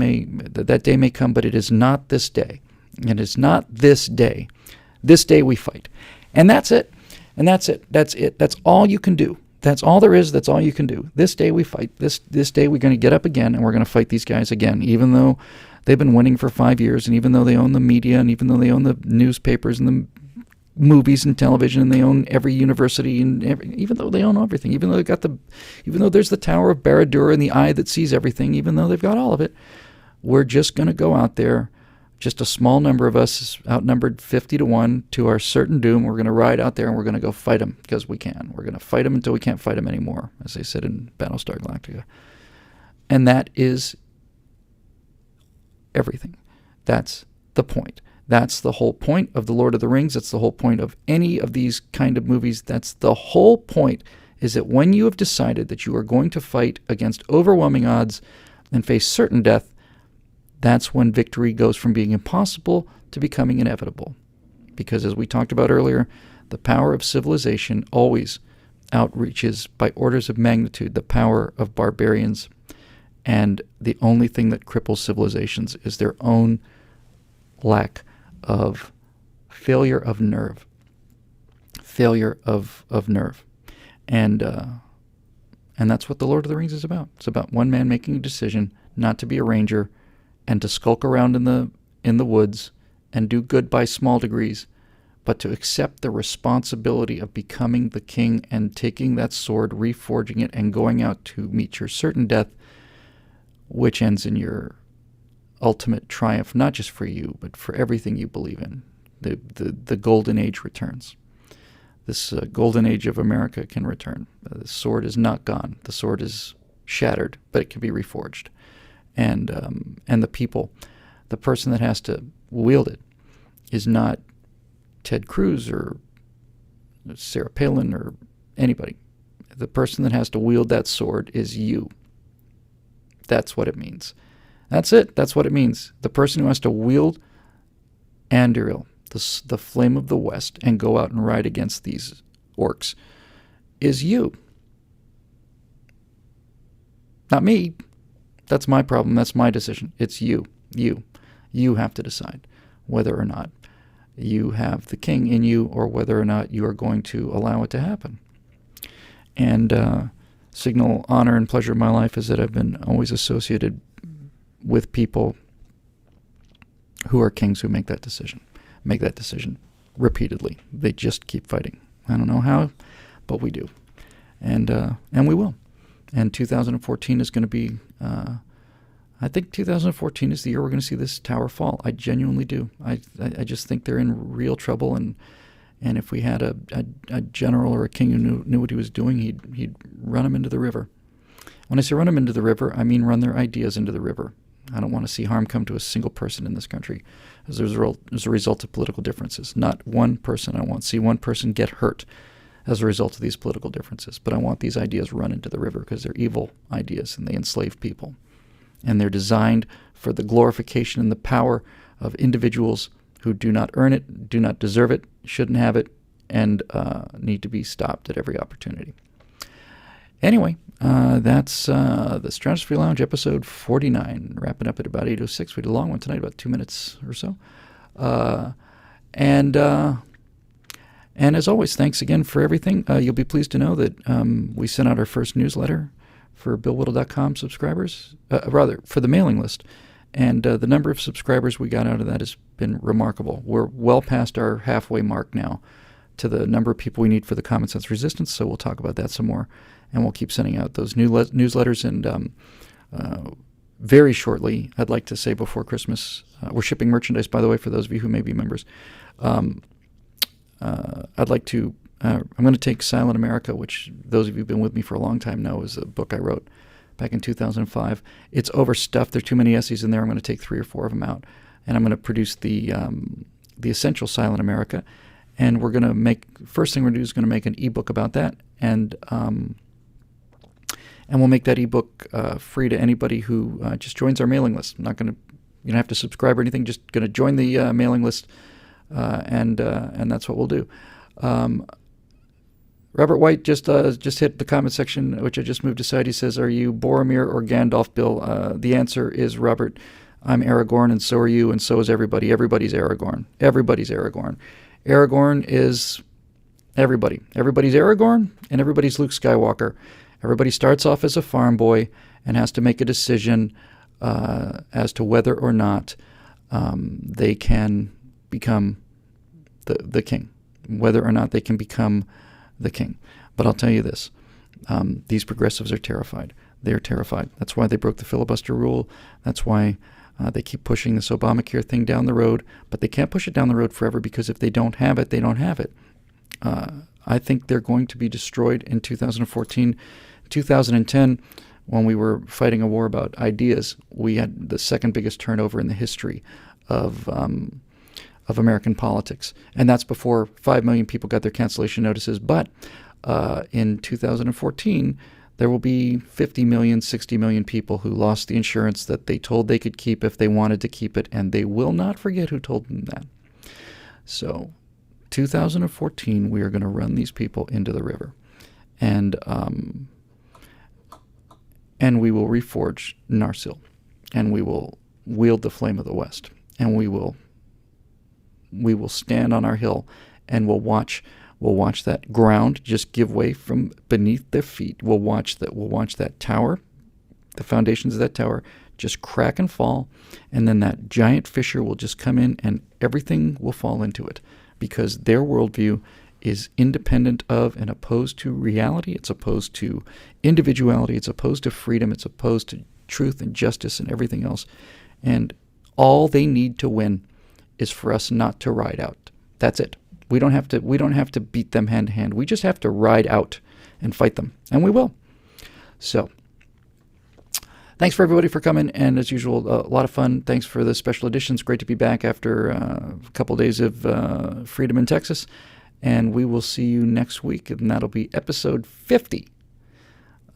that day may come, but it is not this day. It is not this day. This day we fight. And that's it. And that's it. That's it. That's all you can do. That's all there is. That's all you can do. This day we fight. This day we're going to get up again, and we're going to fight these guys again, even though they've been winning for 5 years, and even though they own the media, and even though they own the newspapers and the movies and television, and they own every university, and even though they own everything, even though there's the Tower of Barad-dûr and the eye that sees everything, even though they've got all of it, we're just going to go out there Just a small number of us is outnumbered 50-1 to our certain doom. We're going to ride out there and we're going to go fight them because we can. We're going to fight them until we can't fight them anymore, as they said in Battlestar Galactica. And that is everything. That's the point. That's the whole point of The Lord of the Rings. That's the whole point of any of these kind of movies. That's the whole point, is that when you have decided that you are going to fight against overwhelming odds and face certain death, that's when victory goes from being impossible to becoming inevitable. Because as we talked about earlier, the power of civilization always outreaches by orders of magnitude the power of barbarians. And the only thing that cripples civilizations is their own lack of failure of nerve. Failure of nerve. And that's what The Lord of the Rings is about. It's about one man making a decision not to be a ranger and to skulk around in the woods and do good by small degrees, but to accept the responsibility of becoming the king and taking that sword, reforging it, and going out to meet your certain death, which ends in your ultimate triumph, not just for you, but for everything you believe in. The golden age returns. This golden age of America can return. The sword is not gone. The sword is shattered, but it can be reforged. And the people, the person that has to wield it, is not Ted Cruz or Sarah Palin or anybody. The person that has to wield that sword is you. That's what it means. That's it. That's what it means. The person who has to wield Anduril, the flame of the West, and go out and ride against these orcs, is you. Not me. That's my problem. That's my decision. It's you. You. You have to decide whether or not you have the king in you or whether or not you are going to allow it to happen. And signal honor and pleasure of my life is that I've been always associated with people who are kings who make that decision repeatedly. They just keep fighting. I don't know how, but we do. And we will. And 2014 is going to be, I think 2014 is the year we're going to see this tower fall. I genuinely do. I just think they're in real trouble, and if we had a general or a king who knew what he was doing, he'd run them into the river. When I say run them into the river, I mean run their ideas into the river. I don't want to see harm come to a single person in this country as a result of political differences. Not one person. I want to see one person get hurt as a result of these political differences. But I want these ideas run into the river because they're evil ideas and they enslave people. And they're designed for the glorification and the power of individuals who do not earn it, do not deserve it, shouldn't have it, and need to be stopped at every opportunity. Anyway, that's the Stratosphere Lounge, episode 49, wrapping up at about 8:06. We did a long one tonight, about 2 minutes or so. And as always, thanks again for everything. You'll be pleased to know that we sent out our first newsletter for BillWhittle.com subscribers, rather, for the mailing list. And the number of subscribers we got out of that has been remarkable. We're well past our halfway mark now to the number of people we need for the Common Sense Resistance, so we'll talk about that some more. And we'll keep sending out those newsletters. And very shortly, I'd like to say before Christmas, we're shipping merchandise, by the way, for those of you who may be members. I'd like to, I'm going to take Silent America, which those of you who've been with me for a long time know is a book I wrote back in 2005. It's overstuffed. There are too many essays in there. I'm going to take 3 or 4 of them out. And I'm going to produce the essential Silent America. And we're going to first thing we're going to do is going to make an ebook about that. And we'll make that ebook free to anybody who just joins our mailing list. You don't have to subscribe or anything. Just going to join the mailing list, and that's what we'll do. Robert White just hit the comment section, which I just moved aside. He says, "Are you Boromir or Gandalf, Bill?" The answer is, Robert, I'm Aragorn, and so are you, and so is everybody. Everybody's Aragorn. Everybody's Aragorn. Aragorn is everybody. Everybody's Aragorn, and everybody's Luke Skywalker. Everybody starts off as a farm boy and has to make a decision as to whether or not they can become the king, whether or not they can become the king. But I'll tell you this, these progressives are terrified. They're terrified. That's why they broke the filibuster rule. That's why They keep pushing this Obamacare thing down the road, but they can't push it down the road forever, because if they don't have it, they don't have it. I think they're going to be destroyed in 2014. 2010, when we were fighting a war about ideas, we had the second biggest turnover in the history of American politics. And that's before 5 million people got their cancellation notices. But in 2014, there will be 50 million, 60 million people who lost the insurance that they told they could keep if they wanted to keep it, and they will not forget who told them that. So 2014, we are going to run these people into the river. And we will reforge Narsil, and we will wield the flame of the West, and we will stand on our hill, and we'll watch that ground just give way from beneath their feet. We'll watch that tower, the foundations of that tower, just crack and fall, and then that giant fissure will just come in, and everything will fall into it, because their worldview is independent of and opposed to reality. It's opposed to individuality. It's opposed to freedom. It's opposed to truth and justice and everything else. And all they need to win is for us not to ride out. That's it. We don't have to beat them hand to hand. We just have to ride out and fight them, and we will. So, thanks for everybody for coming, and as usual, a lot of fun. Thanks for the special editions. Great to be back after a couple days of freedom in Texas, and we will see you next week, and that'll be episode 50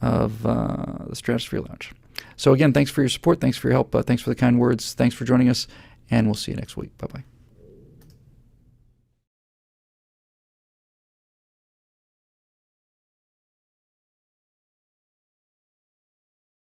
of the Stratosphere Lounge. So again, thanks for your support. Thanks for your help. Thanks for the kind words. Thanks for joining us, and we'll see you next week. Bye-bye.